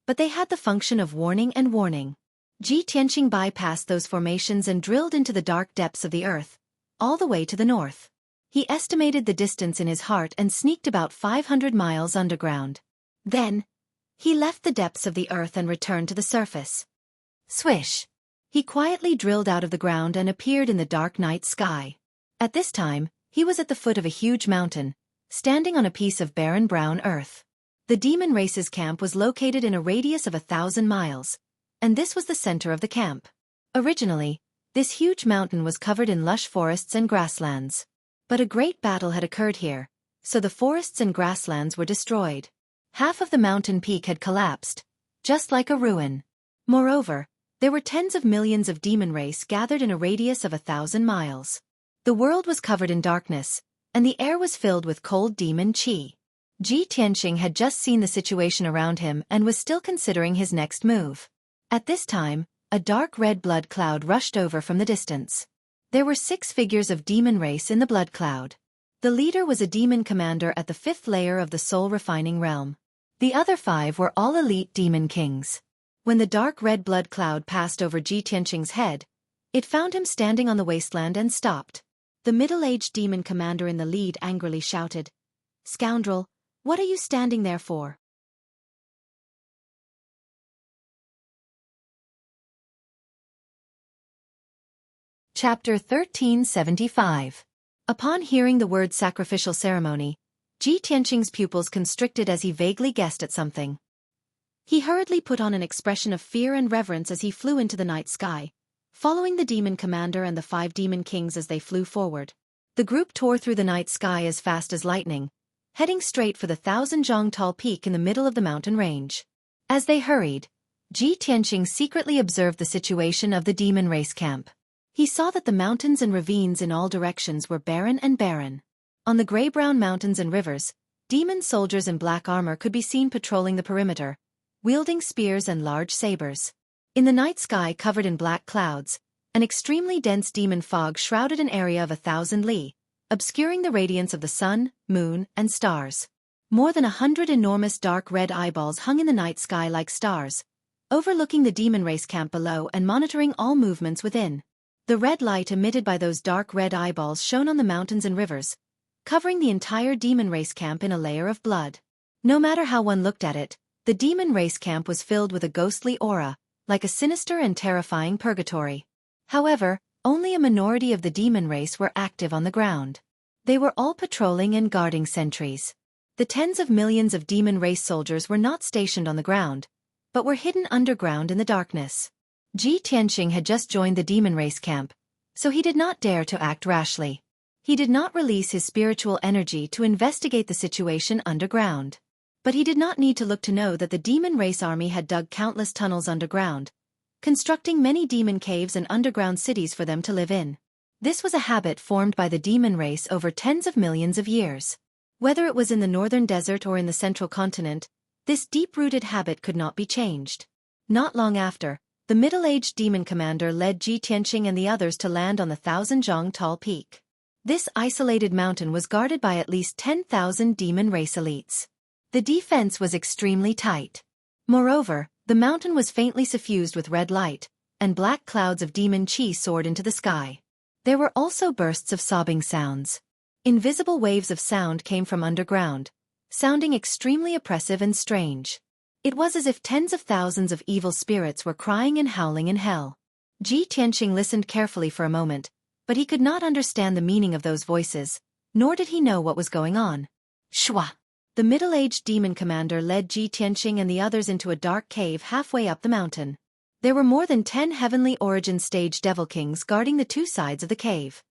but they had the function of warning and warning. Ji Tianqing bypassed those formations and drilled into the dark depths of the earth, all the way to the north. He estimated the distance in his heart and sneaked about 500 miles underground. Then, he left the depths of the earth and returned to the surface. Swish! He quietly drilled out of the ground and appeared in the dark night sky. At this time, he was at the foot of a huge mountain, standing on a piece of barren brown earth. The demon race's camp was located in a radius of 1,000 miles, and this was the center of the camp. Originally, this huge mountain was covered in lush forests and grasslands. But a great battle had occurred here, so the forests and grasslands were destroyed. Half of the mountain peak had collapsed, just like a ruin. Moreover, there were tens of millions of demon race gathered in a radius of 1,000 miles. The world was covered in darkness, and the air was filled with cold demon qi. Ji Tianqing had just seen the situation around him and was still considering his next move. At this time, a dark red blood cloud rushed over from the distance. There were 6 figures of demon race in the blood cloud. The leader was a demon commander at the 5th layer of the soul refining realm. The other 5 were all elite demon kings. When the dark red blood cloud passed over Ji Tianqing's head, it found him standing on the wasteland and stopped. The middle-aged demon commander in the lead angrily shouted, "Scoundrel, what are you standing there for?" Chapter 1375. Upon hearing the word sacrificial ceremony, Ji Tianqing's pupils constricted as he vaguely guessed at something. He hurriedly put on an expression of fear and reverence as he flew into the night sky, following the demon commander and the 5 demon kings as they flew forward. The group tore through the night sky as fast as lightning, heading straight for the 1,000-jong-tall peak in the middle of the mountain range. As they hurried, Ji Tianqing secretly observed the situation of the demon race camp. He saw that the mountains and ravines in all directions were barren and barren. On the gray-brown mountains and rivers, demon soldiers in black armor could be seen patrolling the perimeter, wielding spears and large sabers. In the night sky covered in black clouds, an extremely dense demon fog shrouded an area of 1,000 li, obscuring the radiance of the sun, moon, and stars. More than 100 enormous dark red eyeballs hung in the night sky like stars, overlooking the demon race camp below and monitoring all movements within. The red light emitted by those dark red eyeballs shone on the mountains and rivers, covering the entire demon race camp in a layer of blood. No matter how one looked at it, the demon race camp was filled with a ghostly aura, like a sinister and terrifying purgatory. However, only a minority of the demon race were active on the ground. They were all patrolling and guarding sentries. The tens of millions of demon race soldiers were not stationed on the ground, but were hidden underground in the darkness. Ji Tianqing had just joined the demon race camp, so he did not dare to act rashly. He did not release his spiritual energy to investigate the situation underground. But he did not need to look to know that the demon race army had dug countless tunnels underground, constructing many demon caves and underground cities for them to live in. This was a habit formed by the demon race over tens of millions of years. Whether it was in the northern desert or in the central continent, this deep-rooted habit could not be changed. Not long after, the middle-aged demon commander led Ji Tianqing and the others to land on the 1,000-zhang tall peak. This isolated mountain was guarded by at least 10,000 demon race elites. The defense was extremely tight. Moreover, the mountain was faintly suffused with red light, and black clouds of demon qi soared into the sky. There were also bursts of sobbing sounds. Invisible waves of sound came from underground, sounding extremely oppressive and strange. It was as if tens of thousands of evil spirits were crying and howling in hell. Ji Tianqing listened carefully for a moment, but he could not understand the meaning of those voices, nor did he know what was going on. Shua! The middle-aged demon commander led Ji Tianqing and the others into a dark cave halfway up the mountain. There were more than 10 heavenly origin stage devil kings guarding the two sides of the cave.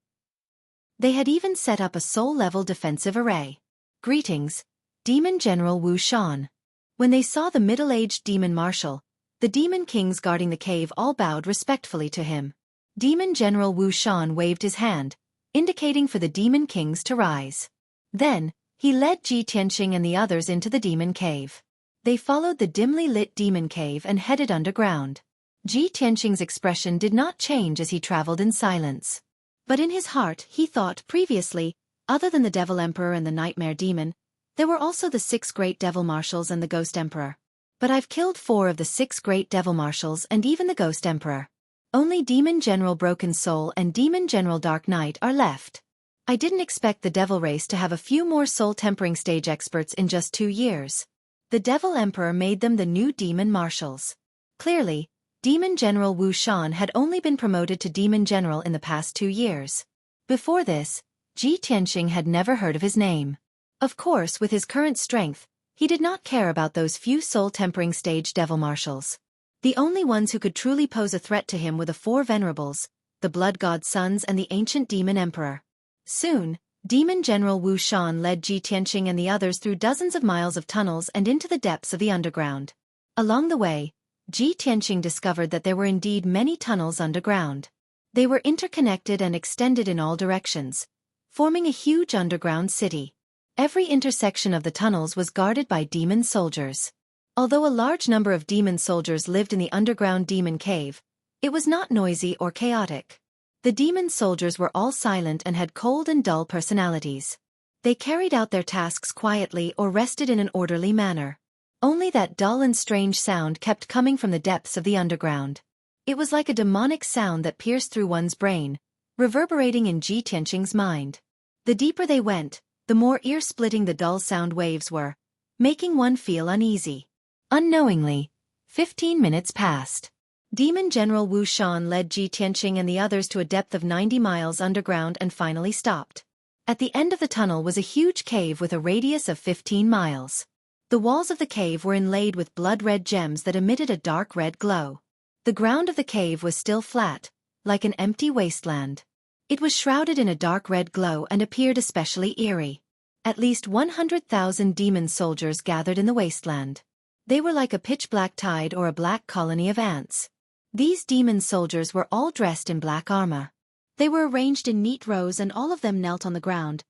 They had even set up a soul-level defensive array. Greetings, Demon General Wu Shan. When they saw the middle-aged demon marshal, the demon kings guarding the cave all bowed respectfully to him. Demon General Wu Shan waved his hand, indicating for the demon kings to rise. Then, he led Ji Tianqing and the others into the demon cave. They followed the dimly lit demon cave and headed underground. Ji Tianqing's expression did not change as he traveled in silence. But in his heart he thought previously, other than the Devil Emperor and the Nightmare Demon, there were also the 6 great Devil Marshals and the Ghost Emperor. But I've killed 4 of the 6 great Devil Marshals and even the Ghost Emperor. Only Demon General Broken Soul and Demon General Dark Knight are left. I didn't expect the Devil race to have a few more soul-tempering stage experts in just 2 years. The Devil Emperor made them the new Demon Marshals. Clearly, Demon General Wu Shan had only been promoted to Demon General in the past 2 years. Before this, Ji Tianqing had never heard of his name. Of course, with his current strength, he did not care about those few soul-tempering stage Devil Marshals. The only ones who could truly pose a threat to him were the 4 Venerables, the Blood God Sons and the Ancient Demon Emperor. Soon, Demon General Wu Shan led Ji Tianqing and the others through dozens of miles of tunnels and into the depths of the underground. Along the way, Ji Tianqing discovered that there were indeed many tunnels underground. They were interconnected and extended in all directions, forming a huge underground city. Every intersection of the tunnels was guarded by demon soldiers. Although a large number of demon soldiers lived in the underground demon cave, it was not noisy or chaotic. The demon soldiers were all silent and had cold and dull personalities. They carried out their tasks quietly or rested in an orderly manner. Only that dull and strange sound kept coming from the depths of the underground. It was like a demonic sound that pierced through one's brain, reverberating in Ji Tianqing's mind. The deeper they went, the more ear-splitting the dull sound waves were, making one feel uneasy. Unknowingly, 15 minutes passed. Demon General Wu Shan led Ji Tianqing and the others to a depth of 90 miles underground and finally stopped. At the end of the tunnel was a huge cave with a radius of 15 miles. The walls of the cave were inlaid with blood-red gems that emitted a dark red glow. The ground of the cave was still flat, like an empty wasteland. It was shrouded in a dark red glow and appeared especially eerie. At least 100,000 demon soldiers gathered in the wasteland. They were like a pitch-black tide or a black colony of ants. These demon soldiers were all dressed in black armor. They were arranged in neat rows and all of them knelt on the ground,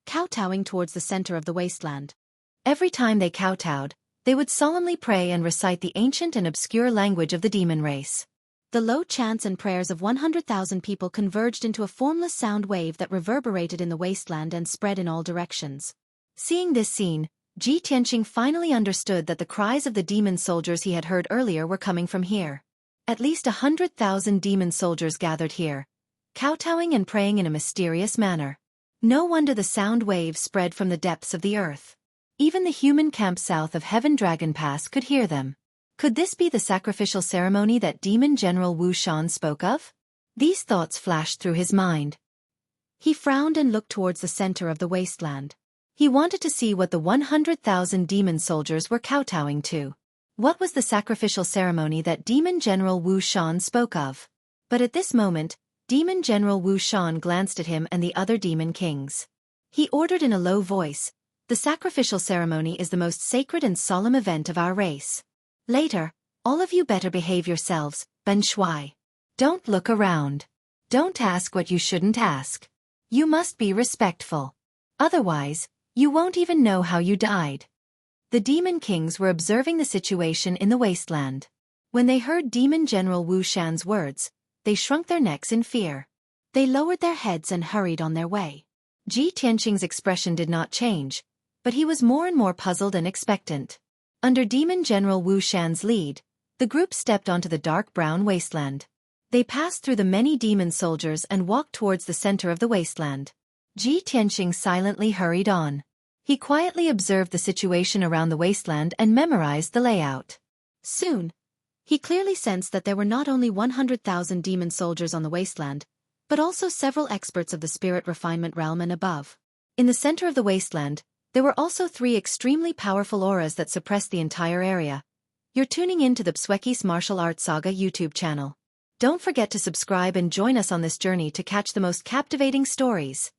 kowtowing towards the center of the wasteland. Every time they kowtowed, they would solemnly pray and recite the ancient and obscure language of the demon race. The low chants and prayers of 100,000 people converged into a formless sound wave that reverberated in the wasteland and spread in all directions. Seeing this scene, Ji Tianqing finally understood that the cries of the demon soldiers he had heard earlier were coming from here. At least 100,000 demon soldiers gathered here, kowtowing and praying in a mysterious manner. No wonder the sound waves spread from the depths of the earth. Even the human camp south of Heaven Dragon Pass could hear them. Could this be the sacrificial ceremony that Demon General Wu Shan spoke of? These thoughts flashed through his mind. He frowned and looked towards the center of the wasteland. He wanted to see what the 100,000 demon soldiers were kowtowing to. What was the sacrificial ceremony that Demon General Wu Shan spoke of? But at this moment, Demon General Wu Shan glanced at him and the other demon kings. He ordered in a low voice, "The sacrificial ceremony is the most sacred and solemn event of our race. Later, all of you better behave yourselves, Ben Shui. Don't look around. Don't ask what you shouldn't ask. You must be respectful. Otherwise, You won't even know how you died. The demon kings were observing the situation in the wasteland. When they heard Demon General Wu Shan's words, they shrunk their necks in fear. They lowered their heads and hurried on their way. Ji Tianqing's expression did not change, but he was more and more puzzled and expectant. Under Demon General Wu Shan's lead, the group stepped onto the dark brown wasteland. They passed through the many demon soldiers and walked towards the center of the wasteland. Ji Tianqing silently hurried on. He quietly observed the situation around the wasteland and memorized the layout. Soon, he clearly sensed that there were not only 100,000 demon soldiers on the wasteland, but also several experts of the spirit refinement realm and above. In the center of the wasteland, there were also 3 extremely powerful auras that suppressed the entire area. You're tuning in to the Xueqi's Martial Arts Saga YouTube channel. Don't forget to subscribe and join us on this journey to catch the most captivating stories.